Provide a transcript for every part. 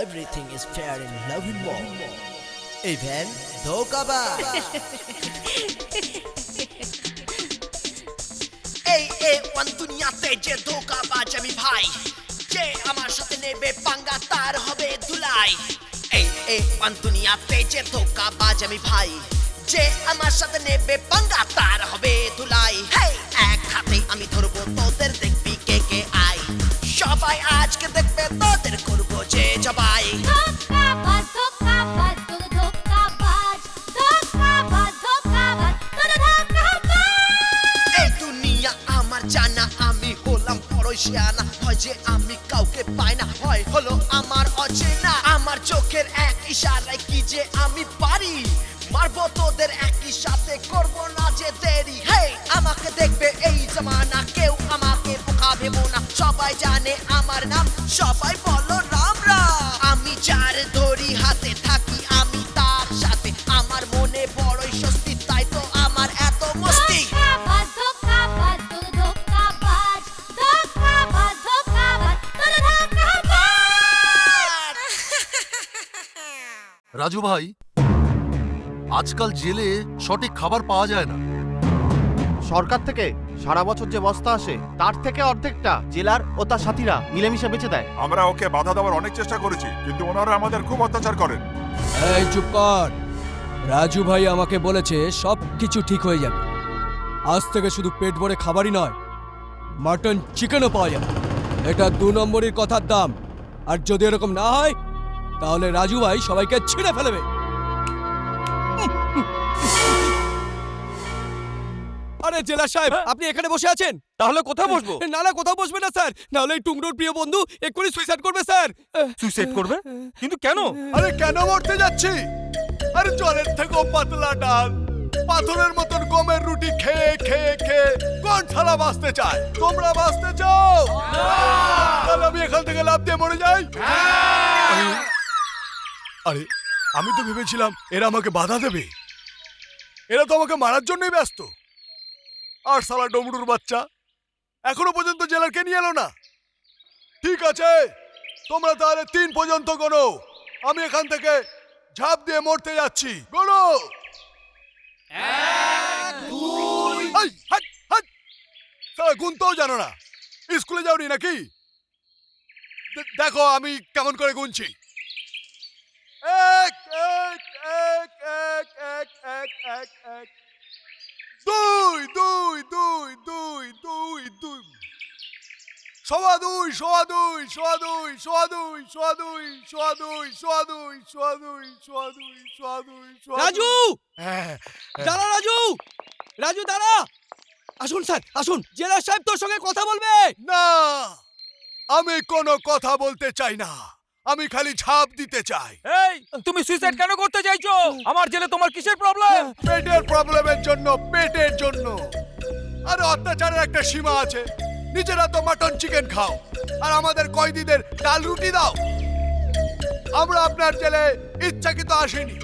everything is fair in love and war. Even ধোঁকাবাজ। এই one দুনিয়াতে যে ধোঁকাবাজ আমি ভাই, যে আমার সাথে নেবে পাঙ্গা তার হবে ধুলাই। এই ওয়ান দুনিয়াতে যে ধোঁকাবাজ আমি ভাই, যে আমার সাথে নেবে পাঙ্গা তার হবে ধুলাই। এক হাতে আমি ধরবো তোদের, দেখবি কে কে আই। সবাই আজকে দেখবে তোদের করবো যে জবাই। ধোঁকাবাজ ধোঁকাবাজ তোর ধোঁকাবাজ, ধোঁকাবাজ ধোঁকাবাজ তোর ধোঁকাবাজ। এই দুনিয়া আমার জানা, আমি হলাম বড়ই শিয়ানা। হয় যে আমি কাউকে পাই না, হয় হলো আমার অচেনা। আমার চোখের এক ইশারায় কি যে আমি পারি, মারবো তোদের একই সাথে, করবো না যে দেরি। আমাকে দেখবে এই জামানা, কেউ আমাকে বোকা ভেবো না। সবাই জানে আমার নাম, সবাই বলো রাম রাম। আমি যার ধরি হাতে থাকি আমি তার সাথে, আমার মনে বড়ই স্বস্তি, তাই তো আমার এত মস্তি। ধোঁকাবাজ ধোঁকাবাজ তোর ধোঁকাবাজ, ধোঁকাবাজ ধোঁকাবাজ তোর ধোঁকাবাজ। রাজু ভাই, আজকাল জেলে সঠিক খাবার পাওয়া যায় না। সরকার থেকে সারা বছর যে বস্তা আসে তার থেকে অর্ধেকটা জেলার ও তার সাথীরা মিলেমিশে বেঁচে দেয়। আমরা ওকে বাধা দেওয়ার অনেক চেষ্টা করেছি, কিন্তু ওনারা আমাদের খুব অত্যাচার করেন। এই চুপ কর। রাজু ভাই আমাকে বলেছে সব কিছু ঠিক হয়ে যাবে। আজ থেকে শুধু পেট ভরে খাবারই নয়, মাটন চিকেনও পাওয়া যাবে। এটা 2 নম্বরের কথার দাম। আর যদি এরকম না হয় তাহলে রাজু ভাই সবাইকে ছিঁড়ে ফেলবে। আরে জেলা সাহেব, আপনি এখানে বসে আছেন, তাহলে কোথায় বসবো? না না কোথাও বসবে না স্যার, নাহলে এই টুংরোর প্রিয় বন্ধু এক্ষুনি সুইসাইড করবে স্যার। সুইসাইড করবে? কিন্তু কেন? আরে কেন মরতে যাচ্ছি? আরে জলের থেকেও পাতলা ডাল, পাথরের মতন গমের রুটি খেয়ে খেয়ে খেয়ে কোন শালা বাঁচতে চায়? তোমরা বাঁচতে চাও? তাহলে আমি এখান থেকে লাফ দিয়ে মরে যাই? আরে আমি তো ভেবেছিলাম এরা আমাকে বাধা দেবে। এরা তো আমাকে মারার জন্যই ব্যস্ত। আর শালা ডমরুর বাচ্চা এখনো পর্যন্ত জেলার কে নিয়ে এলো না। ঠিক আছে, তোমরা তাহলে 3 পর্যন্ত গোনো। আমি এখান থেকে ঝাঁপ দিয়ে মরতে যাচ্ছি। গোনো। 1 2 শালা গুনতেও জানো না, স্কুলে যাওনি নাকি? দেখো আমি কেমন করে গুনছি। 1 1 1 1 1 1 1 1 2 2 2 2 2 2 সোয়া দুই সোয়া দুই সোয়া দুই সোয়া দুই সোয়া দুই সোয়া দুই সোয়া দুই সোয়া দুই সোয়া দুই সোয়া দুই সোয়া রাজু, দাঁড়া রাজু, রাজু দাঁড়া। আসুন স্যার, আসুন, জেলা সাহেব তোর সঙ্গে কথা বলবে। না, আমি কোনো কথা বলতে চাই না, আমি খালি ঝাঁপ দিতে চাই। এই তুমি সুইসাইড কেন করতে চাইছো? আমার জেলে তোমার কিসের প্রবলেম? পেটের প্রবলেমের জন্য, পেটের জন্য। আরে অত্যাচারের একটা সীমা আছে। নিজেরা তো মাটন চিকেন খাও, আর আমাদের কয়েদিদের ডাল রুটি দাও। আমরা আপনার জেলে ইচ্ছাকৃত আসিনি,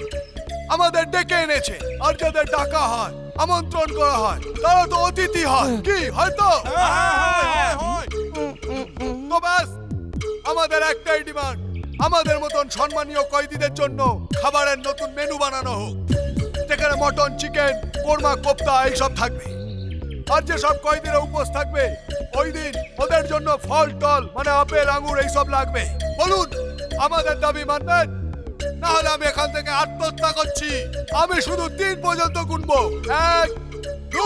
আমাদের ডেকে এনেছে। আর যাদের ডাকা হয়, আমন্ত্রণ করা হয়, তারা তো অতিথি হয়। কি হয়তো? তো ব্যাস, আমাদের একটাই ডিমান্ড, আমাদের মতন সম্মানীয় কয়েদিদের জন্য খাবারের নতুন মেনু বানানো হোক, যেখানে মটন চিকেন কোরমা কোপ্তা এইসব থাকবে। আর যে সব কয়েদিরা উপোস থাকবে ওই দিন ওদের জন্য ফল টল মানে আপেল আঙুর এইসব লাগবে। বলুন, আমাদের দাবি মানবেন? না হলে আমি এখান থেকে আত্মহত্যা করছি। আমি শুধু 3 পর্যন্ত গুনবো। 1 2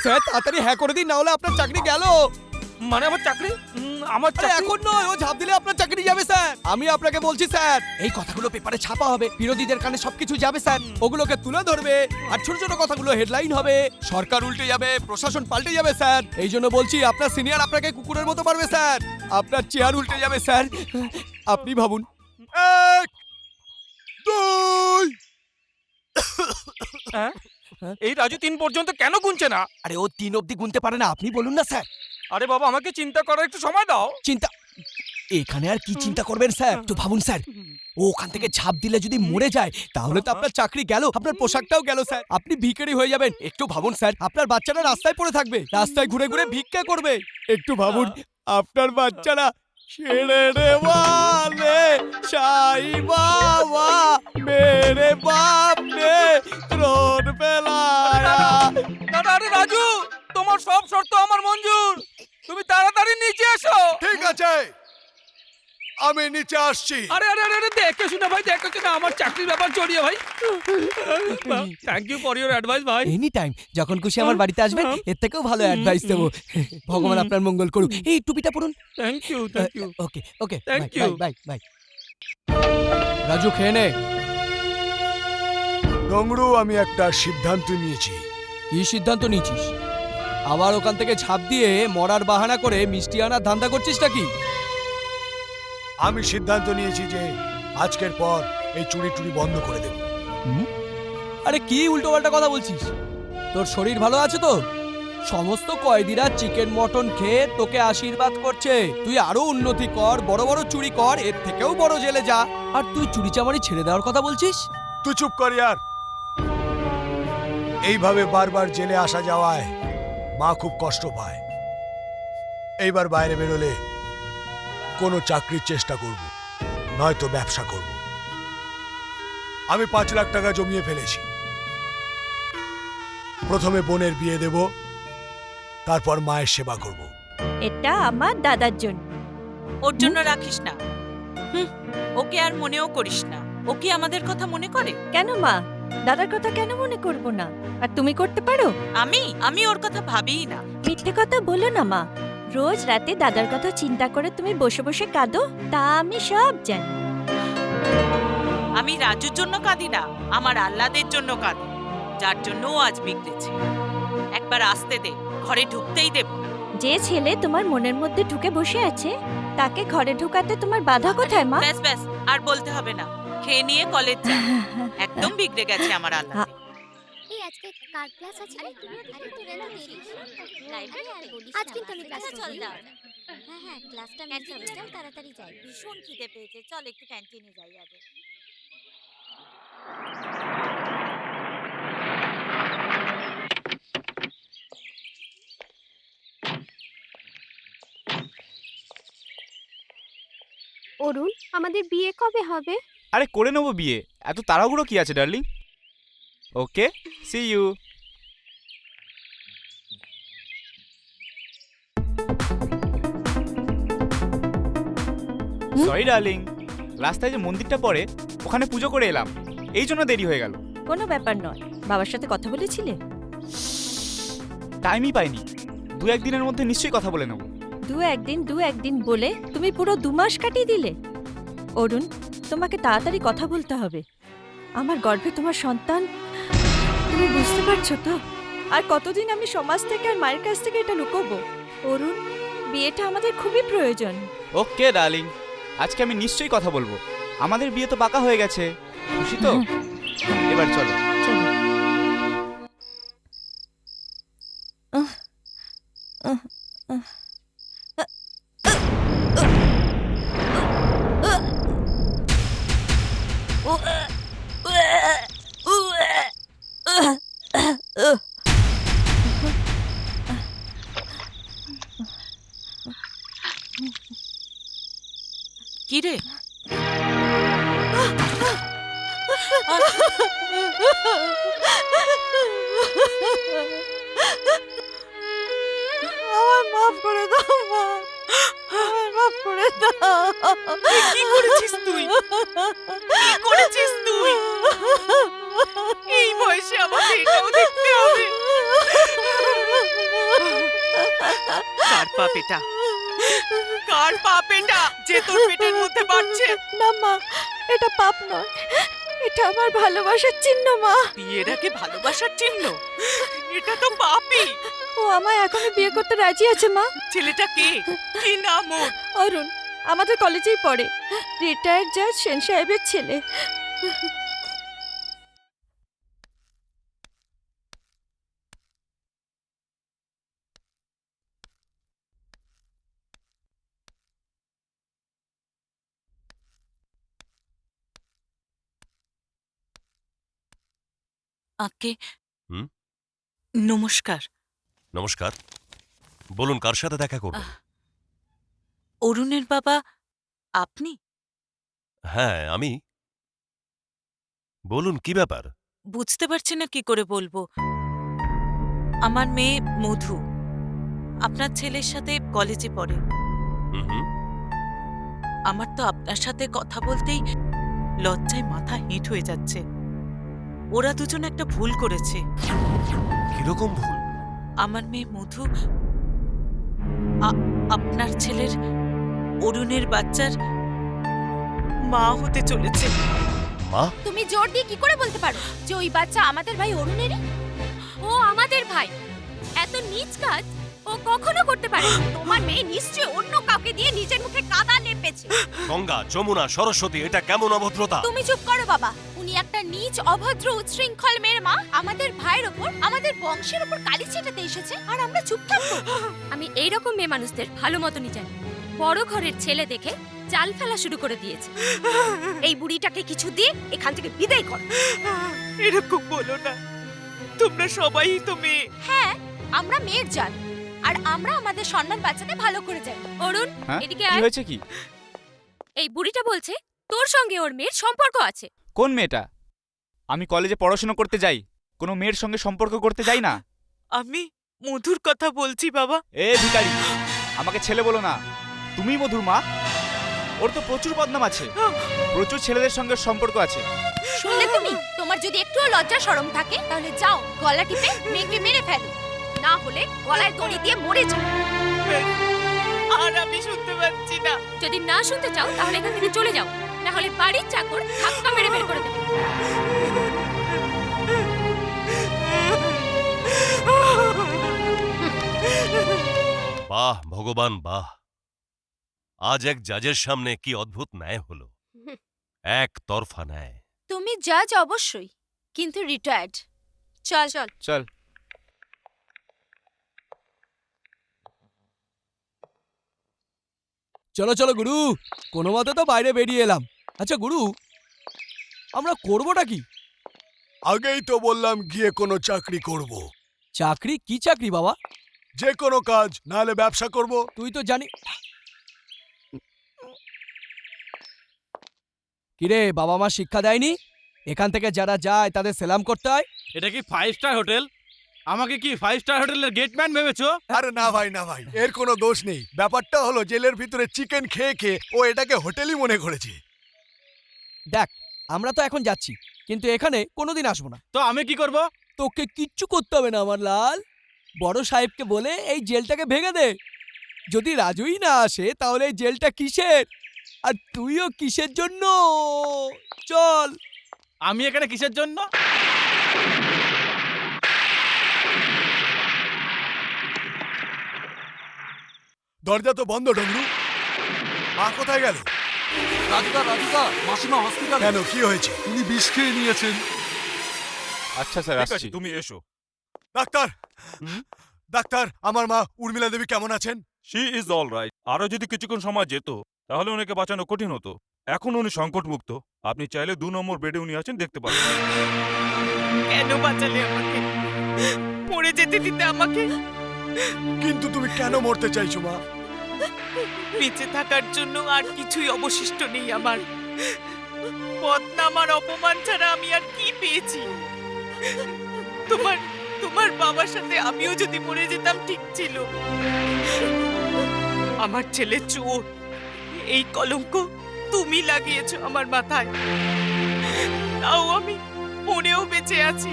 স্যার তাড়াতাড়ি হ্যাঁ করে দিন, না হলে আপনার চাকরি গেল। মানে আমার চাকরি? আমার আরে চাকরি এখন নয়, ও ঝাঁপ দিলে আপনার চাকরি যাবে স্যার। আমি আপনাকে বলছি স্যার, এই কথাগুলো পেপারে ছাপা হবে, বিরোধীদের কানে সবকিছু যাবে স্যার। ওগুলোকে তুলে ধরবে, আর ছোট ছোট কথাগুলো হেডলাইন হবে। সরকার উল্টে যাবে, প্রশাসন পাল্টে যাবে স্যার। এই জন্য বলছি, আপনার সিনিয়র আপনাকে কুকুরের মতো পারবে স্যার। আপনার চেয়ার উল্টে যাবে স্যার, আপনি ভাবুন। 1 2 হ্যাঁ? এই রাজু 3 পর্যন্ত কেন গুনছে না? আরে ও 3 অবধি গুনতে পারে না, আপনি বলুন না স্যার। আরে বাবা, আমাকে চিন্তা করার একটু সময় দাও। চিন্তা? এখানে আর কি চিন্তা করবেন স্যার? তো ভাবুন স্যার, ও ওখান থেকে ঝাঁপ দিলে যদি মরে যায়, তাহলে তো আপনার চাকরি গেল, আপনার পোশাকটাও গেল স্যার। আপনি ভিখারি হয়ে যাবেন। একটু ভাবুন স্যার, আপনার বাচ্চারা রাস্তায় পড়ে থাকবে, রাস্তায় ঘুরে ঘুরে ভিক্ষা করবে। একটু ভাবুন, আপনার বাচ্চারা ছেড়ে দেওয়ালে সাই বাবা মেরে বাপ নে রোড পেলায়া। আরে রাজু, তোমার সব শর্ত আমার মঞ্জুর, তুমি তাড়াতাড়ি নিচে এসো। ঠিক আছে, আমি নিচে আসছি। আরে আরে আরে আরে, দেখে শুনে ভাই, দেখে শুনে, আমার চাকরির ব্যাপার জড়িয়ে ভাই। Thank you for your advice ভাই। এনি টাইম যখন খুশি আমার বাড়িতে আসবেন, এর থেকেও ভালো অ্যাডভাইস দেবো। ভগবান আপনার মঙ্গল করুক। এই টুপিটা পরুন। Thank you, thank you. Okay okay, Thank you. Bye bye. Raju খেয়ে নে। ডংরু, আমি একটা সিদ্ধান্ত নিয়েছি। কি সিদ্ধান্ত নিয়েছিস? আবার ওখান থেকে ঝাঁপ দিয়ে মরার বাহানা করে মিষ্টি আনার ধান্দা করছিস নাকি? আমি সিদ্ধান্ত নিয়েছি যে আজকের পর এই চুরি টুরি বন্ধ করে দেব। আরে কি উল্টোপাল্টা কথা বলছিস? তোর শরীর ভালো আছে তো? সমস্ত কয়েদিরা চিকেন মটন খেয়ে তোকে আশীর্বাদ করছে। তুই আরো উন্নতি কর, বড় বড় চুরি কর, এর থেকেও বড় জেলে যা। আর তুই চুরি চামারি ছেড়ে দেওয়ার কথা বলছিস? তুই চুপ কর ইয়ার। এইভাবে বারবার জেলে আসা যাওয়ায় মা খুব কষ্ট পায়। এইবার বাইরে বেরোলে কোনো চাকরির চেষ্টা করব, নয়তো ব্যবসা করব। আমি 5 লাখ টাকা জমিয়ে ফেলেছি। প্রথমে বোনের বিয়ে দেব, তারপর মায়ের সেবা করব। এটা আমার দাদার জন্য। ওর জন্য রাখিস না। ওকে আর মনেও করিস না। ও কি আমাদের কথা মনে করে? কেন মা, দাদার কথা কেন মনে করব না? আর তুমি করতে পারো? আমি ওর কথা ভাবিই না। মিথ্যে কথা বলো না মা। রোজ রাতে দাদার কথা চিন্তা করে তুমি বসে বসে কাঁদো, তা আমি সব জানি। আমি রাজুর জন্য কাঁদি না, আমার আহ্লাদের জন্য কাঁদি, যার জন্য ও আজ বিগড়েছে। একবার আসতে দে, ঘরে ঢুকতেই দেব না। যে ছেলে তোমার মনের মধ্যে ঢুকে বসে আছে, তাকে ঘরে ঢুকাতে তোমার বাধা কোথায় মা? ব্যাস ব্যাস, আর বলতে হবে না। খেয়ে নিয়ে কলেজ যা। একদম বিগড়ে গেছে আমার আহ্লাদ। এই আজকে কার ক্লাস আছে? আরে তোরা না দেরিস লাইব্রেরি আর বলিস আজ কিন্তু আমি ক্লাস চল দাও। হ্যাঁ ক্লাসটা মিস হবে, চল তাড়াতাড়ি যাই। ভীষণ খিদে পেয়েছে, চল একটু ক্যান্টিনে যাই আগে। অরুণ, আমাদের বিয়ে কবে হবে? আরে করে নেবো বিয়ে, এত তাড়াহুড়ো কি আছে darling? Okay, see you. Sorry darling, রাস্তায় যে মন্দিরটা পড়ে ওখানে পুজো করে এলাম, এই জন্য দেরি হয়ে গেল। কোনো ব্যাপার নয়। বাবার সাথে কথা বলেছিলে? টাইমই পাইনি, 2-1 দিনের মধ্যে নিশ্চয়ই কথা বলে নেবো। দু একদিন বলে তুমি পুরো 2 মাস কাটিয়ে দিলে। অরুণ, তোমাকে তাড়াতাড়ি কথা বলতে হবে। আমার গর্ভে তোমার সন্তান, তুমি বুঝতে পারছো তো? আর কতদিন আমি সমাজ থেকে আর মায়ের কাছ থেকে এটা লুকোবো? অরুণ, বিয়েটা আমাদের খুবই প্রয়োজন। ওকে ডার্লিং, আজকে আমি নিশ্চয়ই কথা বলবো। আমাদের বিয়ে তো পাকা হয়ে গেছে, খুশি তো? এবার চলো। চলো। কি রে? আমার মাফ করে দাও মা, আমার মাফ করে দাও। কি করেছিস তুই? কি করেছিস তুই? এই বয়সে আমাকে এটাও দেখতে হবে? কার পাপ এটা? কার পাপ এটা যে তোর পেটের মধ্যে বাড়ছে? না মা, এটা পাপ নয়, এটা আমার ভালোবাসার চিহ্ন মা। বিয়ের আগে ভালোবাসার চিহ্ন? এটা তো পাপই। ও আমায় এখনো বিয়ে করতে রাজি আছে মা। ছেলেটা কে? কি নাম ওর? অরুণ, আমাদের কলেজেই পড়ে, রিটায়ার্ড জাজ সেন সাহেবের ছেলে। আকে হুম? নমস্কার। নমস্কার, বলুন কার সাথে দেখা করবেন? অরুণের বাবা আপনি? হ্যাঁ আমি। বলুন কি ব্যাপার? বুঝতে পারছি না কি করে বলবো। আমার মেয়ে মধু আপনার ছেলের সাথে কলেজে পড়ে। হুম। আমার তো আপনার সাথে কথা বলতেই লজ্জায় মাথা হিট হয়ে যাচ্ছে। ওরা দুজন একটা ভুল করেছে। কিরকম ভুল? আমার মেয়ে মধু আপনার ছেলের অরুণের বাচ্চার মা হতে চলেছে। মা? তুমি জোর দিয়ে কি করে বলতে পারো যে ওই বাচ্চা আমাদের ভাই অরুণেরই? ও আমাদের ভাই। এত নীচ কাজ ও কখনো করতে পারে না। তোমার মেয়ে নিশ্চয়ই অন্য কাউকে দিয়ে নিজের মুখে কাদা লেপেছে। গঙ্গা, যমুনা, সরস্বতী, এটা কেমন অভদ্রতা? তুমি চুপ করো বাবা। উনি একটা নীচ, অভদ্র, উচ্ছৃঙ্খল মেয়ের মা আমাদের ভাইয়ের ওপর, আমাদের বংশের ওপর কালি ছেটাতে এসেছে, আর আমরা চুপ থাকবো? আমি এইরকম মেয়ে মানুষদের ভালো মতনই জানি। বড় ঘরের ছেলে দেখে চাল ফেলা শুরু করে দিয়েছে। এই বুড়িটাকে কিছু দিয়ে এখান থেকে বিদায় কর। এরকম বলো না, তোমরা সবাই তো মেয়ে। হ্যাঁ, আমরা মেয়ের জাত, আর আমরা আমাদের সম্মান বাঁচাতে ভালো করে যাই। অরুণ, হ্যাঁ? এদিকে কি আয়। হয়েছে কি? এই বুড়িটা বলছে তোর সঙ্গে ওর মেয়ের সম্পর্ক আছে। কোন মেয়েটা? আমি কলেজে পড়াশোনা করতে যাই, কোনো মেয়ের সঙ্গে সম্পর্ক করতে যাই না। আমি মধুর কথা বলছি বাবা। এ ভিখারি, আমাকে ছেলে বলো না। তুমি মধুর মা? ওর তো প্রচুর বদনাম আছে, প্রচুর ছেলেদের সঙ্গে সম্পর্ক আছে। শুনলে তুমি? তোমার যদি একটুও লজ্জা শরম থাকে তাহলে যাও গলা টিপে মেয়েকে মেরে ফেলো, না হলে গলায় দড়ি দিয়ে মরে যাও। আর আমি শুনতে পাচ্ছি না। যদি না শুনতে চাও তাহলে এখান থেকে চলে যাও, না হলে বাড়ির চাকর ধাক্কা মেরে বের করে দেবে। বাহ ভগবান বাহ! আজ এক জাজের সামনে কি অদ্ভুত ন্যায় হলো। এক তরফা ন্যায়। তুমি জাজ অবশ্যই, কিন্তু রিটায়ার্ড। চল চল চল। চলো চলো গুরু, কোনো মতে তো বাইরে বেরিয়ে এলাম। আচ্ছা গুরু, আমরা করবোটা কি? আগেই তো বললাম গিয়ে কোনো চাকরি করব। চাকরি? কি চাকরি বাবা? যে কোনো কাজ, নাহলে ব্যবসা করব। তুই তো জানি। কিরে, বাবা মা শিক্ষা দেয়নি এখান থেকে যারা যায় তাদের সেলাম করতে হয়? এটা কি 5 স্টার হোটেল? আমাকে কি 5 স্টার হোটেলের গেটম্যান ভেবেছো? আরে না ভাই না ভাই, এর কোনো দোষ নেই। ব্যাপারটা হলো জেলের ভিতরে চিকেন খেয়ে খেয়ে ও এটাকে হোটেলই মনে করেছে। দেখ, আমরা তো এখন যাচ্ছি, কিন্তু এখানে কোনোদিন আসবো না। তো আমি কি করব? তোকে কিচ্ছু করতে হবে না আমার লাল। বড় সাহেবকে বলে এই জেলটাকে ভেঙে দে। যদি রাজুই না আসে তাহলে এই জেলটা কিসের? আর তুইও কিসের জন্য? চল। আমি এখানে কিসের জন্য? দরজা তো বন্ধ ডমরু। মা কোথায় গেল? রাধিকা, মাসিমা হসপিটাল। কেন, কি হয়েছে? উনি বিষ খেয়ে নিয়েছেন। আচ্ছা স্যার, ঠিক আসছি। আছে, তুমি এসো। ডাক্তার, ডাক্তার, আমার মা উর্মিলা দেবী কেমন আছেন? She is all right. আরো যদি কিছুক্ষণ সময় যেত তাহলে ওনাকে বাঁচানো কঠিন হতো। এখন উনি সংকটমুক্ত। আপনি চাইলে 2 নম্বর বেডে উনি আছেন, দেখতে পারেন। কেন বাঁচালে আমাকে? মরে যেতে দিতে আমাকে? কিন্তু তুমি কেন মরতে চাইছো মা? বেঁচে থাকার জন্য আর কিছুই অবশিষ্ট নেই আমার। বদনাম আর অপমান ছাড়া আমি আর কি পেয়েছি? তোমার বাবার সাথে আমিও যদি মরে যেতাম ঠিক ছিল। আমার ছেলে চোর, এই কলঙ্ক তুমি লাগিয়েছো আমার মাথায়। তাও আমি মরেও বেঁচে আছি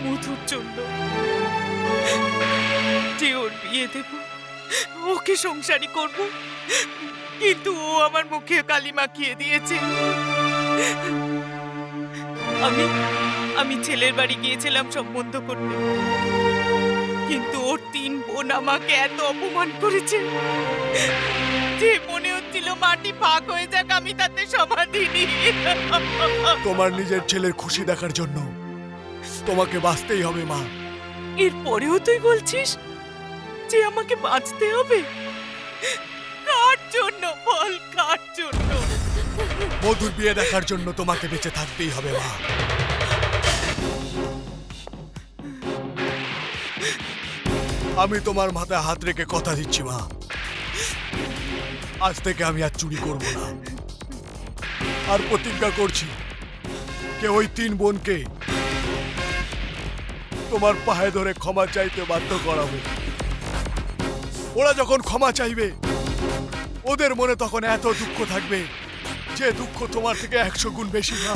মধুর জন্য। যে ওর বিয়ে দেব, ওকে সংসারী করব, কিন্তু ও আমার মুখে কালি মাখিয়ে দিয়েছে। আমি ছেলের বাড়ি গিয়েছিলাম সম্বন্ধ করতে, কিন্তু ওর 3 বোন আমাকে এত অপমান করেছে যে মনে হচ্ছিল মাটি ফাঁক হয়ে যাক, আমি তাতে সমাধি নিই। তোমার নিজের ছেলের খুশি দেখার জন্য তোমাকে বাঁচতেই হবে মা। এরপরেও তুই বলছিস যে আমাকে বাঁচতে হবে? কার জন্য বল, কার জন্য? মধুর বিয়ে দেখার জন্য তোমাকে বেঁচে থাকতেই হবে মা। আমি তোমার মাথায় হাত রেখে কথা দিচ্ছি মা, আজ থেকে আমি আর চুরি করব না। আর প্রতিজ্ঞা করছি যে ওই 3 বোনকে তোমার পায়ে ধরে ক্ষমা চাইতে বাধ্য করাবো। ওরা যখন ক্ষমা চাইবে ওদের মনে তখন এত দুঃখ থাকবে যে দুঃখ তোমার থেকে 100 গুণ বেশি না।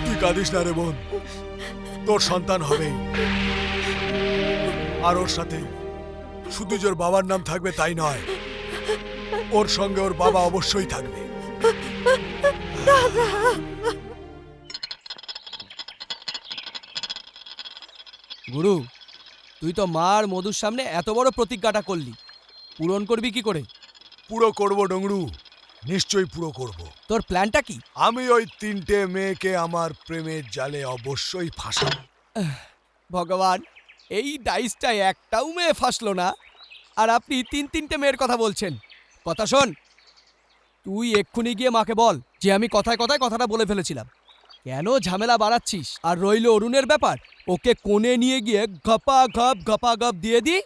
তুই কাঁদিস না রে বোন, তোর সন্তান হবে। আর ওর সাথে শুধু যে ওর বাবার নাম থাকবে তাই নয়, ওর সঙ্গে ওর বাবা অবশ্যই থাকবে। গুরু, তুই তো মার মধুর সামনে এত বড় প্রতিজ্ঞাটা করলি, পূরণ করবি কি করে? পুরো করব ডংরু, নিশ্চয়ই পুরো করব। তোর প্ল্যানটা কি? আমি ওই 3টে মেয়েকে আমার প্রেমের জালে অবশ্যই ফাঁসাবো। ভগবান, এই ডাইসটা একটাও মেয়ে ফাঁসলো না, আর আপনি 3-3টে মেয়ের কথা বলছেন। কথা শোন, তুই এক্ষুনি গিয়ে মাকে বল যে আমি কথায় কথায় কথাটা বলে ফেলেছিলাম। কেন ঝামেলা বাড়াচ্ছিস? আর রইল অরুণের ব্যাপার, ওকে কোণে নিয়ে গিয়ে ঘপা ঘপ দিয়ে দি,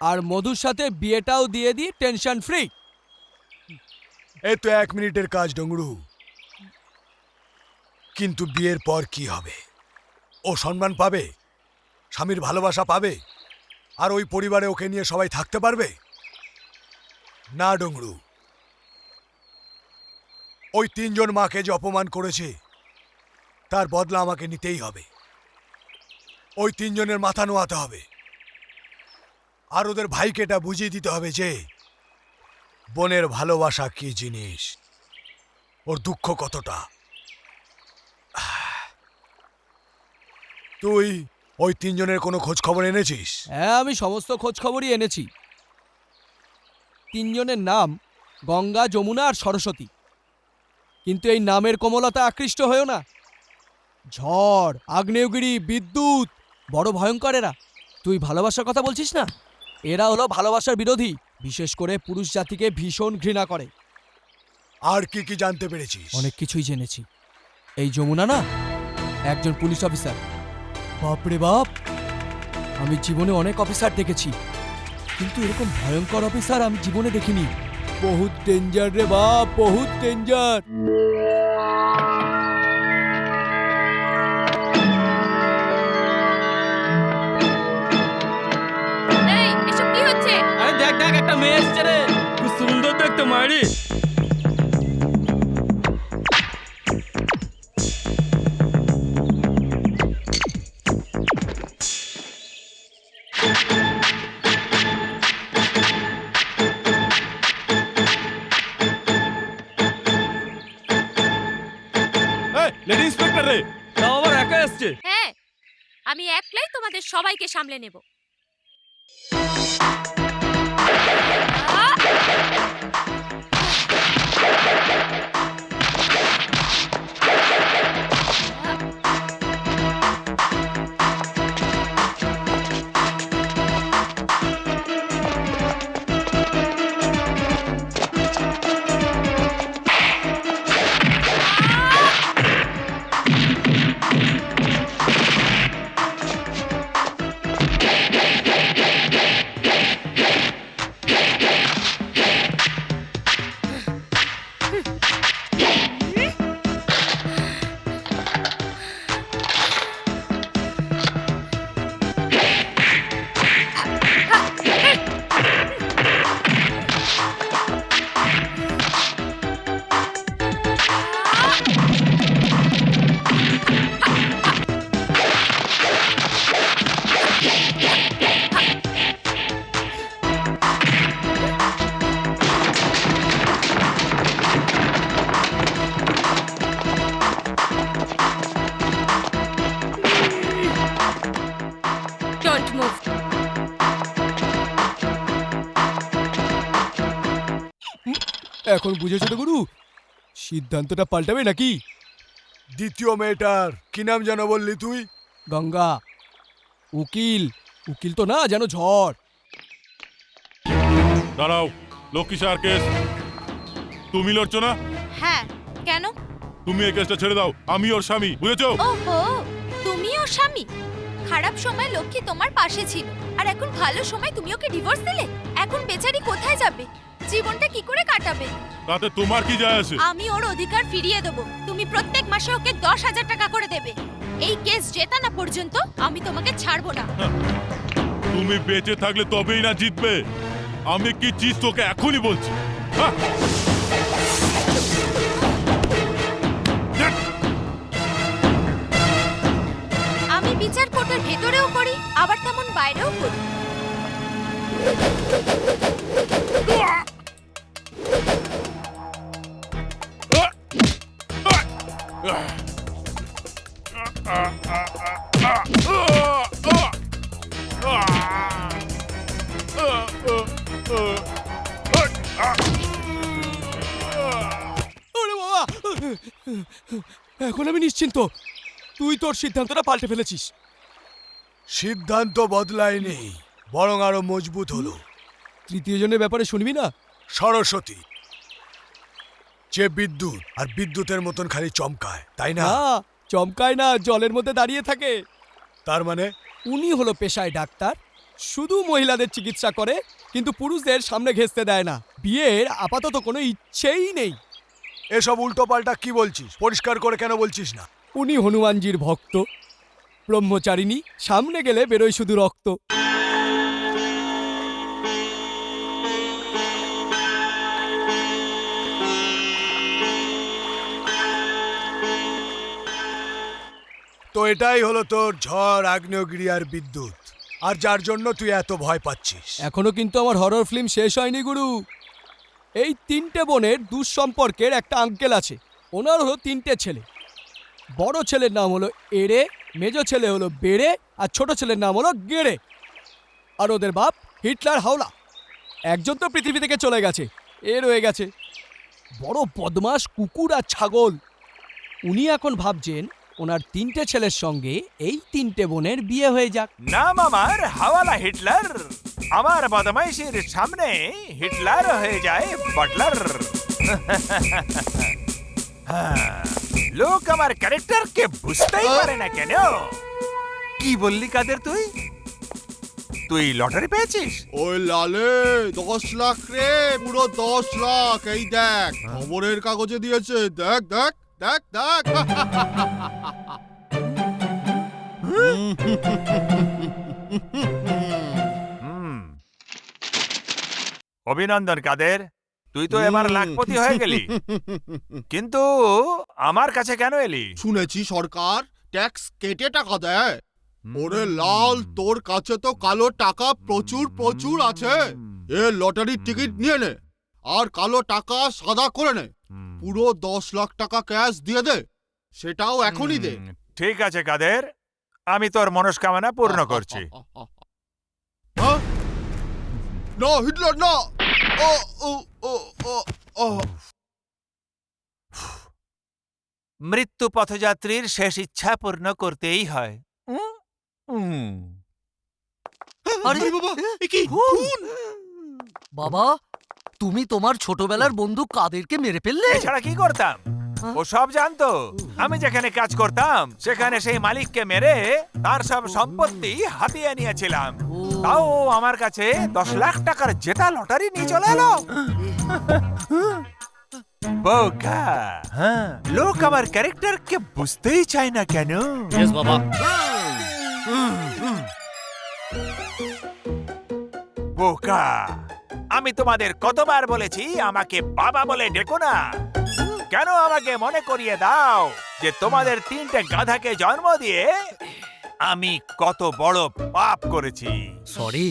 আর মধুর সাথে বিয়েটাও দিয়ে দি, টেনশন ফ্রি। এই তো 1 মিনিটের কাজ ডংরু, কিন্তু বিয়ের পর কি হবে? ও সম্মান পাবে, স্বামীর ভালোবাসা পাবে, আর ওই পরিবারে ওকে নিয়ে সবাই থাকতে পারবে না ডংরু। ওই 3 জন মাকে যে অপমান করেছে তার বদলা আমাকে নিতেই হবে। ওই 3 জনের মাথা নোয়াতে হবে, আর ওদের ভাইকে এটা বুঝিয়ে দিতে হবে যে বোনের ভালোবাসা কি জিনিস, ওর দুঃখ কতটা। তুই ওই 3 জনের কোনো খোঁজ খবর এনেছিস? হ্যাঁ, আমি সমস্ত খোঁজ খবরই এনেছি। 3 জনের নাম গঙ্গা, যমুনা আর সরস্বতী। কিন্তু এই নামের কোমলতা আকৃষ্ট হয়েও না। ঝড়, আগ্নেয়গিরি, বিদ্যুৎ, বড় ভয়ঙ্কর এরা। তুই ভালোবাসার কথা বলছিস না, এরা হলো ভালোবাসার বিরোধী। বিশেষ করে পুরুষ জাতিকে ভীষণ ঘৃণা করে। আর কি কি জানতে পেরেছিস? অনেক কিছুই জেনেছি। এই যমুনা না একজন পুলিশ অফিসার। বাপরে বাপ, আমি জীবনে অনেক অফিসার দেখেছি, কিন্তু এরকম ভয়ঙ্কর অফিসার আমি জীবনে দেখিনি। বহুত ডেঞ্জার রে বাপ, বহুত ডেঞ্জার। এই, এসব কি হচ্ছে? আরে দেখ দেখ, একটা মেয়ে এসছে রে, খুব সুন্দর দেখতে মারি। লেডি ইন্সপেক্টর রে, তাও আবার একা এসছে। হ্যাঁ, আমি একলাই তোমাদের সবাইকে সামলে নেব। Don't move. এখন বুঝেছো তো গুরু, সিদ্ধান্তটা পাল্টাবে নাকি? দ্বিতীয় মেয়েটার কি নাম যেন বললি তুই? গঙ্গা। উকিল, উকিল তো না, যেন ঝড়। দাঁড়াও, লক্ষ্মী স্যার কেস তুমি লড়ছো না? হ্যাঁ, কেন? তুমি এই কেসটা ছেড়ে দাও, আমি ওর স্বামী, বুঝেছো? ওহো, তুমি ওর স্বামী? খারাপ সময় লক্ষ্মী তোমার পাশে ছিল, আর এখন ভালো সময় তুমি ওকে ডিভোর্স দিলে। এখন বেচারি কোথায় যাবে, জীবনটা কি করে কাটাবে? তাতে তোমার কি যায় আসে? আমি ওর অধিকার ফিরিয়ে দেব। তুমি প্রত্যেক মাসে ওকে 10,000 টাকা করে দেবে। এই কেস জেতা না পর্যন্ত আমি তোমাকে ছাড়বো না। তুমি বেঁচে থাকলে তবেই না জিতবে। আমি কি চিজ তোকে এখনই বলছি। হ্যাঁ? আমি বিচার কোর্টের ভেতরেও করি, আবার তেমন বাইরেও করি। ওরে বাবা! এখন আমি নিশ্চিন্ত, তুই তোর সিদ্ধান্তটা পাল্টে ফেলেছিস। সিদ্ধান্ত বদলায়নি, বরং আরো মজবুত হলো। তৃতীয় জনের ব্যাপারে শুনবি না? সরস্বতী যে বিদ্যুৎ আর বিদ্যুতের মতন খালি চমকায়, তাই না? না, চমকায় না, জলের মধ্যে দাঁড়িয়ে থাকে। তার মানে উনি হলো পেশায় ডাক্তার, শুধু মহিলাদের চিকিৎসা করে, কিন্তু পুরুষদের সামনে ঘেঁচতে দেয় না। বিয়ের আপাতত কোনো ইচ্ছেই নেই। এসব উল্টোপাল্টা কি বলছিস? পরিষ্কার করে কেন বলছিস না? উনি হনুমানজির ভক্ত, ব্রহ্মচারিণী, সামনে গেলে বেরোয় শুধু রক্ত। তো এটাই হলো তোর ঝড়, আগ্নেয়গিরি আর বিদ্যুৎ, আর যার জন্য তুই এত ভয় পাচ্ছিস। এখনো কিন্তু আমার হরর ফিল্ম শেষ হয়নি গুরু। এই 3টে বোনের দুঃসম্পর্কের একটা আঙ্কেল আছে। ওনার হলো 3টে ছেলে। বড় ছেলের নাম হলো এড়ে, মেজো ছেলে হলো বেড়ে, আর ছোট ছেলের নাম হলো গেড়ে। আর ওদের বাপ হিটলার হাওলা। একজন তো পৃথিবী থেকে চলে গেছে, এ রয়ে গেছে বড় বদমাস কুকুর আর ছাগল। উনি এখন ভাবছেন ওনার 3টে ছেলের সঙ্গে এই 3টে বোনের বিয়ে হয়ে যাক। নাম আমার হাওয়ালা হিটলার। আমার বদমাইশির সামনে হিটলার হয়ে যায় বাটলার। লোক আমার ক্যারেক্টারকে বুঝতেই পারে না কেন। কি বললি কাদের তুই? তুই লটারি পেয়েছিস? ওই লালে 10 লাখ রে, পুরো 10 লাখ। এই দেখ, খবরের কাগজে দিয়েছে, দেখ দেখ দেখ দেখ। অভিনন্দন কাদের, তুই তো এবার লাখপতি হয়ে গেলি। কিন্তু আমার কাছে কেন এলি? শুনেছি সরকার ট্যাক্স কেটে টাকা দেয়। ওরে লাল, তোর কাছে তো কালো টাকা প্রচুর প্রচুর আছে। এ লটারির টিকিট নিয়ে নে, আর কালো টাকা সাদা করে নে। পুরো 10 লাখ টাকা ক্যাশ দিয়ে দে, সেটাও এখনই দে। ঠিক আছে কাদের, আমি তোর মনস্কামনা পূর্ণ করছি। হ্যাঁ? না হিটলার না। ও ও ও ও ও। মৃত্যু পথযাত্রীর শেষ ইচ্ছা পূর্ণ করতেই হয়। আরে বাবা, এ কি খুন? বাবা, তুমি তোমার ছোটবেলার বন্ধু কাদেরকে মেরে ফেললে? এছাড়া কি করতাম? ও সব জানতো। আমি যেখানে কাজ করতাম সেখানে সেই মালিককে মেরে তার সব সম্পত্তি হাতিয়ে নিয়েছিলাম। তাও ও আমার কাছে 10 লাখ টাকার জেতা লটারি নিয়ে চলে এলো। বোকা। হ্যাঁ, লোক আমার ক্যারেক্টারকে বুঝতেই চায় না কেন? বাবা, বোকা। আমি তোমাদের কতবার বলেছি আমাকে বাবা বলে ডেকো না। কেন আমাকে মনে করিয়ে দাও যে তোমাদের 3টে গাধাকে জন্ম দিয়ে আমি কত বড় পাপ করেছি। সরি,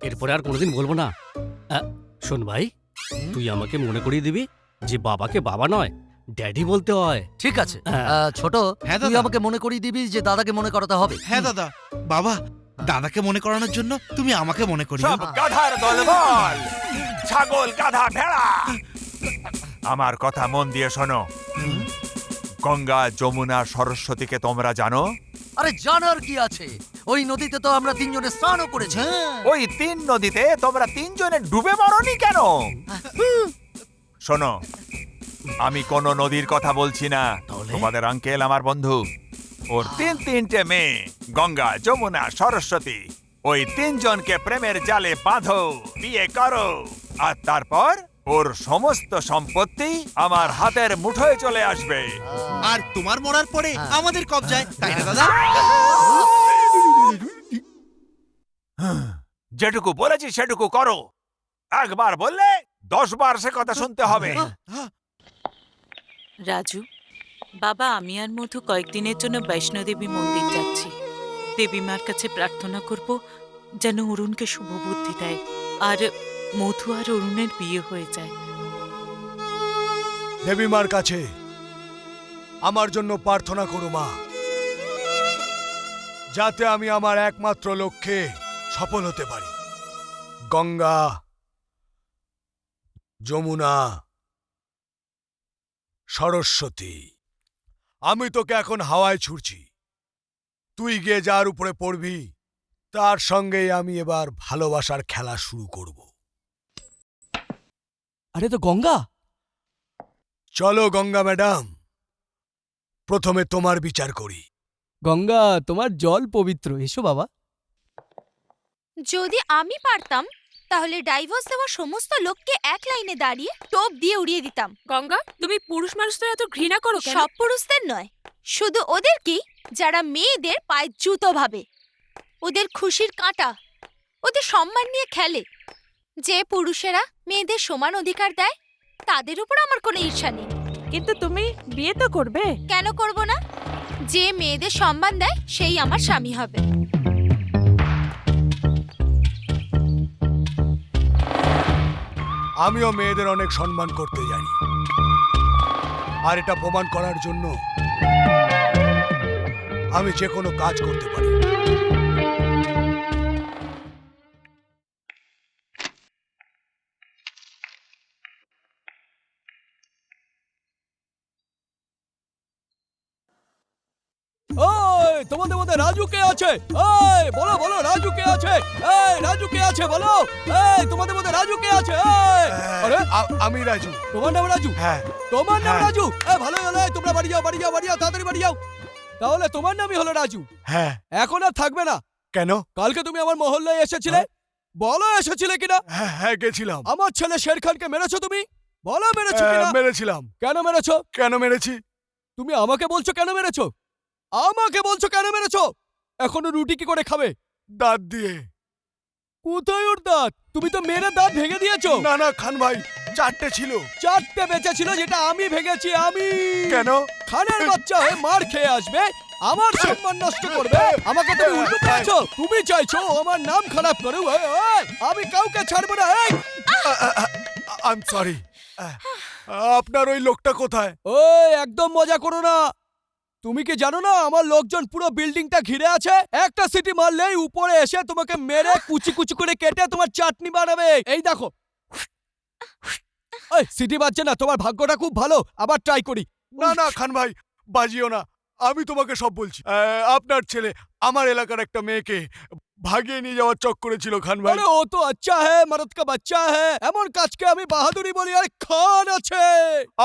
এরপরে আর কোনোদিন বলবো না। শোন ভাই, তুই আমাকে মনে করিয়ে দিবি যে বাবাকে বাবা নয়, ড্যাডি বলতে হয়। ঠিক আছে ছোট, তুই আমাকে মনে করিয়ে দিবি যে দাদাকে মনে করাতে হবে। হ্যাঁ দাদা। বাবা, দাদাকে মনে করানোর জন্য তুমি আমাকে মনে করিও। সব গাধার দলবল, ছাগল, গাধা, ভেড়া, আমার কথা মন দিয়ে শোনো। গঙ্গা, যমুনা, সরস্বতীকে তোমরা জানো? আরে জানার কি আছে, ওই নদীতে তো আমরা 3 জনে স্নানও করেছি। ওই 3 নদীতে তোমরা 3 জনে ডুবে মরনি কেন? শোনো, আমি কোন নদীর কথা বলছি না। তোমাদের আঙ্কেল আমার বন্ধু, ওর তিনটে মেয়ে গঙ্গা, যমুনা, সরস্বতী, ওই তিনজনকে প্রেমের জালে বাঁধো, বিয়ে করো, আর তারপর ওর সমস্ত সম্পত্তি আমার হাতের মুঠোয় চলে আসবে। আর তোমার মরার পরে আমাদের কবজায়, তাই না দাদা? যেটুকু বলেছি সেটুকু করো, একবার বললে 10 বার সে কথা শুনতে হবে। রাজু, বাবা আমি আর মধু কয়েকদিনের জন্য বৈষ্ণোদেবী মন্দির যাচ্ছি। দেবী মার কাছে প্রার্থনা করব যেন অরুণকে শুভ বুদ্ধি দেয়, আর মধু আর অরুণের বিয়ে হয়ে যায়। দেবী মার কাছে আমার জন্য প্রার্থনা করো মা, যাতে আমি আমার একমাত্র লক্ষ্যে সফল হতে পারি। গঙ্গা, যমুনা, সরস্বতী, আমি তোকে এখন হাওয়ায় ছুড়ছি, তুই গিয়ে যার উপরে পড়বি তার সঙ্গেই আমি এবার ভালোবাসার খেলা শুরু করব। আরে তো গঙ্গা। চলো গঙ্গা ম্যাডাম, প্রথমে তোমার বিচার করি। গঙ্গা, তোমার জল পবিত্র, এসো বাবা। যদি আমি পারতাম তাহলে ডাইভোর্স দেওয়া সমস্ত লোককে এক লাইনে দাঁড়িয়ে টোপ দিয়ে উড়িয়ে দিতাম। গঙ্গা, তুমি পুরুষ মানুষদের এত ঘৃণা করো কেন? সব পুরুষদের নয়, শুধু ওদেরকেই যারা মেয়েদের পায়ে জুতো ভাবে, ওদের খুশির কাঁটা, ওদের সম্মান নিয়ে খেলে। যে পুরুষেরা মেয়েদের সমান অধিকার দেয় তাদের উপর আমার কোনো ঈর্ষা নেই। কিন্তু তুমি বিয়ে তো করবে। কেন করব না? যে মেয়েদের সম্মান দেয় সেই আমার স্বামী হবে। আমিও মেয়েদের অনেক সম্মান করতে জানি, আর এটা প্রমাণ করার জন্য আমি যে কোনো কাজ করতে পারি। ওই তোমাদের মধ্যে রাজু কে আছে? এই বলো বলো, রাজু কে আছে? এই রাজু কে আছে বলো? এই তোমাদের মধ্যে রাজু কে আছে? এই আরে আমি রাজু। তোমার নাম রাজু? হ্যাঁ। তোমার নাম হ্যাঁ। রাজু? এই ভালো হলো, তোমরা বাড়ি যাও, বাড়ি যাও, বাড়ি যাও, তাড়াতাড়ি বাড়ি যাও। তাহলে তোমার নামই হলো রাজু। হ্যাঁ। এখন আর থাকবে না। কেন? কালকে তুমি আমার মহল্লায় এসেছিলে, বলো এসেছিলে কিনা? হ্যাঁ হ্যাঁ, গেছিলাম। আমার ছেলে শের খানকে মেরেছো তুমি? বলো মেরেছো কিনা? মেরেছিলাম। কেন মেরেছো? কেন মেরেছি? তুমি আমাকে বলছো কেন মেরেছো? আমাকে বলছো কেন মেরেছো? এখনো রুটি কি করে খাবে? দাঁত দিয়ে। কোথায় ওর দাঁত? তুমি তো মেরে দাঁত ভেঙে দিয়েছো। না না খান ভাই, 4টে ছিল। 4টে বেঁচে ছিল, যেটা আমি ভেঙেছি। আমি কেন? খানের বাচ্চা হয়ে মার খেয়ে আসবে, আমার সম্মান নষ্ট করবে, আমাকে তুমি উল্টো পেয়েছো। তুমি চাইছো ও আমার নাম খারাপ করুক। আমি কাউকে ছাড়বো না। I am sorry. আপনার ওই লোকটা কোথায়? ওই একদম মজা করো না। তুমি কি জানো না আমার লোকজন পুরো বিল্ডিংটা ঘিরে আছে? একটা সিটি মারলেই উপরে এসে তোমাকে মেরে কুচি কুচি করে কেটে তোমার চাটনি বানাবে। এই দেখো, এই সিটি বাজছে না, তোমার ভাগ্যটা খুব ভালো। আবার ট্রাই করি। না না খান ভাই, বাজিও না, আমি তোমাকে সব বলছি। আপনার ছেলে আমার এলাকার একটা মেয়েকে ভাগিয়ে নিয়ে যাওয়ার চক্করে ছিল খান ভাই। আরে ও তো আচ্ছা হ্যাঁ, মরদ কা বাচ্চা হ্যাঁ। এমন কাজকে আমি বাহাদুরি বলি। আর খান আছে।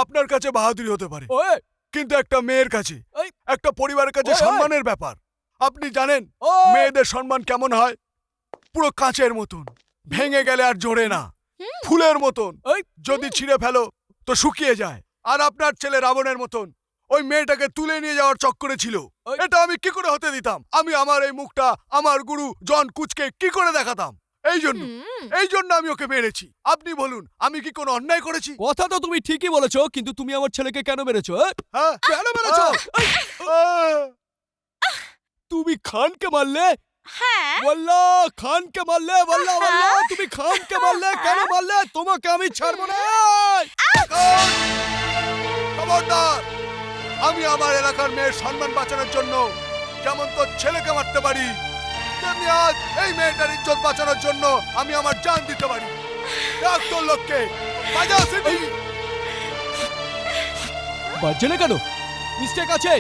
আপনার কাছে বাহাদুরি হতে পারে, ওই কিন্তু একটা মেয়ের কাছে, এই, একটা পরিবারের কাছে ওই, সম্মানের ব্যাপার। আপনি জানেন ওই, মেয়েদের সম্মান কেমন হয়? পুরো কাঁচের মতন, ভেঙে গেলে আর জোরে না, ফুলের মতন। এই, যদি ছিঁড়ে ফেলো তো শুকিয়ে যায়। আর আপনার ছেলে রাবণের মতন ওই মেয়েটাকে তুলে নিয়ে যাওয়ার চক্করে ছিল। ওই, এটা আমি কি করে হতে দিতাম? আমি আমার এই মুখটা আমার গুরু জন কুচকে কি করে দেখাতাম? এই জন্য আমি ওকে মেরেছি। আপনি বলুন, আমি কি কোনো অন্যায় করেছি? কথা তো তুমি ঠিকই বলেছো, কিন্তু তুমি আমার ছেলেকে কেন মেরেছো? হ্যাঁ, কেন মেরেছো? তুমি খানকে মারলে? হ্যাঁ, বললা খানকে মারলে, বললা বললা তুমি খানকে মারলে। কেন মারলে? তোমাকে আমি ছাড়বো না। খবরদার! আমি আমার এলাকার মেয়ের সম্মান বাঁচানোর জন্য যেমন তোর ছেলেকে মারতে পারি, তেমনি আজ এই মেয়েটার ইজ্জত বাঁচানোর জন্য আমি আমার জান দিতে পারি। ডাক তোর লোককে, বাজা সিটি। বাজছে না কেন? মিস্টেক আছে।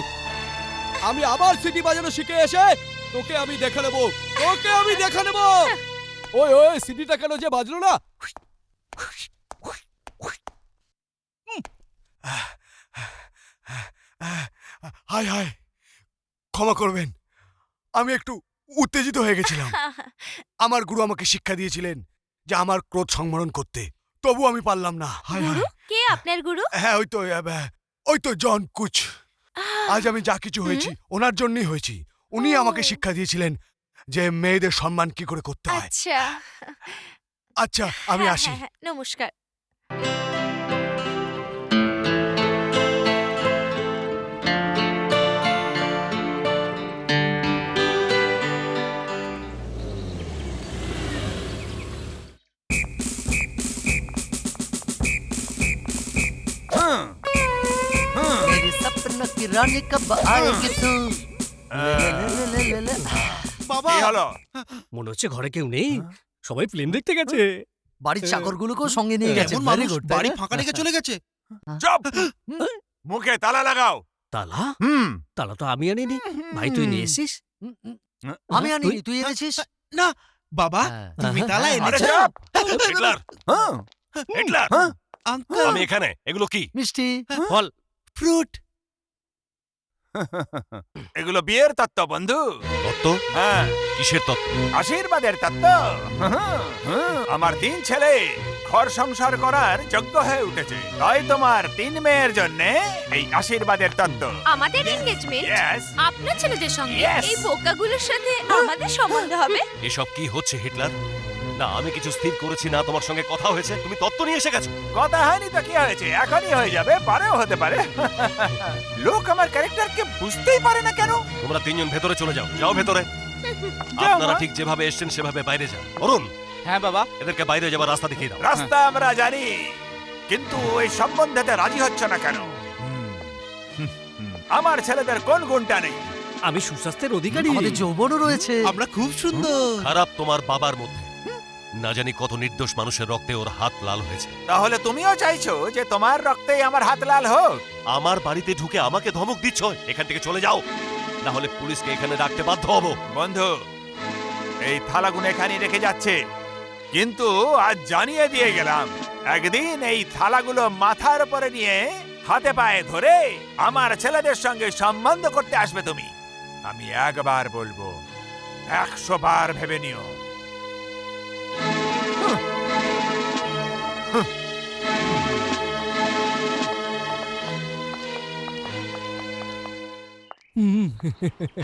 আমি আবার সিটি বাজানো শিখে এসে তোকে আমি দেখে নেবো, তোকে আমি দেখে নেবো। ওই ওই সিটিটা কেন যে বাজলো না? হায় হায়, ক্ষমা করবেন, আমি একটু উত্তেজিত হয়ে গেছিলাম। আমার গুরু আমাকে শিক্ষা দিয়েছিলেন যে আমার ক্রোধ সংবরণ করতে, তবু আমি পারলাম না। হায় গুরু হায়। কে আপনার গুরু? হ্যাঁ, ওই তো জন কুচ। আজ আমি যা কিছু হয়েছি ওনার জন্যই হয়েছি। উনি আমাকে শিক্ষা দিয়েছিলেন যে মেয়েদের সম্মান কি করে করতে হয়। আচ্ছা আচ্ছা, আমি হ্যাঁ, আসি। হ্যাঁ, হ্যাঁ, নমস্কার। मेरे सपनों की रानी कब आएगी तू? বাবা কি হলো? মনে হচ্ছে ঘরে কেউ নেই, সবাই ফিল্ম দেখতে গেছে। বাড়ির চাকরগুলোকেও সঙ্গে নিয়ে গেছে। এমন ভেরি মানুষ গুড। বাড়ি ফাঁকা রেখে চলে গেছে। চুপ! মুখে তালা লাগাও। তালা? হুম। তালা তো আমি আনিনি। ভাই তুই নিয়ে এসিস? আমি আনিনি, তুই এনেছিস? না বাবা, হ্যাঁ। তুমি তালা আরে এনেছো। চুপ! হিটলার, হ্যাঁ। হিটলার, আঙ্কেল, আমি এখানে। এগুলো কি? মিষ্টি। ফল। ফ্রুট। এগুলো বিয়ের তত্ত্ব বন্ধু। তত্ত্ব? হ্যাঁ, কিসের তত্ত্ব? আশীর্বাদের তত্ত্ব। আমার 3 ছেলে ঘর সংসার করার যোগ্য হয়ে উঠেছে, তাই তোমার 3 মেয়ের জন্য এই আশীর্বাদের তত্ত্ব। আমাদের এনগেজমেন্ট Yes. আপনার ছেলেদের সঙ্গে Yes. এই বোকাগুলোর সাথে আমাদের সম্বন্ধ হবে? এসব কি হচ্ছে হিটলার? না, আমি কিছু স্থির করেছি না, তোমার সঙ্গে কথা হয়েছে, তুমি তত্ত্ব নিয়ে এসে গেছো। কথা হয়নি তো কি হয়েছে, এখনই হয়ে যাবে, পারেও হতে পারে। লোক আমার ক্যারেক্টারকে বুঝতেই পারে না কেন? তোমরা 3 জন ভেতরে চলে যাও। যাও ভেতরে। যাও, আপনারা মা। ঠিক যেভাবে এসেছেন সেভাবে বাইরে যান। অরুণ, হ্যাঁ বাবা। এদেরকে বাইরে যাবার রাস্তা দেখিয়ে দাও। রাস্তা আমরা জানি, কিন্তু এই সম্বন্ধেতে রাজি হচ্ছে না কেন? আমার ছেলেদের কোন গুণটা নেই? আমি সুস্বাস্থ্যের অধিকারী। আমাদের যৌবনও রয়েছে। আমরা খুব সুন্দর। খারাপ তোমার বাবার মধ্যে। না জানি কত নির্দোষ মানুষের রক্তে ওর হাত লাল হয়েছে। তাহলে তুমিও চাইছো যে তোমার রক্তেই আমার হাত লাল হোক? আমার বাড়িতে ঢুকে আমাকে ধমক দিচ্ছ। এখান থেকে চলে যাও, না হলে পুলিশকে এখানে রাখতে বাধ্য হব। বন্ধু, এই থালাগুলো এখানেই রেখে যাচ্ছে, কিন্তু আজ জানিয়ে দিয়ে গেলাম, একদিন এই থালাগুলো মাথার উপরে নিয়ে হাতে পায়ে ধরে আমার ছেলেদের সঙ্গে সম্বন্ধ করতে আসবে তুমি। আমি একবার বলবো, 100 বার ভেবে নিও।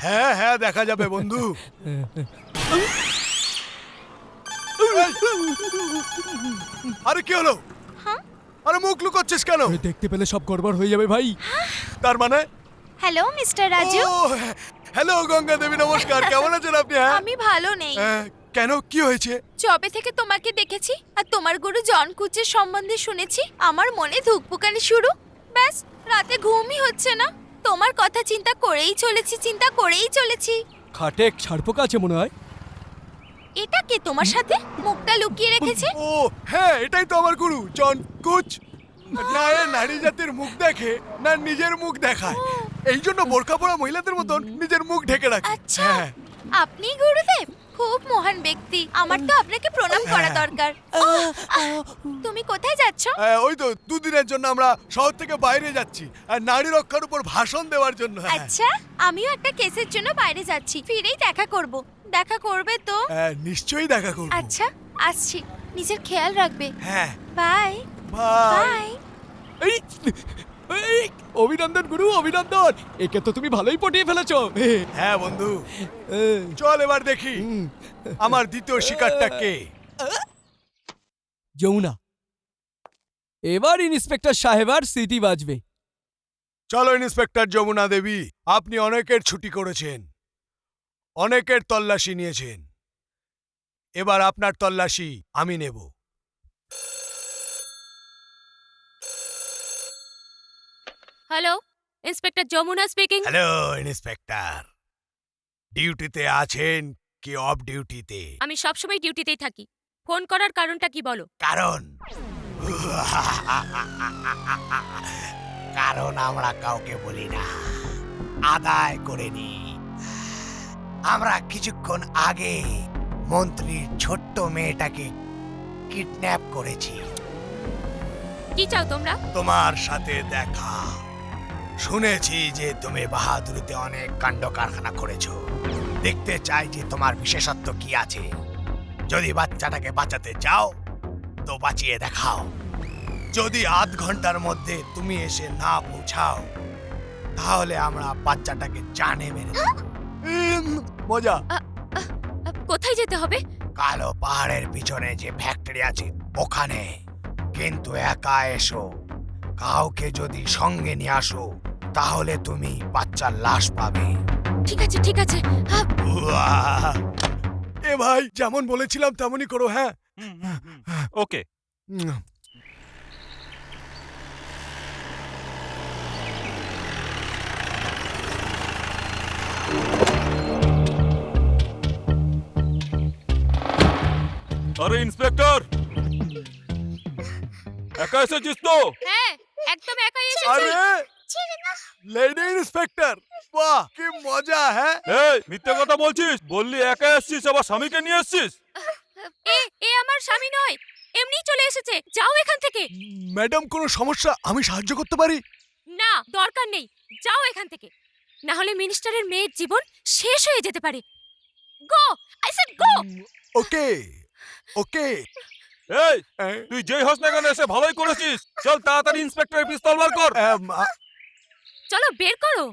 হ্যাঁ হ্যাঁ, দেখা যাবে বন্ধু। আরে কি হলো? আরে মুখ লুকোচ্ছিস কেন? দেখতে পেলে সব গড়বড় হয়ে যাবে ভাই। তার মানে? Hello mister Raju. Hello Ganga Devi, নমস্কার। কেমন আছেন আপনি? হ্যাঁ আমি ভালো নেই। কেন, কি হয়েছে? যবে থেকে তোমাকে দেখেছি আর তোমার গুরু জন কুচের সম্বন্ধে শুনেছি, আমার মনে ধুকপুকানি শুরু। ব্যাস, রাতে ঘুমই হচ্ছে না। তোমার কথা চিন্তা করেই চলেছি। খাটে এক ছাড়পোকা আছে মনে হয়। এটা কে তোমার সাথে মুখটা লুকিয়ে রেখেছে? ও হ্যাঁ, এটাই তো আমার গুরু জন কুচ। না এ নারী জাতির মুখ দেখে, না নিজের মুখ দেখায়। এই জন্য বোরকা পরা মহিলাদের মতন নিজের মুখ ঢেকে রাখে। আচ্ছা, হ্যাঁ। আপনি গুরুদেব? খুব মহান ব্যক্তি, আমার তো আপনাকে প্রণাম করা দরকার। তুমি কোথায় যাচ্ছ? ওই তো 2 দিনের জন্য আমরা শহর থেকে বাইরে যাচ্ছি, আর নারী রক্ষার উপর ভাষণ দেওয়ার জন্য। হ্যাঁ। আচ্ছা, আমিও একটা কেসের জন্য বাইরে যাচ্ছি, ফিরেই দেখা করব। দেখা করবে তো? নিশ্চয়ই দেখা করব। আচ্ছা, আসছি। নিজের খেয়াল রাখবে। হ্যাঁ, বাই বাই। বাই। অভিনন্দন গুরু, অভিনন্দন। একে তো তুমি ভালোই পটিয়ে ফেলেছো। হ্যাঁ বন্ধু, চল এবার দেখি আমার দ্বিতীয় শিকারটা কে। যমুনা, এবার ইন্সপেক্টর সাহেবার সিটি বাজবে। চলো ইন্সপেক্টর যমুনা দেবী, আপনি অনেকের ছুটি করেছেন, অনেকের তল্লাশি নিয়েছেন, এবার আপনার তল্লাশি আমি নেব। Hello, inspector Jamuna speaking. Hello inspector, ডিউটিতে আছেন কি অফ ডিউটিতে? আমি সবসময় ডিউটিতেই থাকি। ফোন করার কারণটা কি বলো? কারণ কারণ আমরা কাউকে বলি না, আদায় করে নি। আমরা কিছুক্ষণ আগে মন্ত্রীর ছোট্ট মেয়েটাকে কিডন্যাপ করেছি। কি চাও তোমরা? তোমার সাথে দেখা। শুনেছি যে তুমি বাহাদুরিতে অনেক কাণ্ড কারখানা করেছো। দেখতে চাই যে তোমার বিশেষত্ব কি আছে। যদি বাচ্চাটাকে বাঁচাতে চাও তো বাঁচিয়ে দেখাও। যদি আধ ঘন্টার মধ্যে তুমি এসে না পৌঁছাও তাহলে আমরা বাচ্চাটাকে জানে মেরে দেব। মজা। কোথায় যেতে হবে? কালো পাহাড়ের পিছনে যে ফ্যাক্টরি আছে ওখানে, কিন্তু একা এসো। কাউকে যদি সঙ্গে নিয়ে আসো তাহলে তুমি বাচ্চার লাশ পাবে। ঠিক আছে ঠিক আছে। এ ভাই যেমন বলেছিলাম তেমনই করো, হ্যাঁ? ওকে। আরে ইন্সপেক্টর, একা এসেছিস তো? হ্যাঁ, একদম একাই এসেছি। আরে লেডি ইন্সপেক্টর, বাহ কি মজা! হ্যাঁ, এই মিথ্যে কথা বলছিস। বললি একা এসেছিস, আবার স্বামীকে নিয়ে এসেছিস। এ আমার স্বামী নয়, এমনি চলে এসেছে। যাও এখান থেকে। ম্যাডাম কোনো সমস্যা, আমি সাহায্য করতে পারি। না, দরকার নেই। যাও এখান থেকে, না হলে মিনিস্টারের মেয়ের জীবন শেষ হয়ে যেতে পারে। গো, আই সেড গো। ওকে ওকে। এই তুই যেই হোস না কেন এসে ভালোই করেছিস। চল তাড়াতাড়ি ইন্সপেক্টরের পিস্তল বার কর। চলো বের করো।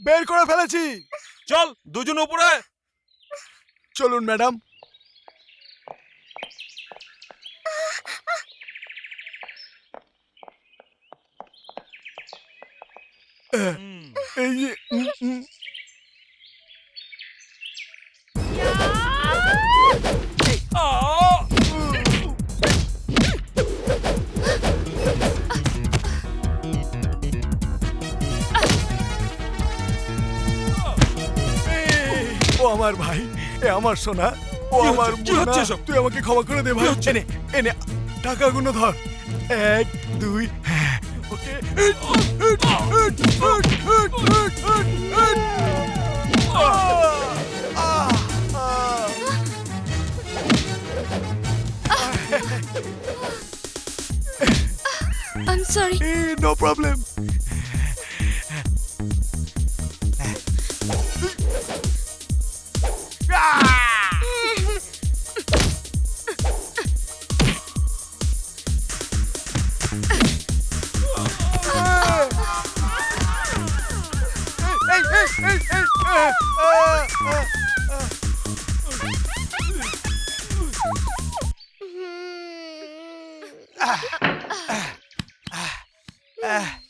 বের করে ফেলেছি। চল দুজন উপরে। চলুন ম্যাডাম। এই যে, ও আমার ভাই, এ আমার সোনা, ও কি আমার হচ্ছে? কি মুন্না। হচ্ছে এসব? তুই আমাকে ক্ষমা করে দে ভাই। কি হচ্ছে? এনে এনে টাকাগুলো ধর। 1 2 okay. I'm sorry. No problem.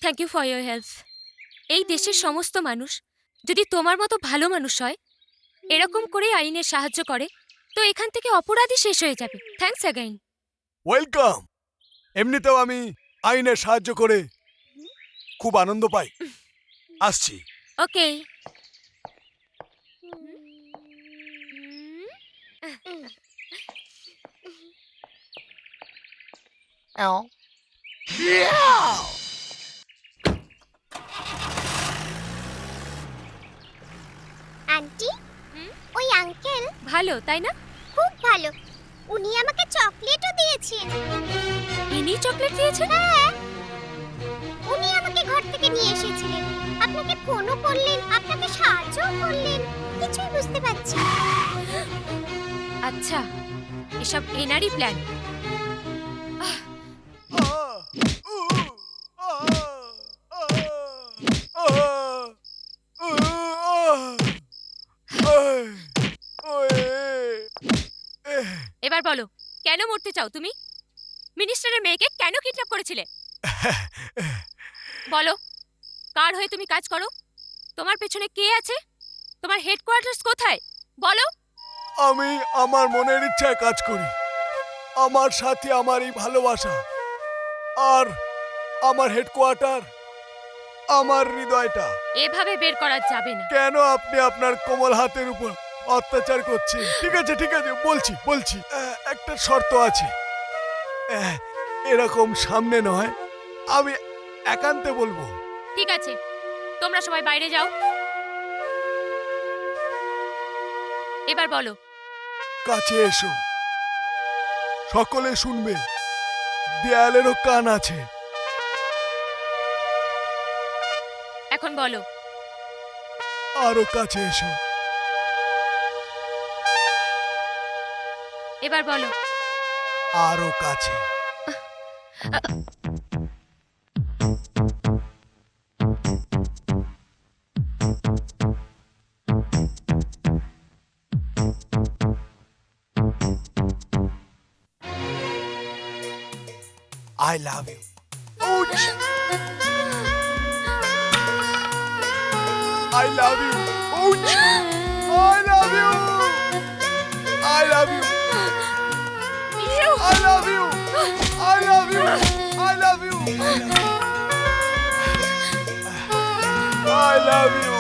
Thank you for your help. এই দেশের সমস্ত মানুষ যদি তোমার মতো ভালো মানুষ হয়, এরকম করে আইনের সাহায্য করে, তো এখান থেকে অপরাধী শেষ হয়ে যাবে। Thanks again. ওয়েলকাম। এমনিতেও আমি আইনের সাহায্য করে খুব আনন্দ পাই। আসছি। ওকে। আন্টি, ওই আঙ্কেল ভালো তাই না? খুব ভালো। উনি আমাকে চকলেটও দিয়েছেন। ইনি চকলেট দিয়েছেন? হ্যাঁ, উনি আমাকে ঘর থেকে নিয়ে এসেছিলেন। আপনাকে ফোনও করলেন, আপনাকে সাহায্যও করলেন। কিছুই বুঝতে পারছি না। আচ্ছা, এসব এনারই প্ল্যান। এবার বলো, কেন মরতে চাও তুমি? মিনিস্টারের মেয়েকে কেন কিডন্যাপ করেছিলে? বলো, কার হয়ে তুমি কাজ করো? তোমার পেছনে কে আছে? তোমার হেডকোয়ার্টার্স কোথায়? বলো। আমি আমার মনের ইচ্ছায় কাজ করি। আমার সাথে আমার এই ভালোবাসা, আর আমার হেডকোয়ার্টার আমার হৃদয়টা। এভাবে বের করা যাবে না। কেন আপনি আপনার কোমল হাতের উপর অত্যাচার করছেন? ঠিক আছে ঠিক আছে, বলছি বলছি। একটা শর্ত আছে। এরকম সামনে নয়, আমি একান্তে বলবো। ঠিক আছে, তোমরা সবাই বাইরে যাও। এবার বলো। কাছে এসো, সকলে শুনবে। দেয়ালেরও কান আছে। এখন বলো। আরো কাছে এসো। এবার বলো। আরো কাছে। I love you. Ouch! I love you. Ouch! I love you. I love you. I love you. I love you. I love you. I love you.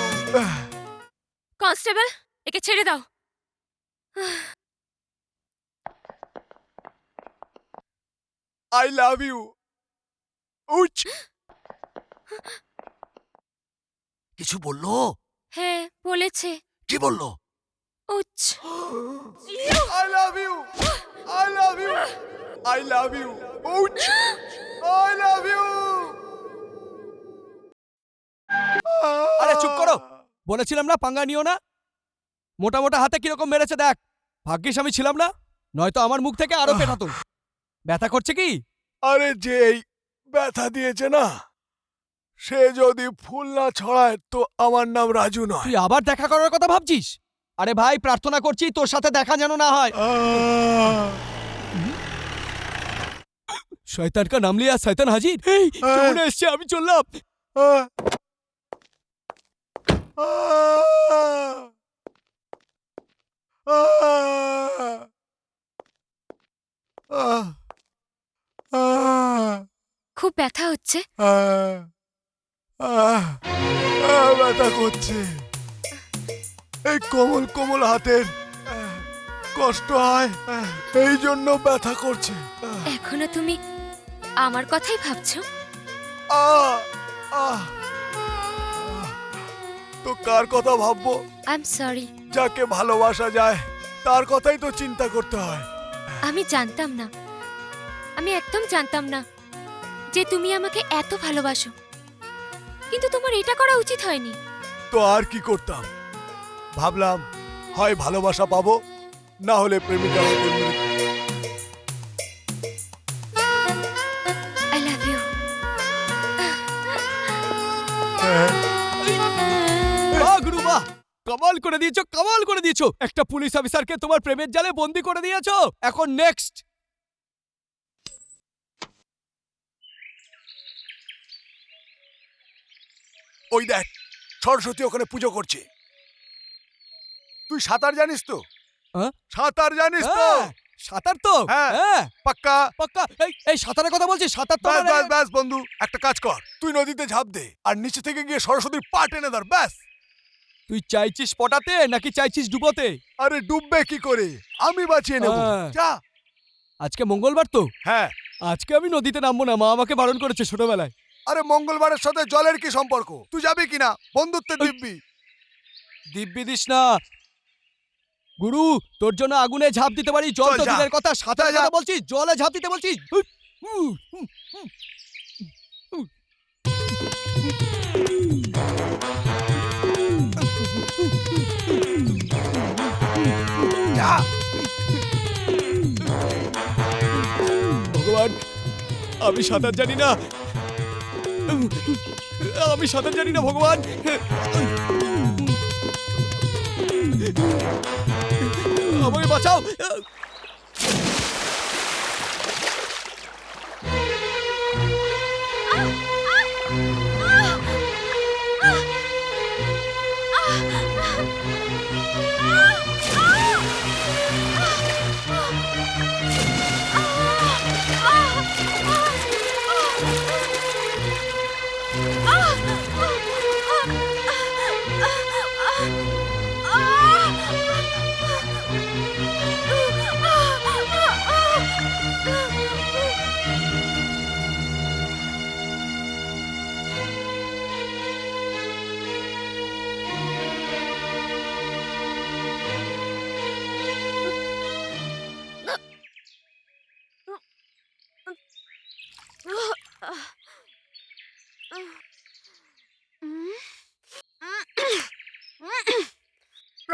Constable, একে ছেড়ে দাও। I love you. Ouch! কিছু বললো? হ্যাঁ, বলেছে। কি বললো? উচ্চ। I love you. I love you. I love you. Ouch! I love you. আরে চুপ করো, বলেছিলাম না পাঙ্গা নিও না। মোটা মোটা হাতে কিরকম মেরেছে দেখ। ভাগ্যিস আমি ছিলাম না, নয়তো আমার মুখ থেকে আরো পেটাতো। ব্যথা করছে কি? আরে যে এই ব্যথা দিয়েছে না, সে যদি ফুল না ছড়ায় তো আমার নাম রাজু নয়। তুই আবার দেখা করার কথা ভাবছিস? আরে ভাই, প্রার্থনা করছি তোর সাথে দেখা যেন না হয়। শয়তান কা নাম লিয়া শয়তান হাজির। এই চলে এসছে, আমি চললাম। খুব ব্যথা হচ্ছে। ব্যথা করছে। এই কোমল কোমল হাতের কষ্ট হয়, এই জন্য ব্যথা করছে। এখনো তুমি আমার কথাই ভাবছো? তো কার কথা ভাববো? I am sorry. যাকে ভালোবাসা যায় তার কথাই তো চিন্তা করতে হয়। আমি জানতাম না, আমি একদম জানতাম না যে তুমি আমাকে এত ভালোবাসো। কিন্তু তোমার এটা করা উচিত হয়নি। তো আর কি করতাম? ভাবলাম হয় ভালোবাসা পাবো, না হলে প্রেমিকা হতে মৃত্যু। I love you. গুরু বাহ, কামাল করে দিয়েছো, কামাল করে দিয়েছো। একটা পুলিশ অফিসারকে তোমার প্রেমের জালে বন্দি করে দিয়েছো। এখন নেক্সট। ওই দেখ, সরস্বতী ওখানে পুজো করছে। তুই সাঁতার জানিস তো? সাঁতার জানিস তো? সাঁতার তো? হ্যাঁ, পাক্কা পাক্কা। এই সাঁতারের কথা বলছিস? সাঁতার তো ব্যাস ব্যাস বন্ধু, একটা কাজ কর, তুই নদীতে ঝাঁপ দে আর নিচে থেকে গিয়ে সরস্বতীর পা টেনে ধর, ব্যাস। তুই চাইছিস পটাতে নাকি চাইছিস ডুবোতে? আরে ডুববে কি করে, আমি বাঁচিয়ে নেব। যা। আজকে মঙ্গলবার তো? হ্যাঁ। আজকে আমি নদীতে নামবো না, মা আমাকে বারণ করেছে ছোটবেলায়। আরে মঙ্গলবারের সাথে জলের কি সম্পর্ক? তুই যাবি কিনা? বন্ধুত্বের দিব্যি। দিব্যি দিস না গুরু, তোর জন্য আগুনে ঝাঁপ দিতে পারি, জল তো দূরের কথা, সাঁতারের কথা বলছিস, জলে ঝাঁপ দিতে বলছিস। ভগবান, আমি সাঁতার জানি না, আমি সাঁতার জানি না ভগবান। আমাকে বাঁচাও।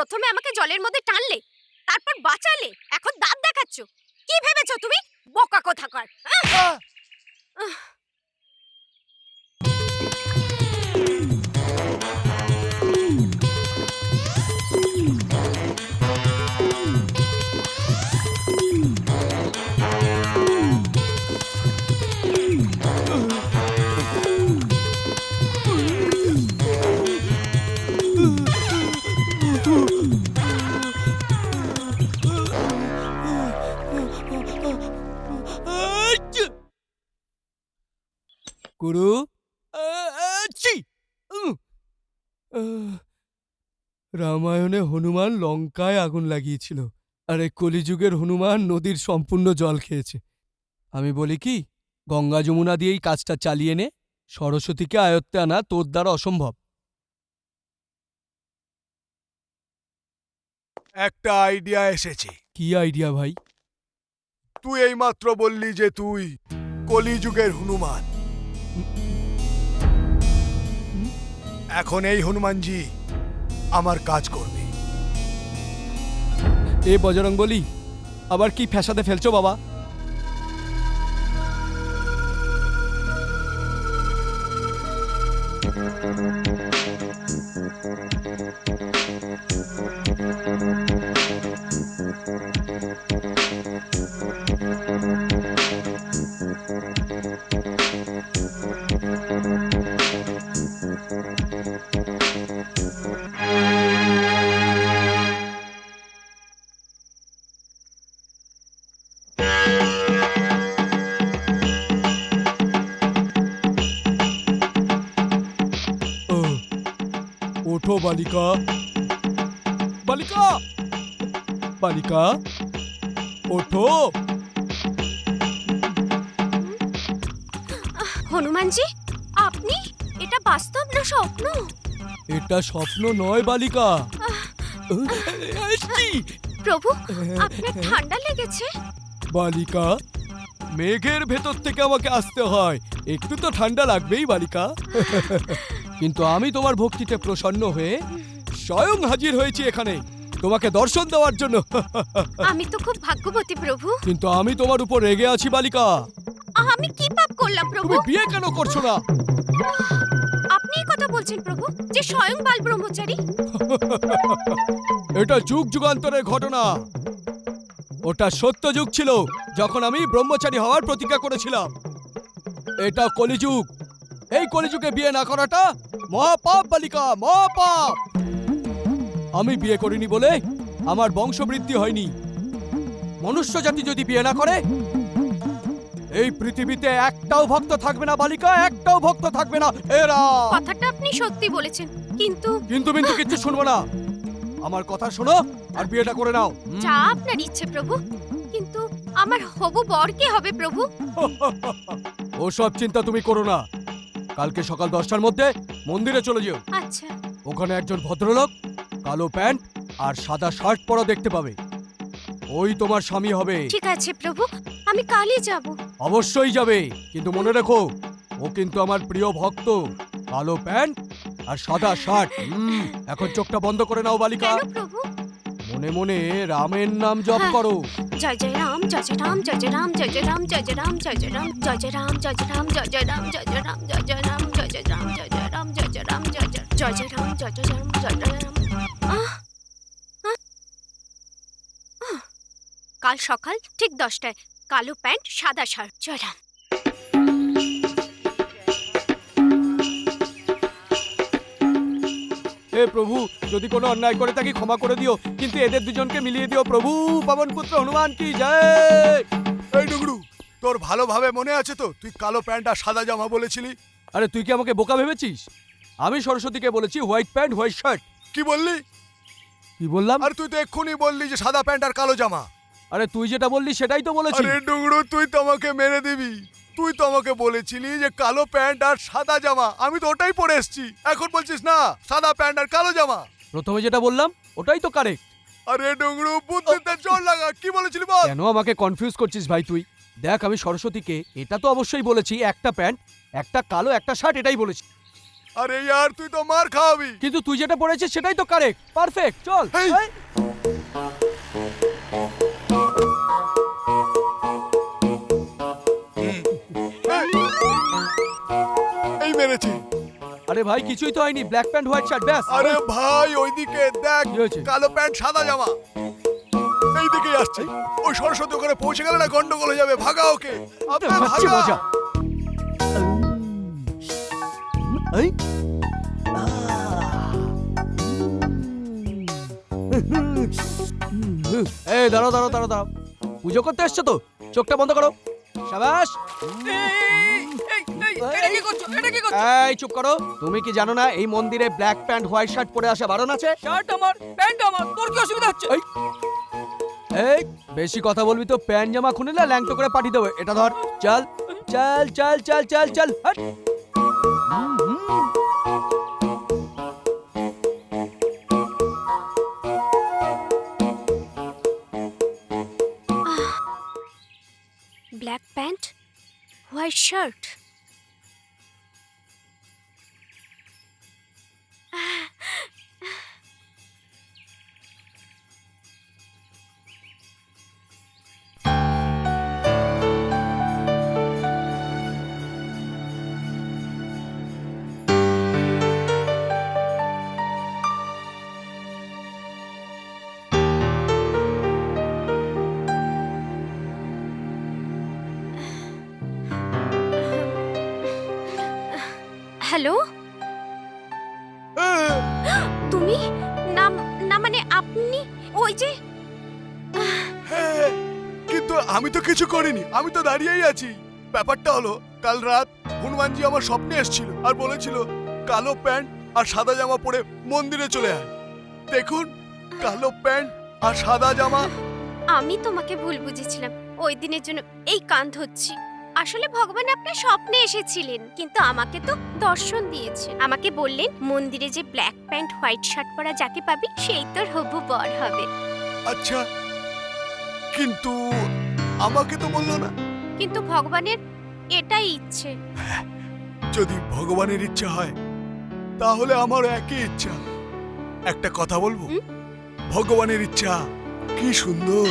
প্রথমে আমাকে জলের মধ্যে টানলে, তারপর বাঁচালে, এখন দাঁত দেখাচ্ছ। কি ভেবেছো তুমি? বোকা কোথাকার। গুরু রামায়ণে হনুমান লঙ্কায় আগুন লাগিয়েছিল, আর এই কলিযুগের হনুমান নদীর সম্পূর্ণ জল খেয়েছে। আমি বলি কি, গঙ্গা যমুনা দিয়েই কাজটা চালিয়ে নে। সরস্বতীকে আয়ত্তে আনা তোর দ্বারা অসম্ভব। একটা আইডিয়া এসেছে। কি আইডিয়া ভাই? তুই এইমাত্র বললি যে তুই কলিযুগের হনুমান। এখন এই হনুমানজি আমার কাজ করবে। এ বজরং বলি, আবার কি ফ্যাসাদে ফেলছো বাবা? ওঠো বালিকা, বালিকা, বালিকা, ওঠো। হনুমানজি, আপনি? এটা বাস্তব না স্বপ্ন? এটা স্বপ্ন নয় বালিকা। প্রভু, আপনার ঠান্ডা লেগেছে? বালিকা, মেঘের ভেতর থেকে আমাকে আসতে হয়, একটু তো ঠান্ডা লাগবেই বালিকা। কিন্তু আমি তোমার ভক্তিতে প্রসন্ন হয়ে স্বয়ং হাজির হয়েছি এখানে তোমাকে দর্শন দেওয়ার জন্য। আমি তো খুব ভাগ্যবতী প্রভু। কিন্তু আমি তোমার উপর রেগে আছি বালিকা। আমি কি পাপ করলাম প্রভু? তুমি বিয়ে কেন করছো না? আপনি এই কথা বলছেন প্রভু, যে স্বয়ং বাল ব্রহ্মচারী? এটা যুগ যুগান্তরের ঘটনা। ওটা সত্য যুগ ছিল, যখন আমি ব্রহ্মচারী হওয়ার প্রতিজ্ঞা করেছিলাম। এটা কলিযুগ। এই কলিযুগে বিয়ে না করাটা মহাপাপ বালিকা, মহাপাপ। আমি বিয়ে করিনি বলে আমার বংশবৃদ্ধি হয়নি। মনুষ্য জাতি যদি বিয়ে না করে, এই পৃথিবীতে একটাও ভক্ত থাকবে না বালিকা, একটাও ভক্ত থাকবে না। এরা কথাটা আপনি সত্যি বলেছেন, কিন্তু কিন্তু বিন্দু কিচ্ছু শুনবো না। আমার কথা শোনো আর বিয়েটা করে নাও। যা আপনার ইচ্ছে প্রভু, কিন্তু আমার হবু বর কে হবে প্রভু? ওসব চিন্তা তুমি করো না। কালকে সকাল 10টার মধ্যে মন্দিরে চলে যেও। আচ্ছা। ওখানে একজন ভদ্রলোক কালো প্যান্ট আর সাদা শার্ট পরা দেখতে পাবে, ওই তোমার স্বামী হবে। ঠিক আছে প্রভু, আমি কালই যাব। অবশ্যই যাবে, কিন্তু মনে রেখো, ও কিন্তু আমার প্রিয় ভক্ত। কালো প্যান্ট আর সাদা শার্ট। এখন চোখটা বন্ধ করে নাও বালিকা। কেন প্রভু? মনে মনে রামের নাম জপ করো। জয় জয় রাম, জয় জয় রাম, জয় জয় রাম, জয় জয় রাম, জয় জয় রাম, জয় জয় রাম, জয় জয় রাম, জয় জয় রাম, জয় জয় রাম, জয় জয় রাম, জয় জয় রাম, জয় জয় রাম, জয় জয় রাম, জয় জয় রাম, জয় জয় জয় জয় রাম, জয় জয় রাম, জয় জয় রাম। কাল সকাল ঠিক 10টায়, কালো প্যান্ট সাদা শার্ট। জয় রাম। হে প্রভু, যদি কোনো অন্যায় করে থাকি ক্ষমা করে দিও, কিন্তু এদের দুজনকে মিলিয়ে দিও প্রভু। পবন পুত্র হনুমান কি জয়। এই ডুগরু, তোর ভালোভাবে মনে আছে তো তুই কালো প্যান্ট আর সাদা জামা বলেছিলি? আরে তুই কি আমাকে বোকা ভেবেছিস? আমি সরস্বতীকে বলেছি হোয়াইট প্যান্ট হোয়াইট শার্ট। কি বললি? কি বললাম? আর তুই তো এক্ষুনি বললি যে সাদা প্যান্ট আর কালো জামা। আরে তুই যেটা বললি সেটাই তো বলেছি। আরে ডুগরু, তুই তো আমাকে মেরে দিবি। তুই তো আমাকে বলেছিলি যে কালো প্যান্ট আর সাদা জামা, আমি তো ওটাই পরে এসেছি। এখন বলছিস না সাদা প্যান্ট আর কালো জামা। প্রথমে যেটা বললাম ওটাই তো কারেক্ট। আরে ডুগরু, বুদ্ধিতে জোর লাগা। কি বলেছিলি বল? কেন আমাকে কনফিউজ করছিস ভাই তুই? দেখ, আমি সরস্বতীকে এটা তো অবশ্যই বলেছি একটা প্যান্ট, একটা কালো, একটা শার্ট, এটাই বলেছি। আরে यार তুই তো মার খাওয়াবি। কিন্তু তুই যেটা পড়েছিস সেটাই তো কারেক্ট, পারফেক্ট। চল। এই। এই। এই মেরেছে। আরে ভাই কিছুই তো হয়নি, ব্ল্যাক প্যান্ট হোয়াইট শার্ট ব্যাস। আরে ভাই ওইদিকে দেখ, কি হয়েছে? কালো প্যান্ট সাদা জামা এইদিকে আসছে। ওই সরস্বতী ওখানে পৌঁছে গেলে না গন্ডগোল হয়ে যাবে, ভাগা ওকে। আবে খাচ্ছি ভাগা। মজা। এই। এই দাঁড়াও দাঁড়াও দাঁড়াও দাঁড়াও, পুজো করতে এসছো তো, চোখটা বন্ধ করো। শাবাশ। এই চুপ করো। তুমি কি জানো না এই মন্দিরে ব্ল্যাক প্যান্ট হোয়াইট শার্ট পরে আসা বারণ আছে? শার্ট আমার, প্যান্ট আমার, তোর কি অসুবিধা হচ্ছে? এই, এই বেশি কথা বলবি তো প্যান্ট জামা খুলে না ল্যাংটো করে পাঠিয়ে দেবো। এটা ধর। চল চল চল চল চল চল হাট। Black pant white shirt. Hello, তুমি? না না মানে আপনি ওই যে হ্যাঁ, কিন্তু আমি তো কিছু করিনি, আমি তো দাঁড়িয়েই আছি। ব্যাপারটা হলো কাল রাত হনুমানজি আমার স্বপ্নে এসেছিল আর বলেছিল কালো প্যান্ট আর সাদা জামা পরে মন্দিরে চলে আয়। দেখুন, কালো প্যান্ট আর সাদা জামা। আমি তোমাকে ভুল বুঝেছিলাম। ওই দিনের জন্য এই কান ধরছি। আসলে ভগবান আপনার স্বপ্নে এসেছিলেন, কিন্তু আমাকে তো দর্শন দিয়েছে। আমাকে বললেন মন্দিরে যে ব্ল্যাক প্যান্ট হোয়াইট শার্ট পরা যাকে পাবি সেই তোর হবু বর হবে। আচ্ছা, কিন্তু আমাকে তো বললো না। কিন্তু ভগবানের এটাই ইচ্ছে। যদি ভগবানের ইচ্ছা হয় তাহলে আমার একই ইচ্ছা। একটা কথা বলবো, ভগবানের ইচ্ছা কি সুন্দর।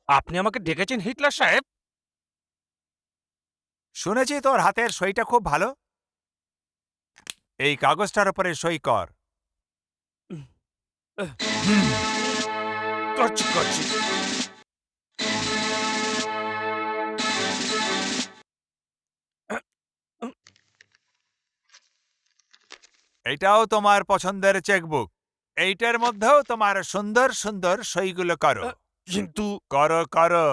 আপনি আমাকে ডেকেছেন হিটলার সাহেব? শুনেছি তোর হাতের সইটা খুব ভালো। এই কাগজটার উপরে সই কর। করছি করছি। এটাও তোমার পছন্দের চেকবুক। এইটার মধ্যেও তোমার সুন্দর সুন্দর সইগুলো করো। কিন্তু করো করো।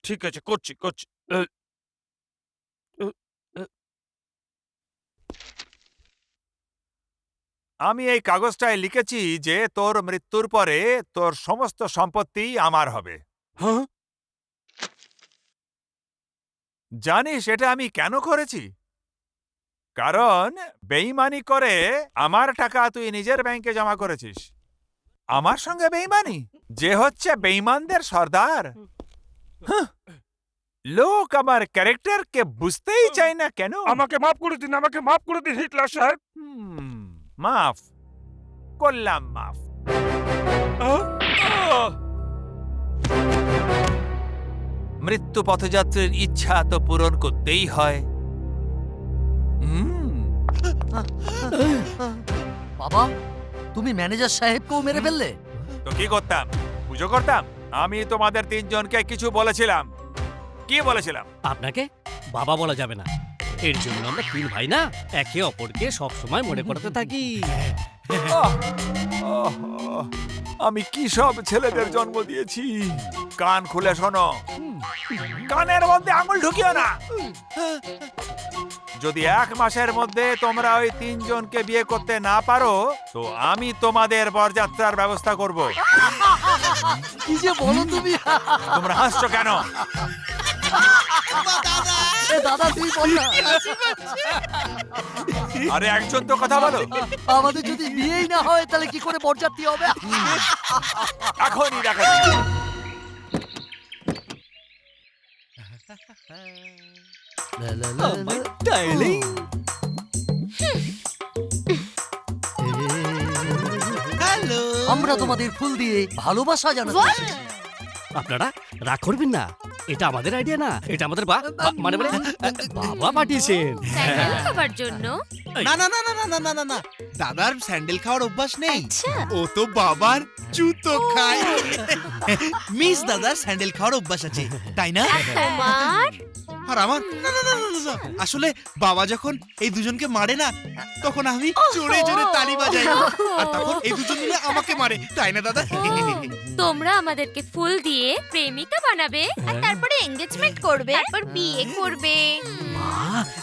ঠিক আছে, করছি করছি। আমি এই কাগজটায় লিখেছি যে তোর মৃত্যুর পরে তোর সমস্ত সম্পত্তি আমার হবে। হ্যাঁ? জানিস এটা আমি কেন করেছি? কারণ বেইমানি করে আমার টাকা তুই নিজের ব্যাংকে জমা করেছিস। আমার সঙ্গে বেইমানি, যে হচ্ছে বেইমানদের সর্দার। হাহ, লোক আমার ক্যারেক্টারকে বুঝতেই চায় না কেন? আমাকে মাফ করে দিন, আমাকে মাফ করে দিন হিটলার সাহেব। মাফ করলাম, মাফ। মৃত্যু পথযাত্রীর ইচ্ছা তো পূরণ করতেই হয়। বাবা, তুমি ম্যানেজার সাহেবকেও মেরে ফেললে? তো কি করতাম? পুজো করতাম? আমি তোমাদের তিনজনকে কিছু বলেছিলাম। কি বলেছিলাম? আপনাকে বাবা বলা যাবে না। এর জন্য আমরা তিন ভাই না, একে অপরকে সব সময় মনে করতে থাকি। আমি কি সব ছেলেদের জন্ম দিয়েছি। কান খুলে শোনো, কানের মধ্যে আঙুল ঢুকিও না। যদি 1 মাসের মধ্যে তোমরা ওই তিনজনকে বিয়ে করতে না পারো, তো আমি তোমাদের বরযাত্রার ব্যবস্থা করব। কি যে বলো তুমি! তোমরা হাসছো কেন? দাদা তুই বল না। আরে একজন তো কথা বলো। আমাদের যদি বিয়েই না হয় তাহলে কি করে বরযাত্রী হবে? এখনই দেখাচ্ছি। আমার ডার্লিং, হ্যালো, আমরা তোমাদের ফুল দিয়ে ভালোবাসা জানাতে এসেছি। আপনারা রাগ করবেন না, এটা আমাদের আইডিয়া না, এটা আমাদের মানে বাবা পাঠিয়েছেন স্যান্ডেল খাবার জন্য। না না না না না না না না না, দাদার স্যান্ডেল খাওয়ার অভ্যাস নেই। ও তো বাবার জুতো খায়। মিস দাদার স্যান্ডেল খাওয়ার অভ্যাস আছে, তাই না? তোমার আর আমার না না না না না, না। আসলে বাবা যখন এই দুজনকে মারে না, তখন আমি জোরে জোরে তালি বাজাই, আর তখন এই দুজন মিলে আমাকে মারে, তাই না দাদা? তোমরা আমাদেরকে ফুল দিয়ে প্রেমিকা বানাবে আর তারপরে এনগেজমেন্ট করবে, তারপর বিয়ে করবে।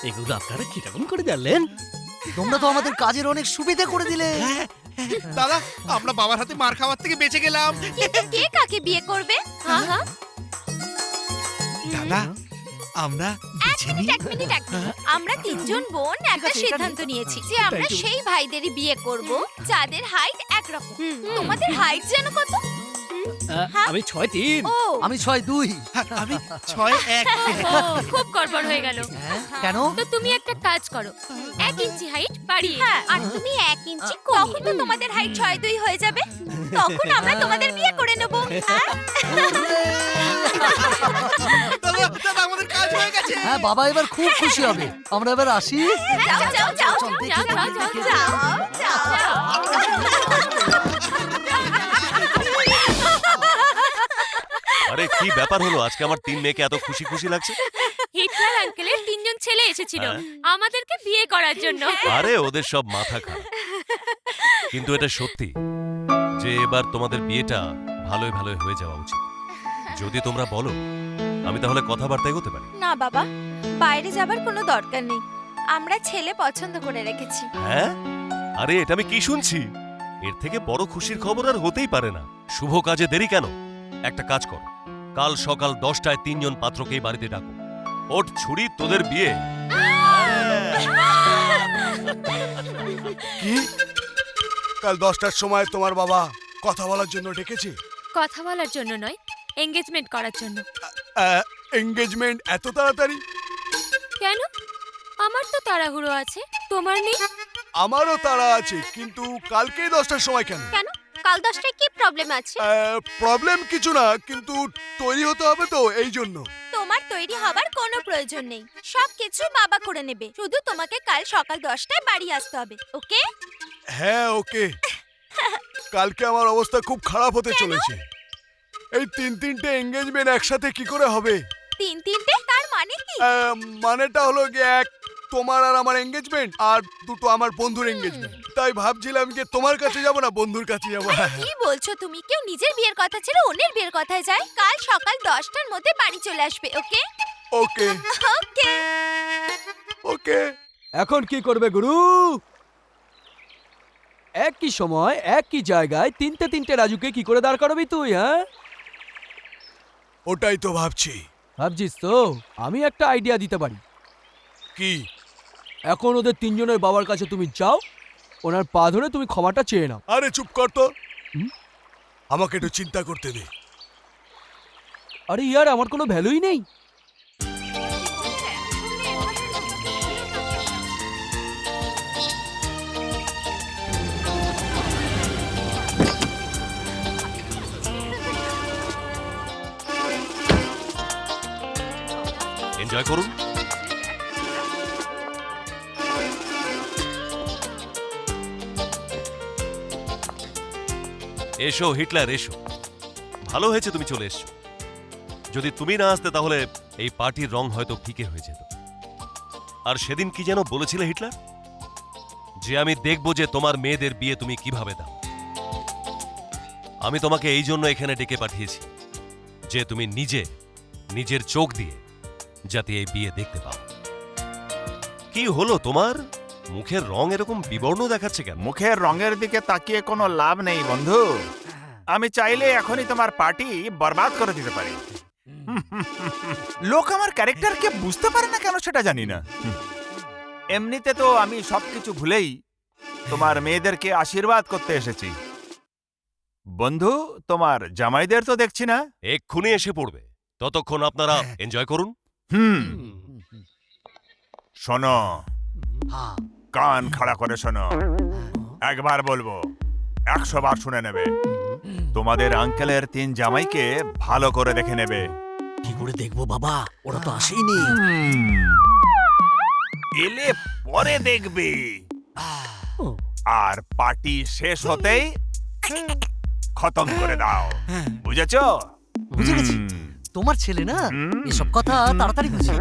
এগুলো আপনারা কিরকম করে জানলেন? তোমরা তো আমাদের কাজের অনেক সুবিধা করে দিলে। দাদা, আমরা বাবার হাতে মার খাওয়ার থেকে বেঁচে গেলাম। কিন্তু কে কাকে বিয়ে করবে? হ্যাঁ হ্যাঁ, দাদা, আমরা এক মিনিট। আমরা তিনজন বোন একটা সিদ্ধান্ত নিয়েছি যে আমরা সেই ভাইদেরই বিয়ে করব যাদের হাইট একরকম। তোমাদের হাইট যেন কত? আমি 6'3। ও, আমি 6'2। আমি 6'1। খুব গড়বড় হয়ে গেল। কেন? তো তুমি একটা কাজ করো, 1 ইঞ্চি হাইট বাড়িয়ে আর তুমি 1 ইঞ্চি কমিয়ে। তখন তো তোমাদের হাইট 6'2 হয়ে যাবে। তখন আমরা তোমাদের বিয়ে করে নেব। দাদা, দাদা, আমাদের কাজ হয়ে গেছে। হ্যাঁ, বাবা এবার খুব খুশি হবে। আমরা এবার আসি। যাও যাও যাও চল, দেখি, যাও যাও দেখি, যাও দেখি। যাও যাও। আরে কি ব্যাপার হলো আজকে আমার 3 মেয়েকে এত খুশি খুশি লাগছে? হিটলার আঙ্কেলের 3 জন ছেলে এসেছিল আমাদেরকে বিয়ে করার জন্য। আরে ওদের সব মাথা খারাপ। কিন্তু এটা সত্যি যে এবার তোমাদের বিয়েটা ভালোই ভালোই হয়ে যাওয়া উচিত। যদি তোমরা বলো আমি তাহলে কথাবার্তায় হতে পারি। না বাবা, বাইরে যাবার কোনো দরকার নেই, আমরা ছেলে পছন্দ করে রেখেছি। হ্যাঁ? আরে এটা আমি কি শুনছি? এর থেকে বড় খুশির খবর আর হতেই পারে না। শুভ কাজে দেরি কেন? একটা কাজ কর, কাল সকাল 10টায় 3 জন পাত্রকেই বাড়িতে ডাকো। ওঠ ছুরি, তোদের বিয়ে। কি? কাল 10টার সময় তোমার বাবা কথা বলার জন্য ডেকেছে? কথা বলার জন্য নয়, এনগেজমেন্ট করার জন্য। এনগেজমেন্ট এত তাড়াতাড়ি? কেন? আমার তো তাড়াহুড়ো আছে, তোমার নেই? আমারও তাড়া আছে, কিন্তু কালকেই 10টার সময় কেন? কেন? কাল 10টায় কি প্রবলেম আছে? প্রবলেম কিছু না, কিন্তু তৈরি হতে হবে তো, এই জন্য। তোমার তৈরি হবার কোনো প্রয়োজন নেই, সবকিছু বাবা করে নেবে। শুধু তোমাকে কাল সকাল 10টায় বাড়ি আসতে হবে, ওকে? হ্যাঁ ওকে। কালকে আমার অবস্থা খুব খারাপ হতে চলেছে। এই তিনটে এঙ্গেজমেন্ট একসাথে কি করে হবে? তিনটে তার মানে কি? মানেটা হলো গিয়ে, এক তোমার আর আমার এঙ্গেজমেন্ট, আর দুটো আমার বন্ধুর এঙ্গেজমেন্ট। তাই ভাবছিলাম যে তোমার কাছে যাব না বন্ধুর কাছে যাব। কি বলছো তুমি? কেউ নিজের বিয়ের কথা ছেড়ে অন্যের বিয়ের কথায় যায়? কাল সকাল 10টার মধ্যে বাড়ি চলে আসবে, ওকে? ওকে ওকে ওকে। এখন কি করবে গুরু? একই সময় একই জায়গায় তিনটে রাজুকে কি করে দাঁড় করাবি তুই? হ্যাঁ, ওটাই তো ভাবছি। ভাবছিস তো? আমি একটা আইডিয়া দিতে পারি। কি? এখন ওদের তিনজনের বাবার কাছে তুমি যাও, ওনার পা ধরে তুমি ক্ষমাটা চেয়ে নাও। আরে চুপ কর তো, আমাকে একটু চিন্তা করতে দে। আরে ইয়ার, আমার কোনো ভ্যালুই নেই। এনজয় করুন। এসো হিটলার, এসো। ভালো হয়েছে তুমি চলে এসছো। যদি তুমি না আসতে তাহলে এই পার্টির রং হয়তো ফিকে হয়ে যেত। আর সেদিন কি যেন বলেছিলে হিটলার? যে আমি দেখব যে তোমার মেয়েদের বিয়ে তুমি কিভাবে দাও। আমি তোমাকে এই জন্য এখানে ডেকে পাঠিয়েছি যে তুমি নিজের চোখ দিয়ে যাতে এই বিয়ে দেখতে পাও। কি হলো তোমার? মুখের রং এরকম বিবর্ণ দেখাচ্ছে কেন? মুখের রঙের দিকে তাকিয়ে কোনো লাভ নেই বন্ধু। আমি চাইলে এখনই তোমার পার্টি বরবাদ করে দিতে পারি। লোক আমার ক্যারেক্টারকে বুঝতে পারে না কেন সেটা জানি না। এমনিতে তো আমি সবকিছু ভুলেই তোমার মেয়েদেরকে আশীর্বাদ করতে এসেছি। বন্ধু, তোমার জামাইদের তো দেখছি না। এক্ষুনি এসে পড়বে, ততক্ষণ আপনারা এনজয় করুন। শোনো, কান খাড়া করে শোনো। একবার বলবো, 100 বার শুনে নেবে। তোমাদের আঙ্কেলের 3 জামাইকে ভালো করে দেখে নেবে। কি করে দেখবো বাবা? ওরা তো আসেইনি। এলে পরে দেখবে। আর পার্টি শেষ হতেই খতম করে দাও, বুঝেছো? বুঝে গেছি। তোমার ছেলে না, এসব কথা তাড়াতাড়ি বুঝে।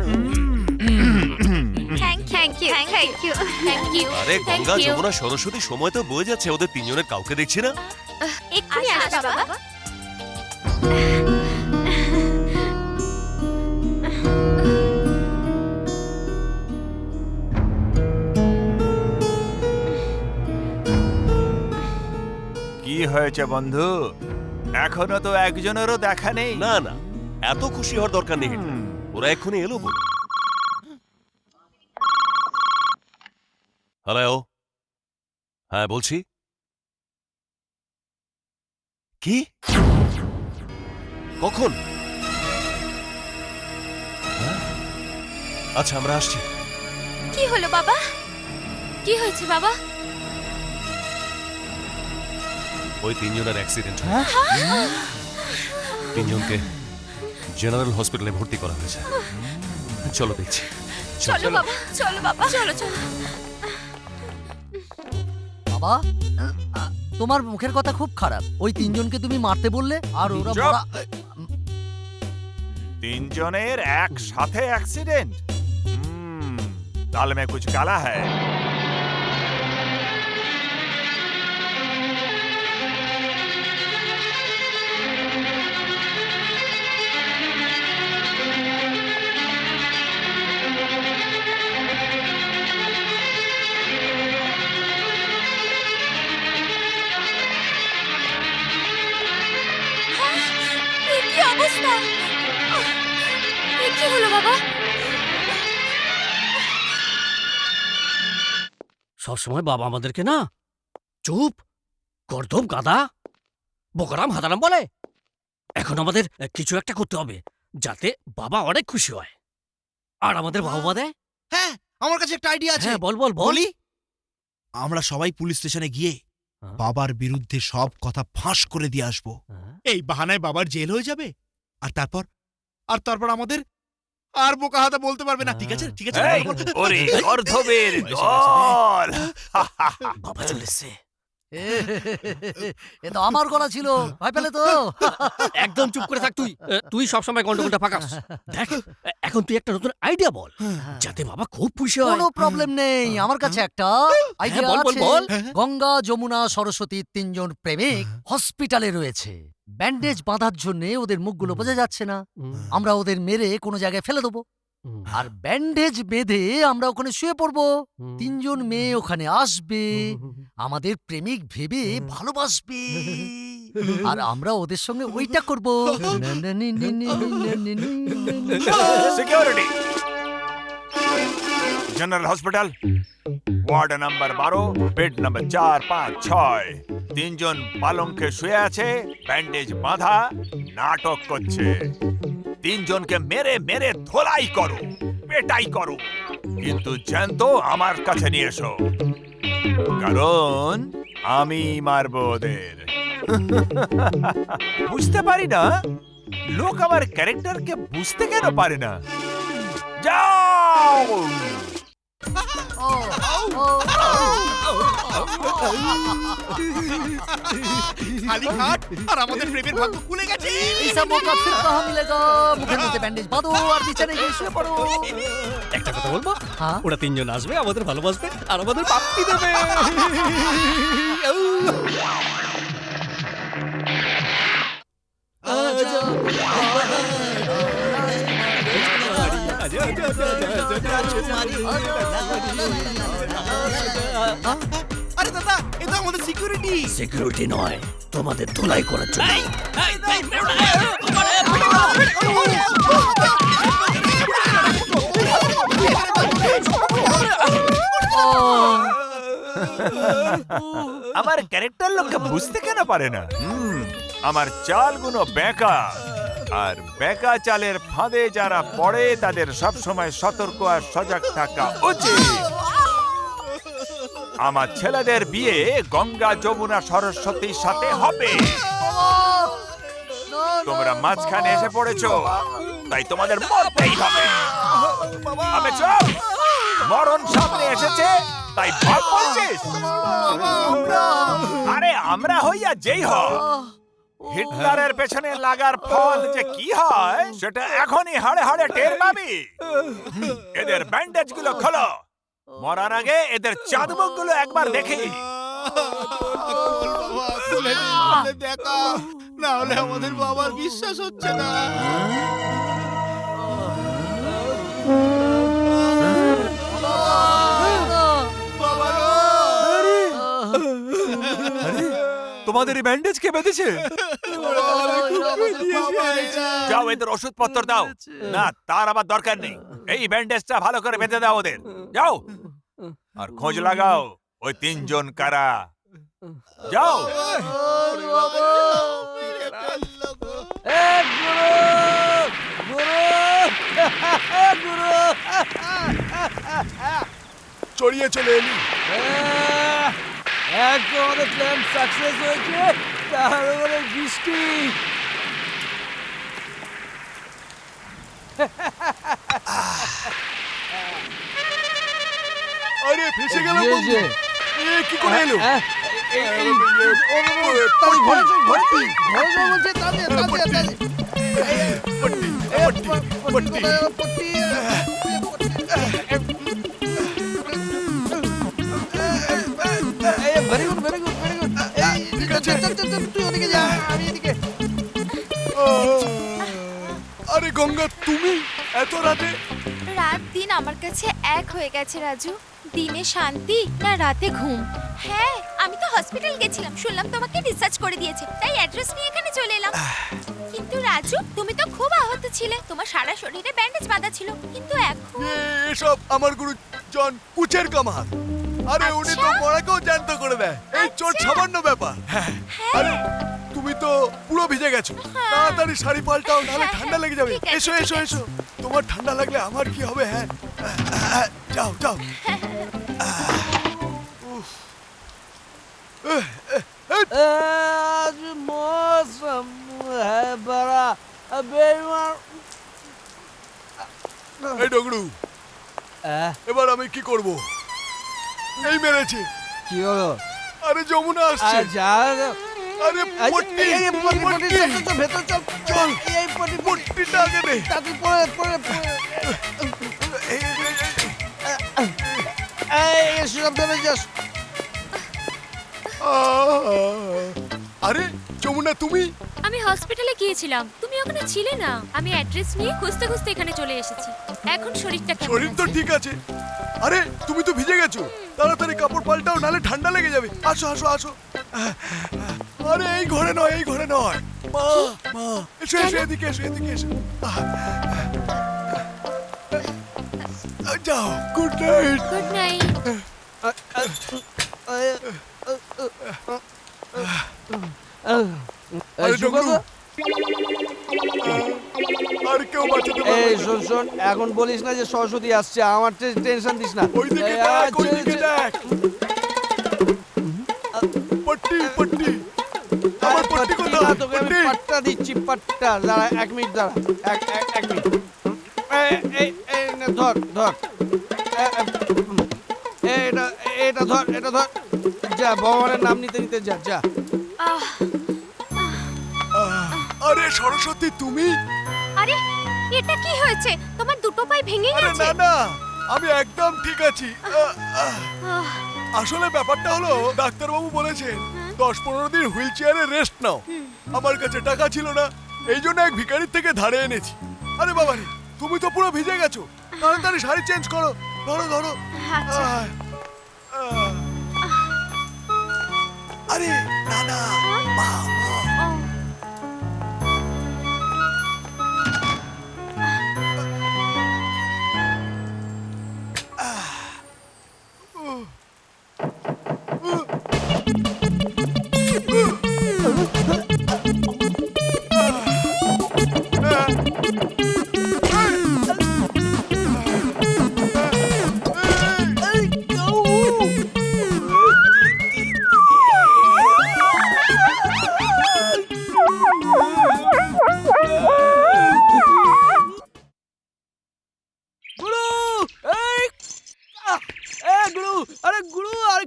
Thank you. আরে গঙ্গা, যমুনা, সরস্বতী, সময় তো বয়ে যাচ্ছে, ওদের তিনজনের কাউকে দেখছি না। এক্ষুনি আসবে বাবা। কি হয়েছে বন্ধু? এখনো তো একজনেরও দেখা নেই। না না, এত খুশি হওয়ার দরকার নেই হিটলার। ওরা এক্ষুনি এলো বলে। হ্যালো, হ্যাঁ বলছি। কি? কখন? আচ্ছা, আমরা আসছি। কি হলো বাবা? কি হয়েছে বাবা? ওই তিনজনের অ্যাক্সিডেন্ট। তিনজনকে জেনারেল হসপিটালে ভর্তি করা হয়েছে। চলো দেখছি। চলো বাবা, চলো বাবা, চলো। বাবা, তোমার মুখের কথা খুব খারাপ। ওই তিনজনকে তুমি মারতে বললে, আর ওরা চুপ! বড়া। 3 জনের একসাথে অ্যাক্সিডেন্ট? दाल में कुछ काला है। কি অবস্থা? কি হলো বাবা? সবসময় বাবা আমাদেরকে না চুপ, গর্দভ, গাদা, বোকারাম, হাদারাম বলে। এখন আমাদের কিছু একটা করতে হবে যাতে বাবা অনেক খুশি হয় আর আমাদের বাবা দেয়। হ্যাঁ, আমার কাছে একটা আইডিয়া আছে। হ্যাঁ, বল। বলি, আমরা সবাই পুলিশ স্টেশনে গিয়ে বাবার বিরুদ্ধে সব কথা ফাঁস করে দিয়ে আসবো। এই বাহানায় বাবার জেল হয়ে যাবে, আর তারপর আমাদের আর বোকা হাতে বলতে পারবে না। ঠিক আছে, ঠিক আছে। এই, ওরে গর্ধবের দল! বাবা চলেছে। এ তো আমার গলা ছিল, ভাই পেলে তো। একদম চুপ করে থাক তুই। তুই সবসময় গন্ডগোলটা ফাঁকাস। দেখ, এখন তুই একটা নতুন আইডিয়া বল, যাতে বাবা খুব খুশি হয়। কোনো প্রবলেম নেই, আমার কাছে একটা আইডিয়া বল, বল, আছে। বল। গঙ্গা, যমুনা, সরস্বতী তিনজন প্রেমিক হসপিটালে রয়েছে। ব্যান্ডেজ বাঁধার জন্য ওদের মুখগুলো বোঝা যাচ্ছে না। আমরা ওদের মেরে কোনো জায়গায় ফেলে দেবো, আর ব্যান্ডেজ বেঁধে আমরা ওখানে শুয়ে পড়বো। তিনজন মেয়ে ওখানে আসবে, আমাদের প্রেমিক ভেবে ভালোবাসবে, আর আমরা ওদের সঙ্গে ওইটা করবো। Security, general hospital, ward number 12, bed number 4, 5, 6। তিনজন পালঙ্কে শুয়ে আছে, ব্যান্ডেজ বাঁধা, নাটক করছে। তিনজনকে মেরে মেরে ধোলাই করো, পেটাই করো, কিন্তু জ্যান্ত আমার কাছে নিয়ে এসো, কারণ আমি মারবো ওদের। বুঝতে পারি না লোক আমার ক্যারেক্টারকে বুঝতে কেন পারে না। যাও! খালি খাট আর আমাদের প্রেমের ভাগ্য খুলে গেছে। এইসব মৌকা ফির কাহা মিলেগা। মুখের মধ্যে ব্যান্ডেজ বাঁধো আর বিছানায় গিয়ে শুয়ে পড়ো। একটা কথা বলবো, ওরা তিনজন আসবে, আমাদের ভালোবাসবে, আর আমাদের পাপ্পি দেবে। আরে দাদা, এ তো আমাদের সিকিউরিটি। সিকিউরিটি নয়, তোমাদের ধোলাই করার জন্য। আমার ক্যারেক্টার লোককে বুঝতে কেন পারে না? আমার চালগুলো বেঁকা, আর বেঁকা চালের ফাঁদে যারা পড়ে তাদের সব সময় সতর্ক আর সজাগ থাকা উচিত। আমার ছেলেদের বিয়ে গঙ্গা, যমুনা, সরস্বতীর সাথে হবে। তোমরা মাঝখানে এসে পড়েছো, তাই তোমাদের মরতেই হবে। আবে চুপ! মরণ সামনে এসেছে, তাই ভাব বলছিস? আরে আমরা হইয়া যেই হয়, হিটলারের পেছনে লাগার ফল যে কি হয় সেটা এখনই হাড়ে হাড়ে টের পাবি। এদের ব্যান্ডেজ গুলো খোলো, মরার আগে এদের চাঁদমুখ গুলো একবার দেখি। দেখা না হলে আমাদের বাবার বিশ্বাস হচ্ছে না। তোমাদের এই ব্যান্ডেজ কে বেঁধেছে? যাও এদের ওষুধপত্র দাও। না, তার আবার দরকার নেই, এই ব্যান্ডেজটা ভালো করে বেঁধে দাও ওদের। যাও আর খোঁজ লাগাও ওই তিনজন কারা। যাও। চড়িয়ে চলে এলি। একদম আমাদের প্ল্যান সাকসেস হয়েছে, তারপরে বৃষ্টি। আরে ফেসে গেল বন্ধু। এ কি করে এলো? Very good, very good, very good. ঠিক আছে, তুই ওদিকে যা, আমি এদিকে। আরে গঙ্গা, তুমি এত রাতে? রাত দিন আমার কাছে এক হয়ে গেছে রাজু। দিনে শান্তি না রাতে ঘুম। হ্যাঁ, আমি তো হসপিটাল গেছিলাম, শুনলাম তোমাকে ডিসচার্জ করে দিয়েছে, তাই অ্যাড্রেস নিয়ে এখানে চলে এলাম। কিন্তু রাজু, তুমি তো খুব আহত ছিলে, তোমার সারা শরীরে ব্যান্ডেজ বাঁধা ছিল, কিন্তু এখন এসব আমার গুরুজন কুচের কামাল। আরে উনি তো মরাকেও জ্যান্ত করে দেয়, এই চোট সামান্য ব্যাপার। আরে তুমি তো পুরো ভিজে গেছো, তাড়াতাড়ি শাড়ি পাল্টাও, নাহলে ঠান্ডা লেগে যাবে। এসো এসো এসো, তোমার ঠান্ডা লাগলে আমার কি হবে? হ্যাঁ, যাও যাও। आज मौसम है बड़ा बेईमान। এই ডগরু এবার আমি কি করব? এই মেরেছে। কি হলো? আরে যমুনা আসছে। যা আরে পট্টি পট্টি ভেতর চল চল এই পট্টিটা আগে দে। তাড়াতাড়ি পড়ে পড়ে এই সব ধরে যাস। আরে যমুনা তুমি? আমি হসপিটালে গিয়েছিলাম, তুমি ওখানে ছিলে না। আমি অ্যাড্রেস নিয়ে খুঁজতে খুঁজতে এখানে চলে এসেছি। এখন শরীরটা কেমন শরীর তো আছে? ঠিক আছে। আরে তুমি তো ভিজে গেছো, তাড়াতাড়ি কাপড় পাল্টাও, নালে ঠান্ডা লেগে যাবে। আসো আসো আসো। আরে এই ঘরে নয়, এই ঘরে নয়। মা মা এসো এসো, এদিকে এসো, এদিকে এসো। যাও, গুড নাইট। Good night. আরে ডগরু, আর কেউ বাঁচাতে পারবে এই না। শোন শোন, এখন বলিস না যে সরস্বতী আসছে, আমার টেনশন দিস না। ওইদিকে দেখ, ওইদিকে দেখ। পট্টি পট্টি, আমার পট্টি কোথায়? তোকে আমি পাট্টা দিচ্ছি, পাট্টা। দাঁড়া, 1 মিনিট দাঁড়া, এক মিনিট। এই নে, ধর ধর। এটা ধর, এটা ধর। যা, ভগবানের নাম নিতে নিতে যা যা। আরে সরস্বতী তুমি? আরে এটা কি হয়েছে? তোমার দুটো পায়ে ভেঙে আরে গেছে। না না, আমি একদম ঠিক আছি। আসলে ব্যাপারটা হলো, ডাক্তারবাবু বলেছেন 10-15 দিন হুইল চেয়ারে রেস্ট নাও। আমার কাছে টাকা ছিল না, এই জন্য এক ভিখারির থেকে ধারে এনেছি। আরে বাবা রে, তুমি তো পুরো ভিজে গেছো, তাড়াতাড়ি শাড়ি চেঞ্জ করো। ধরো ধরো। আরে না না, মা মা।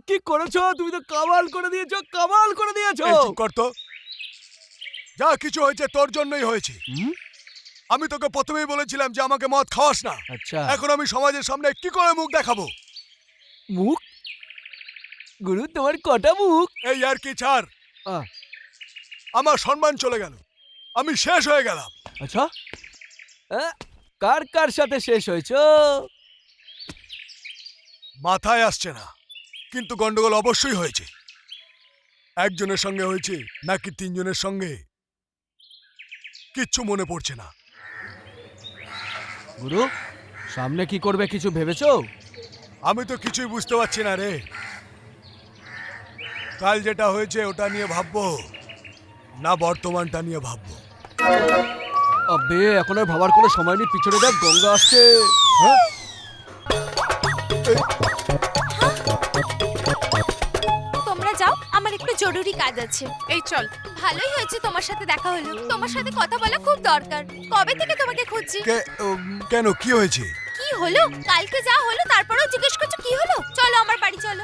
কি করেছো? তুমি তো কামাল করে দিয়েছো, কামাল করে দিয়েছো। এই চুপ কর তো। যা কিছু হয়েছে তোর জন্যই হয়েছে। আমি তোকে প্রথমেই বলেছিলাম যে আমাকে মদ খাওয়াস না। আচ্ছা, এখন আমি সমাজের সামনে কি করে মুখ দেখাবো? মুখ? গুরু, তোমার কটা মুখ? এই আর কি ছাড়। আমার সম্মান চলে গেল, আমি শেষ হয়ে গেলাম। আচ্ছা, কার কার সাথে শেষ হয়েছো? মাথায় আসছে না, কিন্তু গন্ডগোল অবশ্যই হয়েছে। একজনের সঙ্গে হয়েছে নাকি 3 জনের সঙ্গে, কিচ্ছু মনে পড়ছে না। গুরু, সামনে কি করবে কিছু ভেবেছো? আমি তো কিছুই বুঝতে পারছি না রে। কাল যেটা হয়েছে ওটা নিয়ে ভাববো না বর্তমানটা নিয়ে ভাববো? আবে, এখন আর ভাবার কোনো সময় নেই, পিছনে দেখ গঙ্গা আসছে। হ্যাঁ, তোমরা যাও, আমার একটু জরুরি কাজ আছে। এই চল। ভালোই হয়েছে তোমার সাথে দেখা হলো, তোমার সাথে কথা বলা খুব দরকার। কবে থেকে তোমাকে খুঁজছি। কেন, কি হয়েছে? কি হলো? কালকে যা হলো তারপরেও জিজ্ঞেস করছো কি হলো? চলো আমার বাড়ি চলো।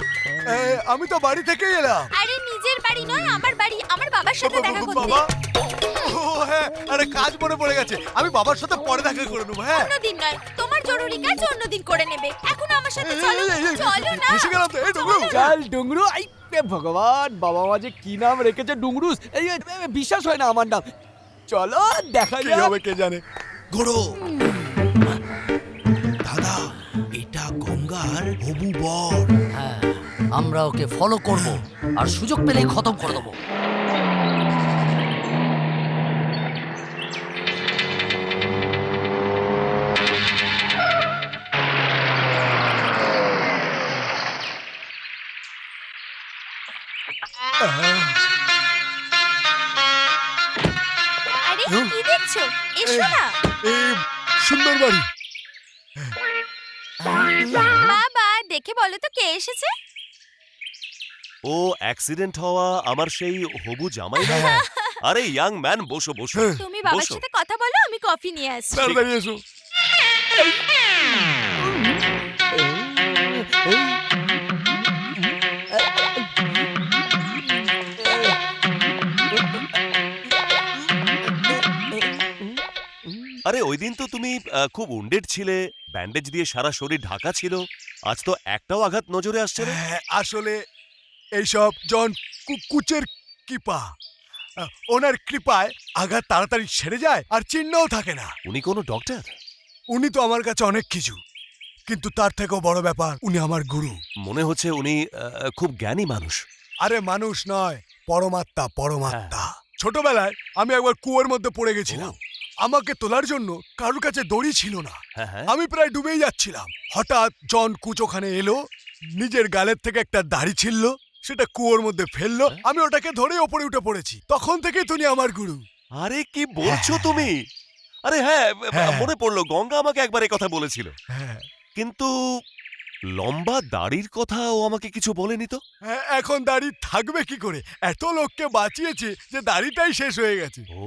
আমি তো বাড়ি থেকেই এলাম। আরে নিজের বাড়ি নয়, আমার বাড়ি, আমার বাবার সাথে দেখা করতে। বাবা, ও হ্যাঁ, আরে কাজ মনে পড়ে গেছে, আমি বাবার সাথে পরে দেখা করে নেবো। হ্যাঁ, অন্যদিন নয়, তোমার জরুরি কাজ অন্যদিন করে নেবে। এখন আমার সাথে চলো, চলো না। এসে গেলাম তো। এই ডুগরু, চল ডুংরু। আই ভগবান, বাবা মা যে কি নাম রেখেছে, ডুংরুস। এই বিশ্বাস হয় না আমার নাম। চলো দেখা কি যাক। হবে কে জানে। ঘোড়ো দাদা, এটা গঙ্গার হবু বর। হ্যাঁ, আমরা ওকে ফলো করব আর সুযোগ পেলেই খতম করে দেবো। আরে কি দেখছো? এসো না। এই সুন্দর বাড়ি। বাবা, দেখে বলো তো কে এসেছে? ও অ্যাক্সিডেন্ট হওয়া আমার সেই হবু জামাই না? আরে ইয়াং ম্যান, বসো বসো তুমি বাবার বসো। সাথে কথা বলো, আমি কফি নিয়ে আসছি। তাড়াতাড়ি এসো। আরে ওই দিন তো তুমি খুব উন্ডেড ছিলে, ব্যান্ডেজ দিয়ে সারা শরীর ঢাকা ছিল। আজ তো একটাও আঘাত নজরে আসছে না। হ্যাঁ, আসলে এইসব জন কুচের কৃপা। ওনার কৃপায় আঘাত তাড়াতাড়ি সেরে যায় আর চিহ্নও থাকে না। উনি কোনো ডক্টর? উনি তো আমার কাছে অনেক কিছু, কিন্তু তার থেকেও বড় ব্যাপার উনি আমার গুরু। মনে হচ্ছে উনি খুব জ্ঞানী মানুষ। আরে মানুষ নয়, পরমাত্মা, পরমাত্মা। ছোটবেলায় আমি একবার কুয়োর মধ্যে পড়ে গেছিলাম। আমাকে তোলার জন্য কারোর কাছে দড়ি ছিল না। আমি প্রায় ডুবেই যাচ্ছিলাম। হঠাৎ জন কুচ ওখানে এলো, নিজের গালের থেকে একটা দাড়ি ছিলল, সেটা কুয়োর মধ্যে ফেললো। আমি ওটাকে ধরে ওপরে উঠে পড়েছি। তখন থেকেই তুমি আমার গুরু। আরে কি বলছো তুমি? আরে হ্যাঁ, মনে পড়লো, গঙ্গা আমাকে একবার এই কথা বলেছিল। কিন্তু লম্বা দাড়ির কথা ও আমাকে কিছু বলেনি তো। এখন দাড়ি থাকবে কি করে? এত লোককে বাঁচিয়েছে যে দাড়িটাই শেষ হয়ে গেছে। ও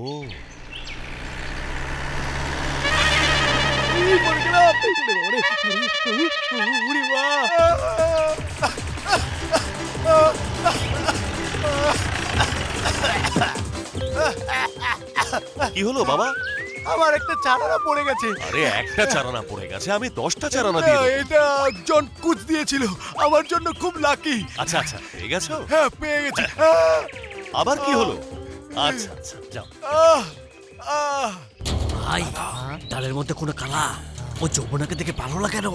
কি হলো বাবা? আমার একটা চারানা পড়ে গেছে। আরে একটা চারানা পড়ে গেছে, আমি 10টা চারানা দিয়ে দেবো। এটা জন কুচ দিয়েছিল, আমার জন্য খুব লাকি। আচ্ছা আচ্ছা, পেয়ে গেছো? হ্যাঁ, পেয়ে গেছি। আবার কি হলো? আচ্ছা আচ্ছা, যাও। ভাই, ডালের মধ্যে কোনো কালা, ও যৌবনাকে দেখে ভালো লাগে কেন?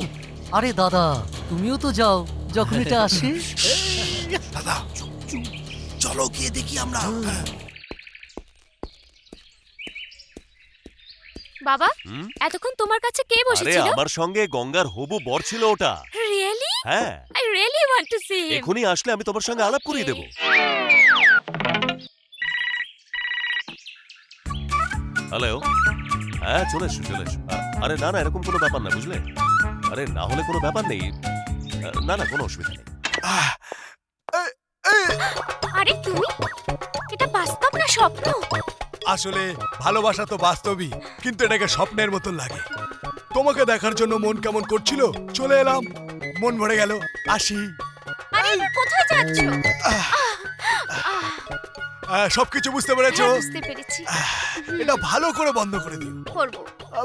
আরে দাদা, তুমিও তো যাও যখন এটা আসে। দাদা চলো গিয়ে দেখি আমরা। বাবা, হুম? এতক্ষণ তোমার কাছে কে আরে বসেছিল? আমার সঙ্গে গঙ্গার হবু বর ছিল ওটা। রিয়েলি? হ্যাঁ, I really want to see him. এখনই আসলে আমি তোমার সঙ্গে আলাপ করিয়ে দেবো। হ্যালো, হ্যাঁ চলে এসো চলে এসো। আরে না না, এরকম কোনো ব্যাপার না, বুঝলে? আরে না হলে কোনো ব্যাপার নেই। না না, কোনো অসুবিধা নেই। আরে তুমি, এটা বাস্তব না স্বপ্ন? আসলে ভালোবাসা তো বাস্তবই, কিন্তু এটাকে স্বপ্নের মতন লাগে। তোমাকে দেখার জন্য মন কেমন করছিল, চলে এলাম, মন ভরে গেল, আসি। আরে কোথায় যাচ্ছ? সবকিছু বুঝতে পেরেছো? হ্যাঁ, বুঝতে পেরেছি। এটা ভালো করে বন্ধ করে দিও। করব।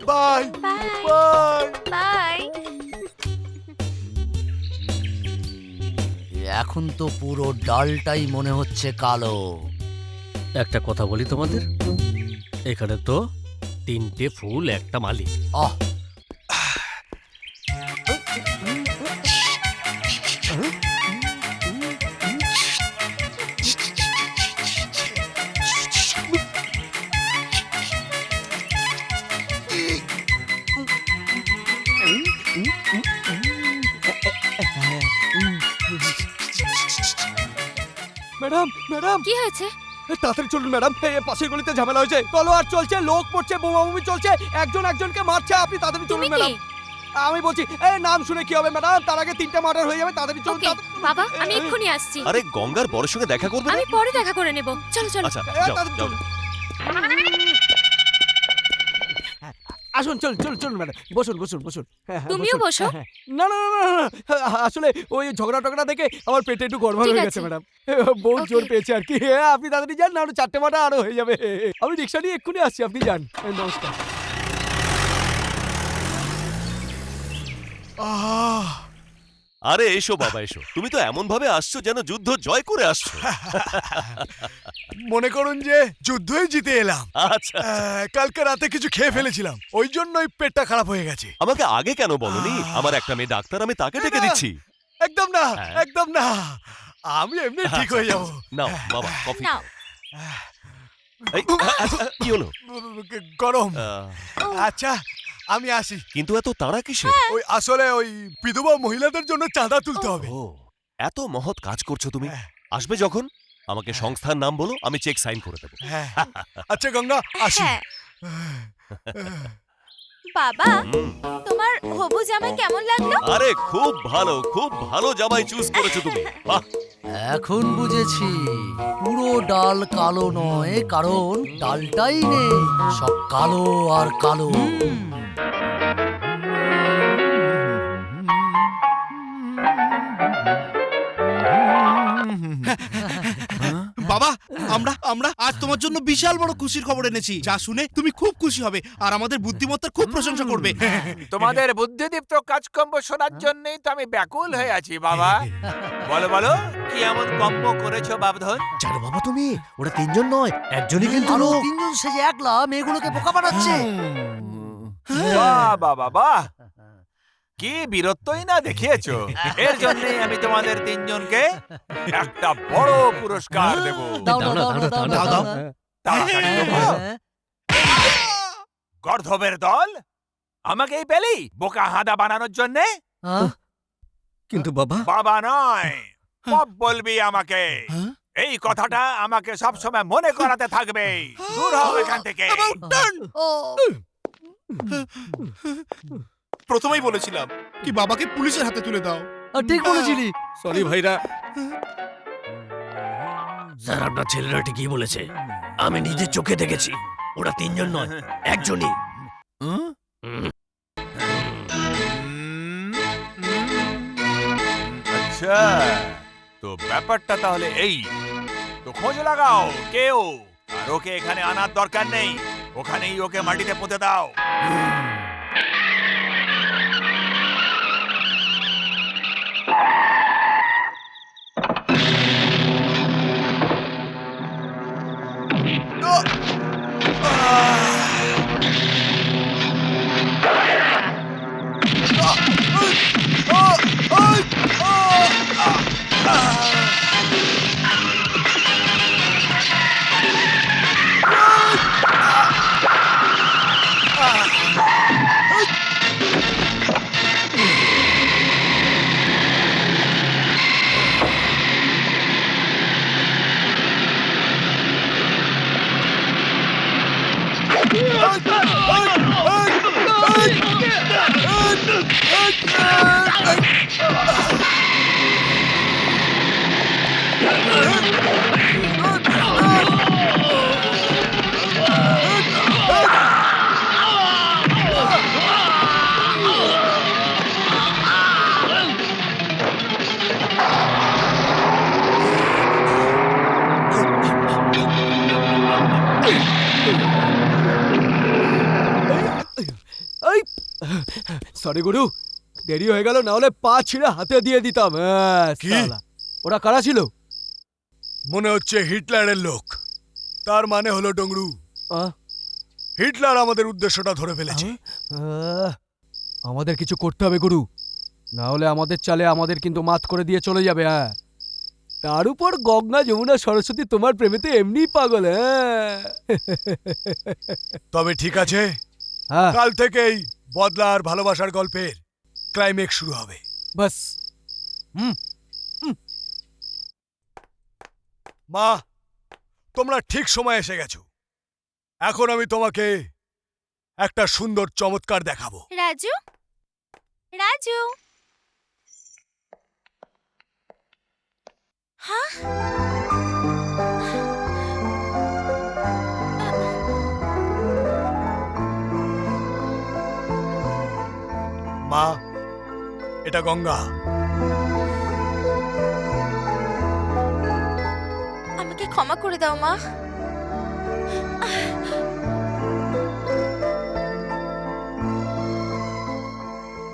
Bye bye bye. এখন তো পুরো ডালটাই মনে হচ্ছে কালো। একটা কথা বলি তোমাদের, এখানে তো 3টে ফুল একটা মালি। আহ, ম্যাডাম, ম্যাডাম, কি হয়েছে? তাড়াতাড়ি চলুন ম্যাডাম, পাশের গলিতে ঝামেলা হয়েছে, তলোয়ার চলছে, লোক পড়ছে, বোমাবুমি চলছে, একজন একজনকে মারছে। আপনি তাড়াতাড়ি চলুন ম্যাডাম। আমি বলছি, নাম শুনে কি হবে ম্যাডাম? তার আগে 3টা মার্ডার হয়ে যাবে, তাড়াতাড়ি চলুন। বাবা, আমি এক্ষুনি আসছি। আরে গঙ্গার বরের সঙ্গে দেখা করবে না? আমি পরে দেখা করে নেব। চলো চলো। আচ্ছা যাও যাও। আসুন, চল চল চলুন ম্যাডাম, বসুন বসুন বসুন। তুমিও বসো। না না না না, আসলে ওই ঝগড়া টগড়া দেখে আমার পেটে একটু গড়বড় হয়ে গেছে ম্যাডাম, বহুত জোর পেয়েছে আর কি। আপনি তাড়াতাড়ি যান, না আরো 4টে মাটা আরো হয়ে যাবে। আমি রিক্সা নিয়ে এক্ষুনি আসছি, আপনি যান। নমস্কার। আরে এসো বাবা এসো, তুমি তো এমন ভাবে আসছো যেন যুদ্ধ জয় করে আসছো। মনে করুন যে যুদ্ধই জিতে এলাম। আচ্ছা কালকে রাতে কিছু খেয়ে ফেলেছিলাম, ওই জন্যই পেটটা খারাপ হয়ে গেছে। আমাকে আগে কেন বলনি? আমার একটা মেয়ে ডাক্তার, আমি তাকে ডেকে দিচ্ছি। একদম না, একদম না, আমি এমনি ঠিক হয়ে যাবো। নাও বাবা কফি। নাও। এই, কি হলো? গরম। আচ্ছা আমি আসি। কিন্তু এত তাড়া কিসে? ওই আসলে ওই বিধবা মহিলাদের জন্য চাঁদা তুলতে হবে। ও, এত মহৎ কাজ করছো তুমি। আসবে যখন আমাকে সংস্থার নাম বলো, আমি চেক সাইন করে দেবো। আচ্ছা গঙ্গা, আসি। বাবা, তোমার হবু জামাই কেমন লাগলো? আরে খুব ভালো জামাই চুজ করেছো তুমি। বাহ, এখন বুঝেছি পুরো ডাল কালো নয়, কারণ ডালটাই নেই, সব কালো আর কালো। বাবা, আমরা আমরা আজ তোমার জন্য বিশাল বড় খুশির খবর এনেছি, যা শুনে তুমি খুব খুশি হবে আর আমাদের বুদ্ধিমত্তার খুব প্রশংসা করবে। তোমাদের বুদ্ধিদীপ্ত কাজকর্ম শোনার জন্যই তো আমি ব্যাকুল হয়ে আছি বাবা। বলো বলো, কি এমন কম্ব করেছো বাবধন? জানো বাবা তুমি, ওরা তিনজন নয়, একজনই কিন্তু লোক। তিনজন সেজে একলা মেয়েগুলোকে বোকা বানাচ্ছে। বাহ বাহ বাহ বাহ, কি বীরত্বই না দেখিয়েছো। এর জন্য আমি তোমাদের তিনজনকে একটা বড় পুরস্কার দেব। দাও দাও দাও দাও দাও দাও। তাড়াতাড়ি দেবো। গর্ধবের দল আমাকেই পেলি বোকা হাদা বানানোর জন্য? কিন্তু বাবা, বাবা নয়, পপ বলবি আমাকে। এই কথাটা আমাকে সবসময় মনে করাতে থাকবে। দূর হও এখান থেকে। প্রথমেই বলেছিলাম কি বাবাকে পুলিশের হাতে তুলে দাও। ঠিক বলেছিলি। সরি ভাইরা। স্যার, আপনার ছেলেরা ঠিকই বলেছে, আমি নিজের চোখে দেখেছি, ওরা তিনজন নয়, একজনই। আচ্ছা, তো ব্যাপারটা তাহলে এই। তো খোঁজ লাগাও কেউ, আর ওকে এখানে আনার দরকার নেই, ওখানেই ওকে মাটিতে পুঁতে দাও। সরি গুরু, দেরি হয়ে গেল, না হলে পা ছিঁড়ে হাতে দিয়ে দিতাম। কি? শালা। ওরা কারা ছিল? মনে হচ্ছে হিটলারের লোক। তার মানে হলো ডংরু, হিটলার আমাদের উদ্দেশ্যটা ধরে ফেলেছে। আমাদের কিছু করতে হবে গুরু, না হলে আমাদের চালে আমাদের কিন্তু মাত করে দিয়ে চলে যাবে। হ্যাঁ, তার উপর গঙ্গা যমুনা সরস্বতী তোমার প্রেমেতে এমনি পাগল। তবে ঠিক আছে, হ্যাঁ, কাল থেকেই বদলা আর ভালোবাসার গল্পের ক্লাইম্যাক্স শুরু হবে। বাস। মা, তোমরা ঠিক সময় এসে গেছো। এখন আমি তোমাকে একটা সুন্দর চমৎকার দেখাবো। রাজু, রাজু। হ্যাঁ, মা, এটা গঙ্গা। আমাকে ক্ষমা করে দাও মা।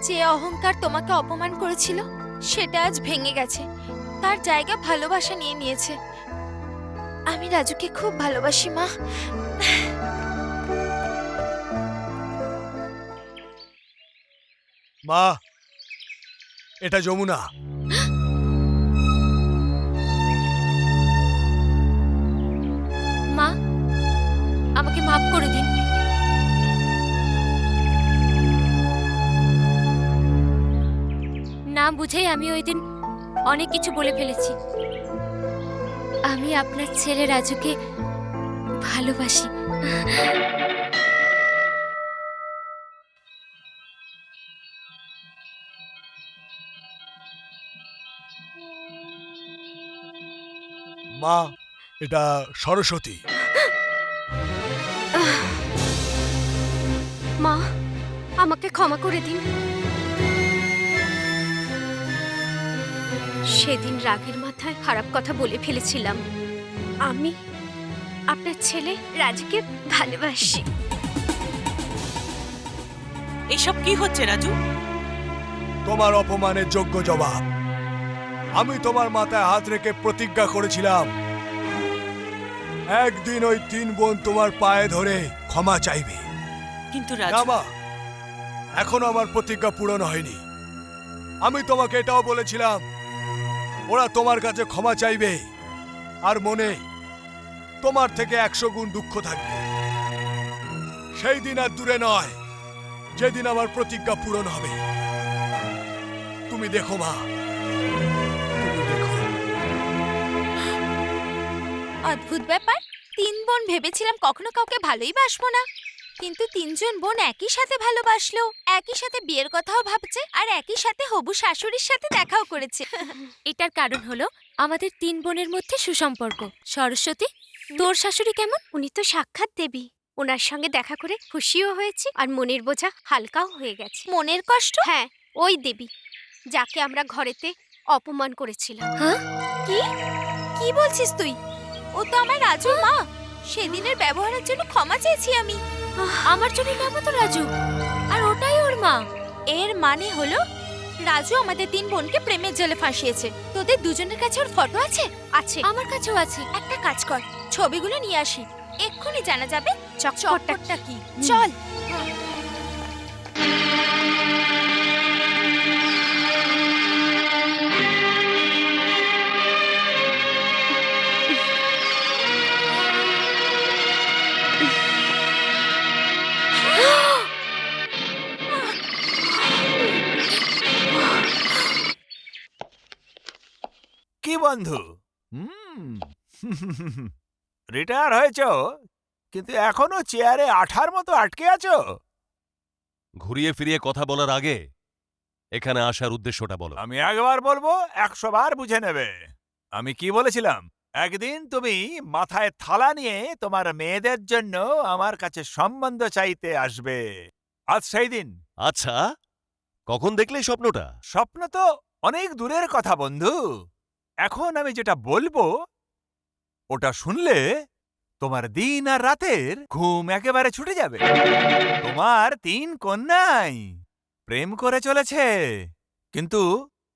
যে অহংকার তোমাকে অপমান করেছিল সেটা আজ ভেঙে গেছে, তার জায়গা ভালোবাসা নিয়ে নিয়েছে। আমি রাজুকে খুব ভালোবাসি মা। মা, এটা যমুনা। মা, আমাকে মাফ করে দিন। না বুঝেই আমি ওই দিন অনেক কিছু বলে ফেলেছি। আমি আপনার ছেলে রাজুকে ভালোবাসি। মা, এটা সরস্বতী। মা, আমাকে ক্ষমা করে দিন। সেদিন রাগের মাথায় খারাপ কথা বলে ফেলেছিলাম। আমি আপনার ছেলে রাজুকে ভালোবাসি। এসব কি হচ্ছে রাজু? তোমার অপমানের যোগ্য জবাব। আমি তোমার মাথায় হাত রেখে প্রতিজ্ঞা করেছিলাম একদিন ওই 3 বোন তোমার পায়ে ধরে ক্ষমা চাইবে। কিন্তু না রাজু, মা, এখনো আমার প্রতিজ্ঞা পূরণ হয়নি। আমি তোমাকে এটাও বলেছিলাম ওরা তোমার কাছে ক্ষমা চাইবে, আর মনে তোমার থেকে 100 গুণ দুঃখ থাকবে। সেই দিন আর দূরে নয় যেদিন আমার প্রতিজ্ঞা পূরণ হবে। তুমি দেখো মা, তুমি দেখো। অদ্ভুত ব্যাপার, 3 বোন ভেবেছিলাম কখনো কাউকে ভালোই বাসবো না, কিন্তু 3 জন বোন একই সাথে ভালোবাসলো, একই সাথে বিয়ের কথাও ভাবছে, আর একই সাথে হবু শাশুড়ির সাথে দেখাও করেছে। এটার কারণ হলো আমাদের 3 বোনের মধ্যে সুসম্পর্ক। সরস্বতী, তোর শাশুড়ি কেমন? উনি তো সাক্ষাৎ দেবী। ওনার সঙ্গে দেখা করে খুশিও হয়েছি, আর মনের বোঝা হালকাও হয়ে গেছে। মনের কষ্ট? হ্যাঁ, ওই দেবী যাকে আমরা ঘরেতে অপমান করেছিলাম। হ্যাঁ? কি কি বলছিস তুই? ও তো আমার রাজুর মা। সেদিনের ব্যবহারের জন্য ক্ষমা চেয়েছি আমি। আমার জন্য কেমন তো রাজু, আর ওটাই ওর মা। এর মানে হলো রাজু আমাদের 3 বোনকে প্রেমের জালে ফাঁসিয়েছে। তোদের দুজনের কাছে ওর ফটো আছে? আছে, আমার কাছেও আছে। একটা কাজ কর, ছবিগুলো নিয়ে আসি, এক্ষুনি জানা যাবে চকচকটা কি। চল। কি বন্ধু, রিটায়ার হয়েছ কিন্তু এখনো চেয়ারে আঠার মতো আটকে আছো? ঘুরিয়ে ফিরিয়ে কথা বলার আগে এখানে আসার উদ্দেশ্যটা বলো। আমি একবার বলবো 100 বার বুঝে নেবে। আমি কি বলেছিলাম? একদিন তুমি মাথায় থালা নিয়ে তোমার মেয়েদের জন্য আমার কাছে সম্বন্ধ চাইতে আসবে। আজ সেই দিন। আচ্ছা, কখন দেখলে স্বপ্নটা? স্বপ্ন তো অনেক দূরের কথা বন্ধু। এখন আমি যেটা বলবো ওটা শুনলে তোমার দিন আর রাতের ঘুম একেবারে ছুটে যাবে। তোমার 3 কন্যাই প্রেম করে চলেছে, কিন্তু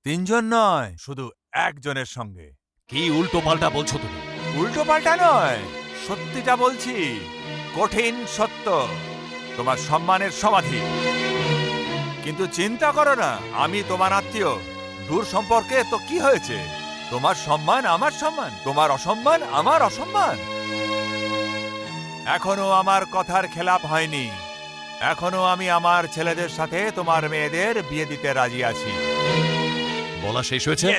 3 জন নয়, শুধু একজনের সঙ্গে। কি উল্টো পাল্টা বলছো তুমি? উল্টো পাল্টা নয়, সত্যিটা বলছি, কঠিন সত্য। তোমার সম্মানের সমাধি। কিন্তু চিন্তা করো না, আমি তোমার আত্মীয়। দূর সম্পর্কে তো কি হয়েছে? তোমার সম্মান আমার সম্মান, তোমার অসম্মান আমার অসম্মান। এখনো আমার কথার খেলাপ হয়নি। এখনো আমি আমার ছেলেদের সাথে তোমার মেয়েদের বিয়ে দিতে রাজি আছি। বলা শেষ হয়েছে?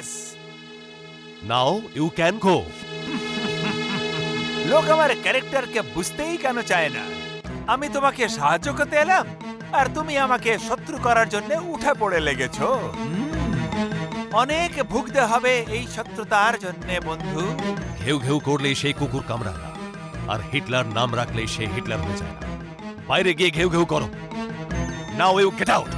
Now you can go. লোক আমার ক্যারেক্টারকে বুঝতেই কেন চায় না? আমি তোমাকে সাহায্য করতে এলাম, আর তুমি আমাকে শত্রু করার জন্য উঠে পড়ে লেগেছো। অনেক ভুগতে হবে এই শত্রুতার জন্য বন্ধু। ঘেউ ঘেউ করলেই সেই কুকুর কামড়ায় না, আর হিটলার নাম রাখলেই সে হিটলার হয়ে যায় না। বাইরে গিয়ে ঘেউ ঘেউ করো। Now you get out.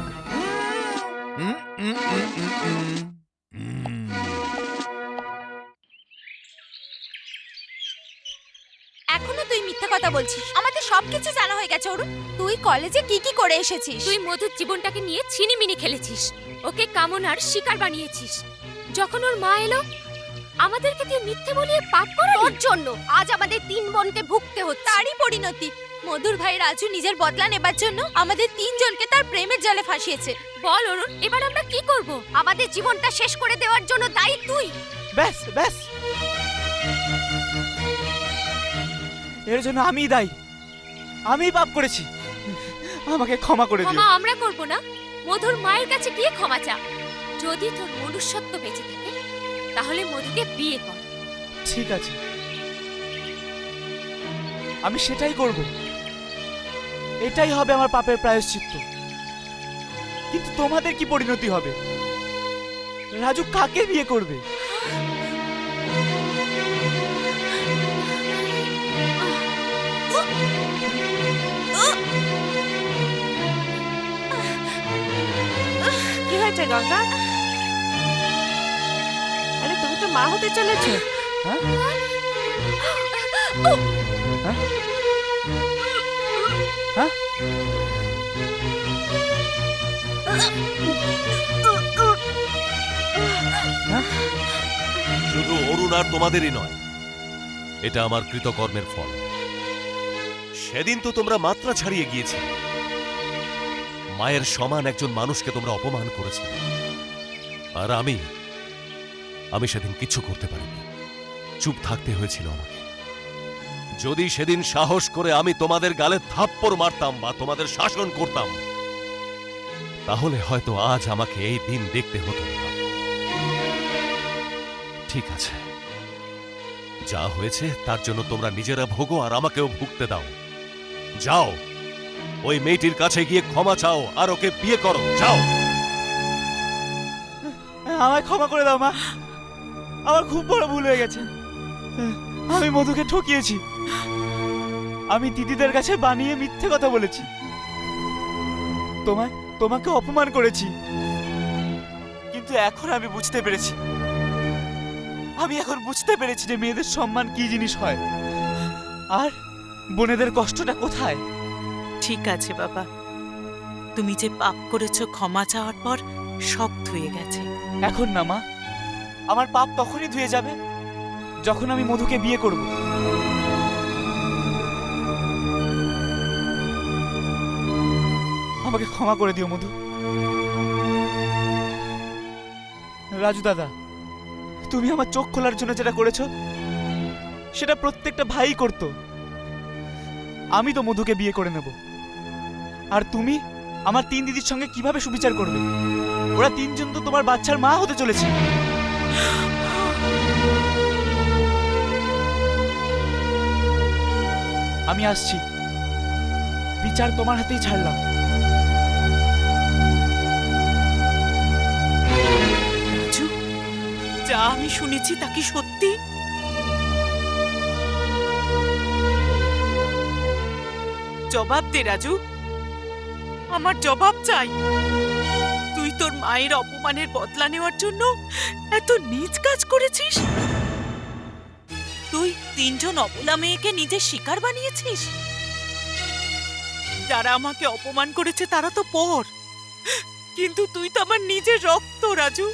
এখনো তুই মিথ্যা কথা বলছিস। আমাদের সবকিছু জানা হয়ে গেছে অরুণ। তুই কলেজে কি কি করে এসেছিস? তুই মধুর জীবনটাকে নিয়ে ছিনিমিনি খেলেছিস, ওকে কামনার শিকার বানিয়েছিস। যখন ওর মা এলো, আমাদেরকে তুই মিথ্যে বলিয়ে পাপ করালি। তোর জন্য আজ আমাদের 3 বোনকে ভুগতে হচ্ছে। তারই পরিণতি। মধুর ভাই রাজু নিজের বদলা নেবার জন্য আমাদের 3 জনকে তার প্রেমের জালে ফাঁসিয়েছে। বল অরুণ, এবার আমরা কি করব? আমাদের জীবনটা শেষ করে দেওয়ার জন্য দায়ী তুই। ব্যাস ব্যাস, এর জন্য আমিই দায়ী। আমিই পাপ করেছি, আমাকে ক্ষমা করে দিও। ক্ষমা আমরা করব না, মধুর মায়ের কাছে গিয়ে ক্ষমা চা। যদি তোর মনুষ্যত্ব বেঁচে থাকে তাহলে মধুকে বিয়ে কর। ঠিক আছে, আমি সেটাই করব। এটাই হবে আমার পাপের প্রায়শ্চিত্ত। কিন্তু তোমাদের কি পরিণতি হবে? রাজু কাকে বিয়ে করবে? হয়েছে গঙ্গা? আরে তুমি তো মা হতে চলেছো। হ্যাঁ? হ্যাঁ? হ্যাঁ? শুধু অরুণ আর তোমাদেরই নয়, এটা আমার কৃতকর্মের ফল। সেদিন তো তোমরা মাত্রা ছাড়িয়ে গিয়েছিলে। মায়ের সমান একজন মানুষকে তোমরা অপমান করেছিলে, আর আমি সেদিন কিচ্ছু করতে পারিনি। চুপ থাকতে হয়েছিল আমাকে। যদি সেদিন সাহস করে আমি তোমাদের গালে থাপ্পড় মারতাম বা তোমাদের শাসন করতাম, তাহলে হয়তো আজ আমাকে এই দিন দেখতে হতো না। ঠিক আছে, যা হয়েছে তার জন্য তোমরা নিজেরা ভোগো আর আমাকেও ভুগতে দাও। যাও, ওই মেয়েটির কাছে গিয়ে ক্ষমা চাও আর ওকে বিয়ে করো। যাও। আমায় ক্ষমা করে দাও মা, আমার খুব বড় ভুল হয়ে গেছে। আমি মধুকে ঠকিয়েছি, আমি দিদিদের কাছে বানিয়ে মিথ্যে কথা বলেছি, তোমাকে অপমান করেছি। কিন্তু এখন আমি বুঝতে পেরেছি, যে মেয়েদের সম্মান কি জিনিস হয় আর বোনেদের কষ্টটা কোথায়। ঠিক আছে বাবা, তুমি যে পাপ করেছো ক্ষমা চাওয়ার পর সব ধুয়ে গেছে। এখন না মা, আমার পাপ তখনই ধুয়ে যাবে যখন আমি মধুকে বিয়ে করব। আমাকে ক্ষমা করে দিও মধু। রাজু দাদা, তুমি আমার চোখ খোলার জন্য যেটা করেছো সেটা প্রত্যেকটা ভাই করত। আমি তো মধুকে বিয়ে করে নেব, আর তুমি আমার 3 দিদির সঙ্গে কিভাবে সুবিচার করবে? ওরা 3 জন তো তোমার বাচ্চার মা হতে চলেছে। আমি আসছি, বিচার তোমার হাতেই ছাড়লাম। রাজু, যা আমি শুনেছি তা কি সত্যি? জবাব দে রাজু, আমার জবাব চাই। তুই তোর মায়ের অপমানের বদলা নেওয়ার জন্য এত নীচ কাজ করেছিস? তুই 3 জন অবলা মেয়েকে নিজের শিকার বানিয়েছিস? যারা আমাকে অপমান করেছে তারা তো পর, কিন্তু তুই তো আমার নিজের রক্ত। রাজু,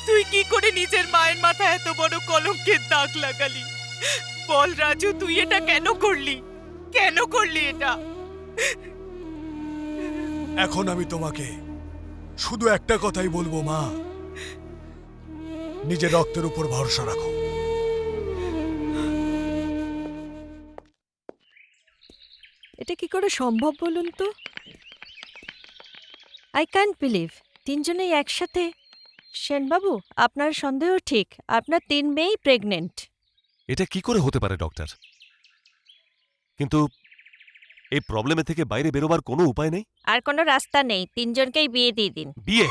তুই কি করে নিজের মায়ের মাথায় এত বড় কলঙ্কের দাগ লাগালি? বল রাজু, তুই এটা কেন করলি? কেন করলি এটা? এখন আমি তোমাকে শুধু একটা কথাই বলবো, মা, নিজের রক্তের উপর ভরসা রাখো। এটা কি করে সম্ভব বলুন তো? আই ক্যান্ট বিলিভ 3 জনেই একসাথে। সেনবাবু, আপনার সন্দেহ ঠিক, আপনার 3 মেয়েই প্রেগনেন্ট। এটা কি করে হতে পারে ডক্টর? কিন্তু এই প্রবলেমে থেকে বাইরে বেরোবার কোনো উপায় নেই। আর কোনো রাস্তা নেই, 3 জনকেই বিয়ে দিয়ে দিন। বিয়ে?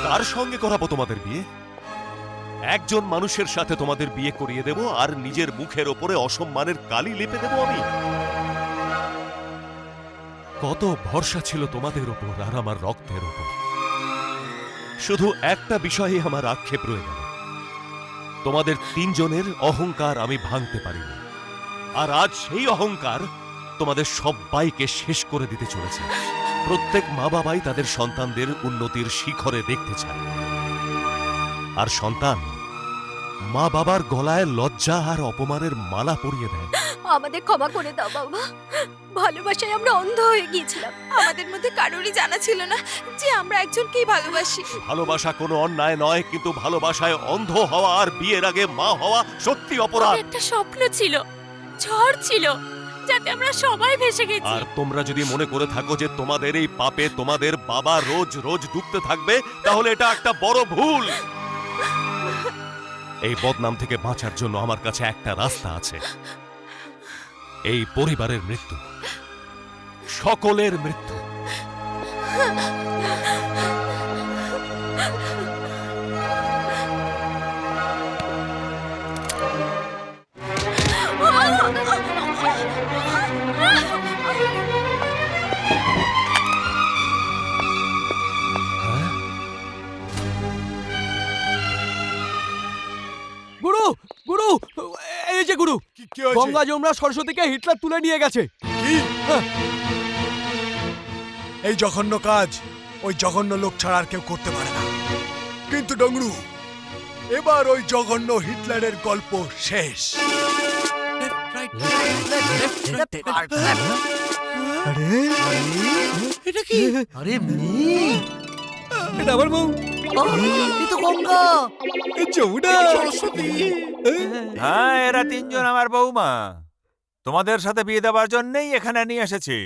কার সঙ্গে করাবো তোমাদের বিয়ে? একজন মানুষের সাথে তোমাদের বিয়ে করিয়ে দেব আর নিজের মুখের ওপরে অসম্মানের কালি লেপে দেব আমি? কত ভরসা ছিল তোমাদের ওপর আর আমার রক্তের ওপর। শুধু একটা বিষয়ে আমার আক্ষেপ রয়ে গেল, তোমাদের 3 জনের অহংকার আমি ভাঙতে পারিনি, আর আজ সেই অহংকার তোমাদের সবাইকে শেষ করে দিতে চলেছে। প্রত্যেক মা বাবাই তাদের সন্তানদের উন্নতির শিখরে দেখতে চায়, আর সন্তান মা বাবার গলায় লজ্জা আর অপমানের মালা পরিয়ে দেয়। আমাদের ক্ষমা করে দাও বাবা, ভালোবাসায় আমরা অন্ধ হয়ে গিয়েছিলাম। আমাদের মধ্যে কারোরই জানা ছিল না যে আমরা একজনকেই ভালোবাসি। ভালোবাসা কোনো অন্যায় নয়, কিন্তু ভালোবাসায় অন্ধ হওয়া আর বিয়ের আগে মা হওয়া সত্যি অপরাধ। একটা স্বপ্ন ছিল, ঝড় ছিল, যাতে আমরা সবাই ভেসে গেছি। আর তোমরা যদি মনে করে থাকো যে তোমাদের এই পাপে তোমাদের বাবা রোজ রোজ ডুবতে থাকবে, তাহলে এটা একটা বড় ভুল। এই বদনাম থেকে বাঁচার জন্য আমার কাছে একটা রাস্তা আছে, এই পরিবারের মৃত্যু, সকলের মৃত্যু। কি হয়েছে? গঙ্গা যমুনা সরস্বতীকে হিটলার তুলে নিয়ে গেছে। কি? এই জঘন্য কাজ ওই জঘন্য লোক ছাড়া আর কেউ করতে পারে না। কিন্তু ডংরু, এবার ওই জঘন্য হিটলারের গল্প শেষ। আরে এটা কি? আরে এটা আমার বউ। এই তো গঙ্গা, যমুনা, সরস্বতী। হ্যাঁ, এরা তিনজন আমার বৌমা। তোমাদের সাথে বিয়ে দেওয়ার জন্যই এখানে নিয়ে এসেছি।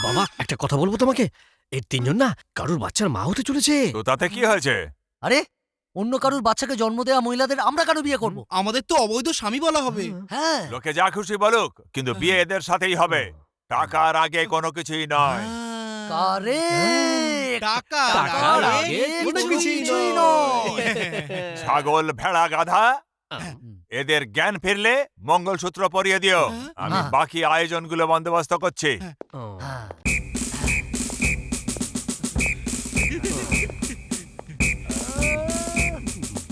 বাবা একটা কথা বলবো তোমাকে, এই তিনজন না কারুর বাচ্চার মা হতে চলেছে। তো তাতে কি হয়েছে? আরে অন্য কারুর বাচ্চাকে জন্ম দেওয়া মহিলাদের আমরা কেন বিয়ে করব? আমাদের তো অবৈধ স্বামী বলা হবে। হ্যাঁ, লোকে যা খুশি বলুক, কিন্তু বিয়ে এদের সাথেই হবে। টাকার আগে কোনো কিছুই নয়। টাকার আগে কিছুই নয়। ছাগল, ভেড়া, গাধা, এদের জ্ঞান ফিরলে মঙ্গলসূত্র পরিয়ে দিও। আমি বাকি আয়োজনগুলো বন্দোবস্ত করছি।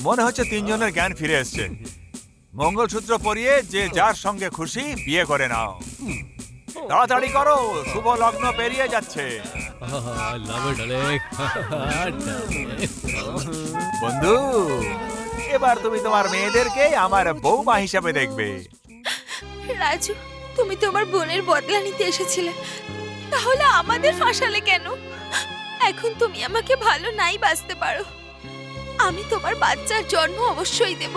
মনে হচ্ছে তিনজনের জ্ঞান ফিরে এসছে। মঙ্গলসূত্র পরিয়ে যে যার সঙ্গে খুশি বিয়ে করে নাও। তাড়াতাড়ি করো, শুভ লগ্ন পেরিয়ে যাচ্ছে। বন্ধু, এবার তুমি তোমার মেয়েদেরকে আমার বৌমা হিসাবে দেখবে। রাজু, তুমি তোমার বোনের বদলা নিতে এসেছিলে, তাহলে আমাদের ফাঁসালে কেন? এখন তুমি আমাকে ভালো নাই বাসতে পারো। আমি তোমার বাচ্চার জন্ম অবশ্যই দেব,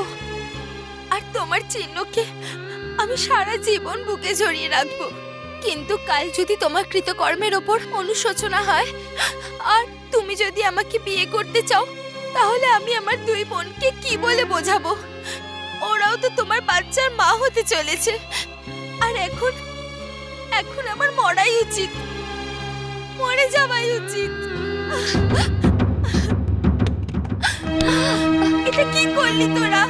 আর তোমার চিহ্নকে আমি সারা জীবন বুকে জড়িয়ে রাখবো। কিন্তু কাল যদি তোমার কৃতকর্মের ওপর অনুশোচনা হয় আর তুমি যদি আমাকে বিয়ে করতে চাও, তাহলে আমি আমার দুই বোনকে কি বলে বোঝাবো? ওরাও তো তোমার বাচ্চার মা হতে চলেছে। আর এখন এখন আমার মরাই উচিত, মরে যাওয়াই উচিত। এটা কি করলি তোরা?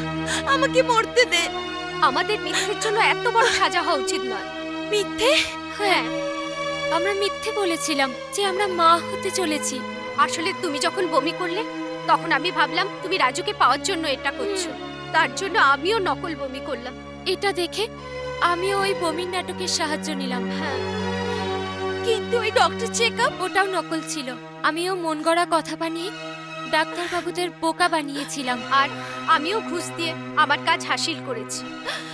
আমাকে মরতে দে। আমাদের মিথ্যের জন্য এত বড় সাজা হওয়া উচিত নয়। মিথ্যে? হ্যাঁ, আমরা মিথ্যে বলেছিলাম যে আমরা মা হতে চলেছি। আসলে তুমি যখন বমি করলে, তখন আমি ভাবলাম তুমি রাজুকে পাওয়ার জন্য এটা করছো। তার জন্য আমিও নকল বমি করলাম। এটা দেখে আমিও ওই বমির নাটকের সাহায্য নিলাম। হ্যাঁ, কিন্তু ওই ডক্টর চেকআপ ওটাও নকল ছিল। আমিও মন গড়া কথা বানিয়ে ডাক্তারবাবুদের বোকা বানিয়েছিলাম, আর আমিও ঘুষ দিয়ে আমার কাজ হাসিল করেছি।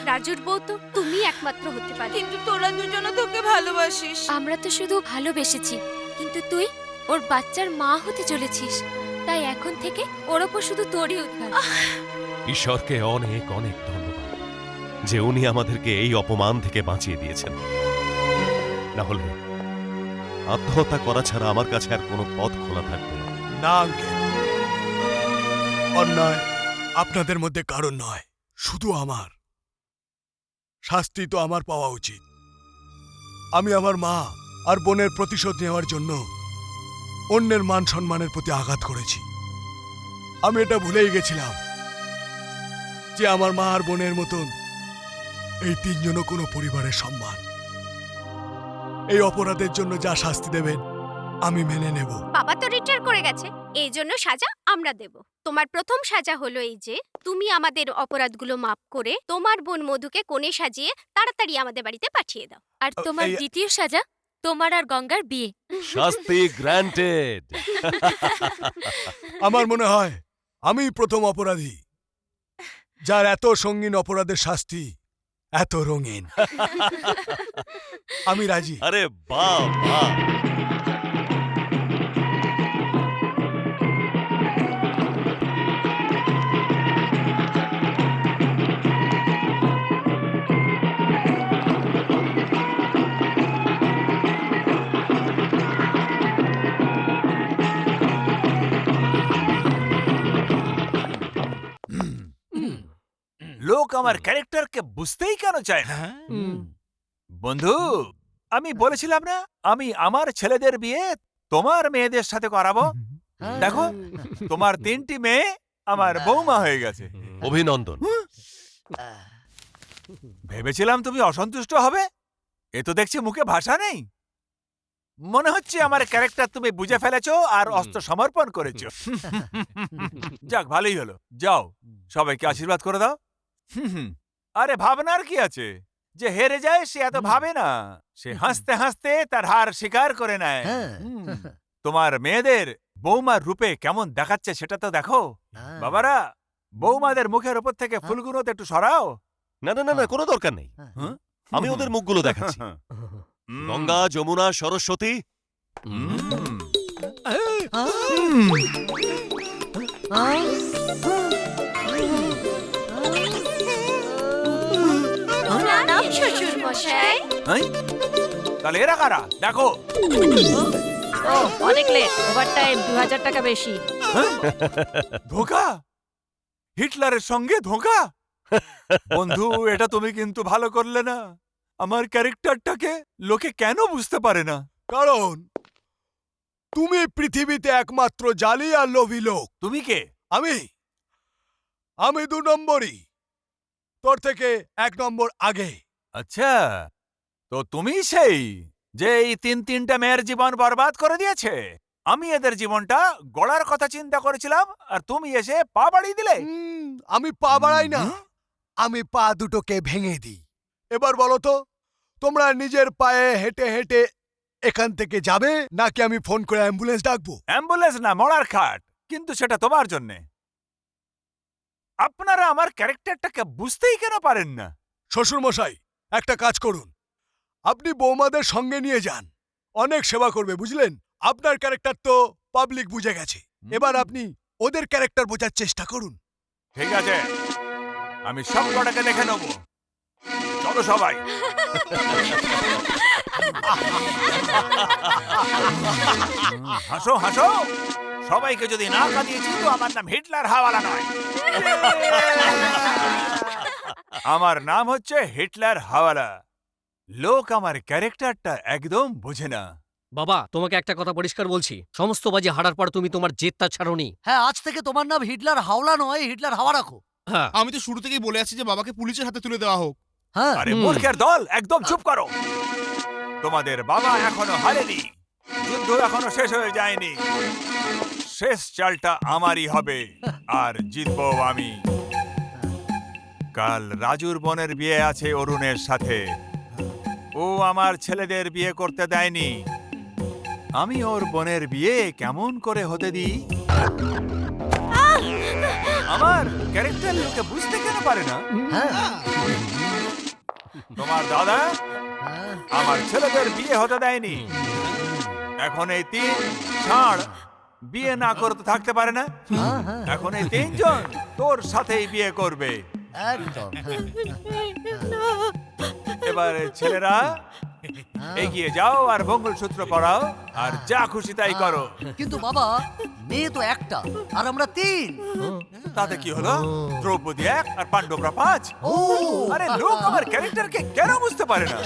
রাজুর বউ তো তুমি একমাত্র হতে পারো। কিন্তু তোরা দুজনে তোকে ভালোবাসিস। আমরা তো শুধু ভালোবেসেছি, কিন্তু তুই ওর বাচ্চার মা হতে চলেছিস। তাই এখন থেকে ওর ওপর শুধু তোরই উদ্ধার। ঈশ্বরকে অনেক অনেক ধন্যবাদ যে উনি আমাদেরকে এই অপমান থেকে বাঁচিয়ে দিয়েছেন। না হলে আত্মহত্যা করা ছাড়া আমার কাছে আর কোনো পথ খোলা থাকবে না। না আঙ্কেল, অন্যায় আপনাদের মধ্যে কারণ নয়, শুধু আমার। শাস্তি তো আমার পাওয়া উচিত। আমি আমার মা আর বোনের প্রতিশোধ নেওয়ার জন্য অন্যের মান সম্মানের প্রতি আঘাত করেছি। আমি এটা ভুলেই গেছিলাম যে আমার মা আর বোনের মতন এই তিনজনও কোনো পরিবারের সম্মান। এই অপরাধের জন্য যা শাস্তি দেবেন আমি মেনে নেব। বাবা তো রিটায়ার করে গেছে, এই জন্য সাজা আমরা দেব। তোমার প্রথম সাজা হলো এই যে তুমি আমাদের অপরাধগুলো মাপ করে তোমার বোন মধুকে কোণে সাজিয়ে তাড়াতাড়ি আমাদের বাড়িতে পাঠিয়ে দাও। আর তোমার দ্বিতীয় সাজা তোমার আর গঙ্গার বিয়ে। শাস্তি গ্র্যান্টেড। আমার মনে হয় আমি প্রথম অপরাধী যার এত সঙ্গীন অপরাধের শাস্তি এত রঙিন। আমি রাজি। আরে বাহ বাহ। লোক আমার ক্যারেক্টারকে বুঝতেই কেন চায় না? বন্ধু, আমি বলেছিলাম না আমি আমার ছেলেদের বিয়ে তোমার মেয়েদের সাথে করাবো। দেখো, তোমার 3টি মেয়ে আমার বৌমা হয়ে গেছে। অভিনন্দন। ভেবেছিলাম তুমি অসন্তুষ্ট হবে, এ তো দেখছি মুখে ভাষা নেই। মনে হচ্ছে আমার ক্যারেক্টার তুমি বুঝে ফেলেছো আর অস্ত্র সমর্পণ করেছো। যাক, ভালোই হলো। যাও, সবাইকে আশীর্বাদ করে দাও। আরে ভাবনার কি আছে? যে হেরে যায় সে এত ভাবে না, সে হাসতে হাসতে তার হার স্বীকার করে নেয়। তোমার মেয়েদের বৌমার রূপে কেমন দেখাচ্ছে সেটা তো দেখো। বাবারা, বৌমাদের মুখের উপর থেকে ফুলগুলো তো একটু সরাও। না না না না, কোনো দরকার নেই, আমি ওদের মুখগুলো দেখাচ্ছি। গঙ্গা, যমুনা, সরস্বতী। প্রণাম শ্বশুর মশাই। তাহলে এরা কারা? দেখো। ও অনেক লেট, ওভারটাইম 2000 টাকা বেশি। ধোঁকা? হিটলারের সঙ্গে ধোঁকা? বন্ধু, এটা তুমি কিন্তু ভালো করলে না। আমার ক্যারেক্টারটাকে লোকে কেন বুঝতে পারে না? কারণ তুমি পৃথিবীতে একমাত্র জালি আর লোভী লোক। তুমি কে? আমি 2 নম্বরই, তোর থেকে 1 নম্বর আগে। আচ্ছা, তো তুমি সেই যে এই 3-3টা মেয়ের জীবন বরবাদ করে দিয়েছে। আমি এদের জীবনটা গড়ার কথা চিন্তা করেছিলাম, আর তুমি এসে পা বাড়িয়ে দিলে। আমি পা বাড়াই না, আমি পা দুটোকে ভেঙে দিই। এবার বলো তো, তোমরা নিজের পায়ে হেঁটে হেঁটে এখান থেকে যাবে, নাকি আমি ফোন করে অ্যাম্বুলেন্স ডাকবো? অ্যাম্বুলেন্স না, মরার খাট। কিন্তু সেটা তোমার জন্যে। আপনারা আমার ক্যারেক্টারটাকে বুঝতেই কেন পারেন না? শ্বশুর মশাই, একটা কাজ করুন, আপনি বৌমাদের সঙ্গে নিয়ে যান, অনেক সেবা করবে, বুঝলেন? আপনার ক্যারেক্টার তো পাবলিক বুঝে গেছে, এবার আপনি ওদের ক্যারেক্টার বোঝার চেষ্টা করুন। ঠিক আছে, আমি সব কটাকে দেখে নেব। চলো সবাই। হাসো হাসো, সবাইকে যদি না কাঁদিয়েছি তো আমার নাম হিটলার হাওয়ালা নয়। আমার নাম হচ্ছে হিটলার হাওয়ালা। লোক আমার ক্যারেক্টারটা একদম বোঝে না। বাবা, তোমাকে একটা কথা পরিষ্কার বলছি, সমস্ত বাজি হারার পর তুমি তোমার জেদটা ছাড়োনি। হ্যাঁ, আজ থেকে তোমার নাম হিটলার হাওলা নয়, হিটলার হাওয়া রাখো। হ্যাঁ, আমি তো শুরু থেকেই বলে আছি যে বাবাকে পুলিশের হাতে তুলে দেওয়া হোক। হ্যাঁ। আরে মূর্খের দল, একদম চুপ করো। তোমাদের বাবা এখনো হারেনি, যুদ্ধ এখনো শেষ হয়ে যায়নি। শেষ চালটা আমারই হবে, আর জিতবো আমি। কাল রাজুর বোনের বিয়ে আছে অরুণের সাথে। ও আমার ছেলেদের বিয়ে করতে দেয়নি। আমি ওর বোনের বিয়ে কেমন করে হতে দিই? আমার ক্যারেক্টার লোকে বুঝতে কেন পারে না? তোমার দাদা আমার ছেলেদের বিয়ে হতে দেয়নি। এখন এই 3 ষাঁড় বিয়ে না করতে থাকতে পারে না। এখন এই 3 জন তোর সাথেই বিয়ে করবে। একদম। এবার ছেলেরা এগিয়ে যাও আর মঙ্গলসূত্র পরাও, আর যা খুশি তাই করো। কিন্তু বাবা, মেয়ে তো একটা আর আমরা 3। তাতে কি হলো? দ্রৌপদী 1 আর পাণ্ডবরা 5। আরে লোক আমার ক্যারেক্টারকে কেন বুঝতে পারে না?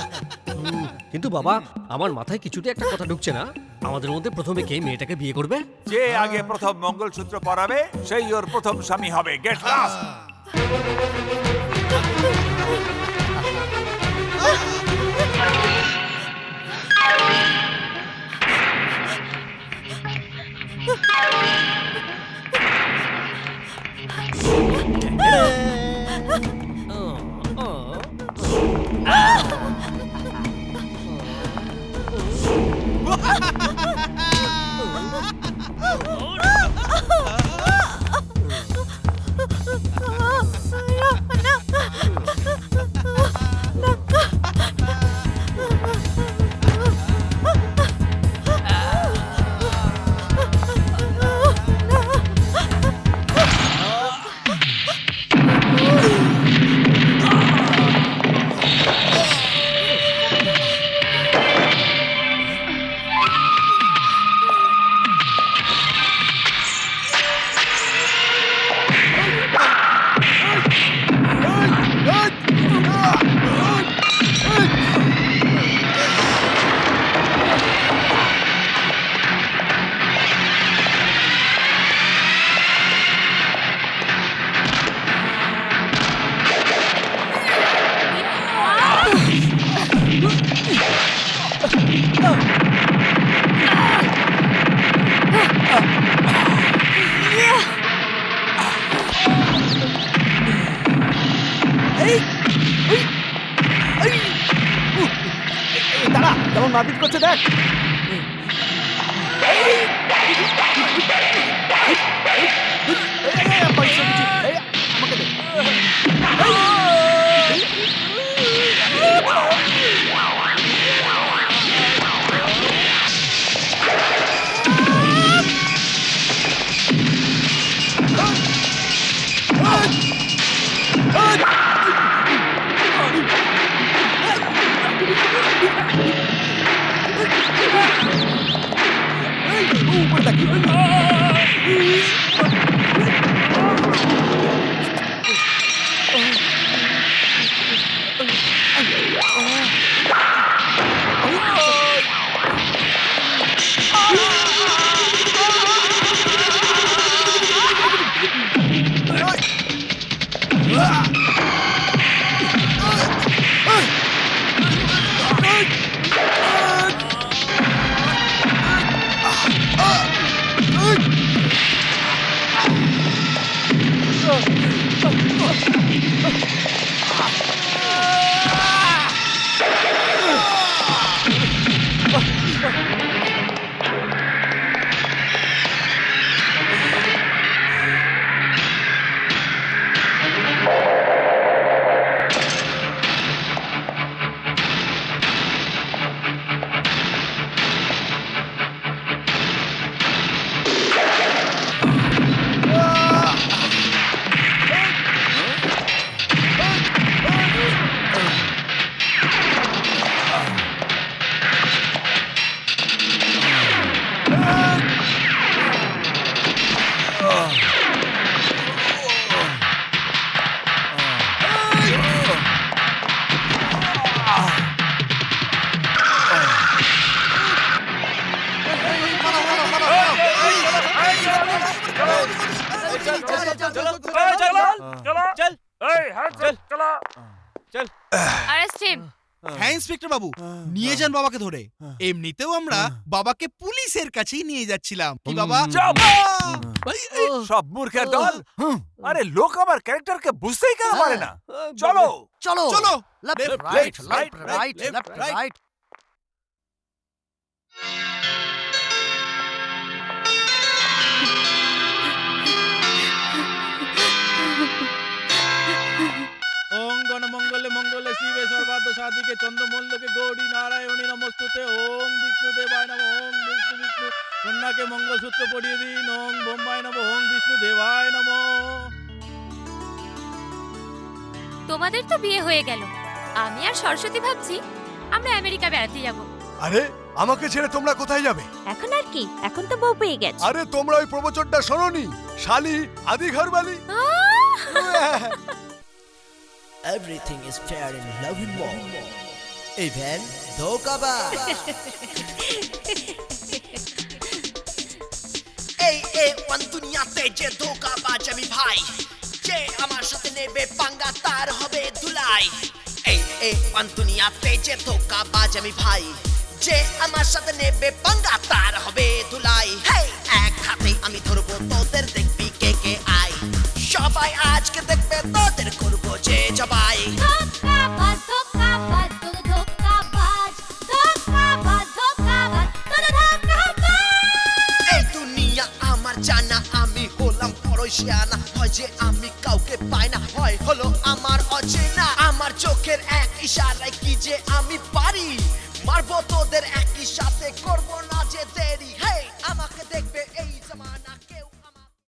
কিন্তু বাবা, আমার মাথায় কিছুতে একটা কথা ঢুকছে না। আমাদের মধ্যে প্রথমে কে মেয়েটাকে বিয়ে করবে? যে আগে প্রথম মঙ্গলসূত্র পরাবে সেই ওর প্রথম স্বামী হবে। Get lost. এই মারপিট করছে দেখ। পয়সা দিচ্ছি, আমাকে দে। হ্যাঁ ইন্সপেক্টর বাবু, নিয়ে যান বাবাকে ধরে। এমনিতেও আমরা বাবাকে পুলিশের কাছেই নিয়ে যাচ্ছিলাম। কি বাবা? সব মূর্খের দল। আরে লোক আমার ক্যারেক্টারকে বুঝতেই কেন পারে না। চলো চলো চলো। Left right right right left right. ওং গণমঙ্গলে মঙ্গলে শিবে সর্বার্থ সাধিকে চন্দ্রমল্লকে গৌরী নারায়ণী নমস্তুতে। ওং বিষ্ণুদেবায় নমঃ। ওং বিষ্ণু বিষ্ণু কন্যাকে মঙ্গলসূত্র পরিয়ে দিন। ওং বোম্বাই নমঃ। ওং বিষ্ণুদেবায় নমঃ। তোমাদের তো বিয়ে হয়ে গেল, আমি আর সরস্বতী ভাবছি আমরা আমেরিকা বেড়াতে যাব। আরে আমাকে ছেড়ে তোমরা কোথায় যাবে? এখন আর কি, এখন তো বউ পেয়ে গেছে। আরে তোমরা ওই প্রবচনটা শোনোনি? শালি আদি ঘরবালি। Everything is fair in love and war. Even ধোঁকাবাজ। এই ওয়ান দুনিয়াতে যে ধোঁকাবাজ আমি ভাই, যে আমার সাথে নেবে পাঙ্গা তার হবে ধুলাই। এই ওয়ান দুনিয়াতে যে ধোঁকাবাজ আমি ভাই, যে আমার সাথে নেবে পাঙ্গা তার হবে ধুলাই। এক হাতে আমি ধরবো তোদের, দেখবি কে কে আই। সবাই আজকে দেখবে তোদের করবো যে জবাই। ধোঁকাবাজ ধোঁকাবাজ তোর ধোঁকাবাজ, ধোঁকাবাজ ধোঁকাবাজ তোর ধোঁকাবাজ। এই দুনিয়া আমার জানা, আমি হলাম বড়ই শিয়ানা। হয় যে আমি কাউকে পাই না, হয় হলো আমার অচেনা। আমার চোখের এক ইশারায় কি যে আমি পারি, মারবো তোদের একই সাথে, করবো না যে দেরি।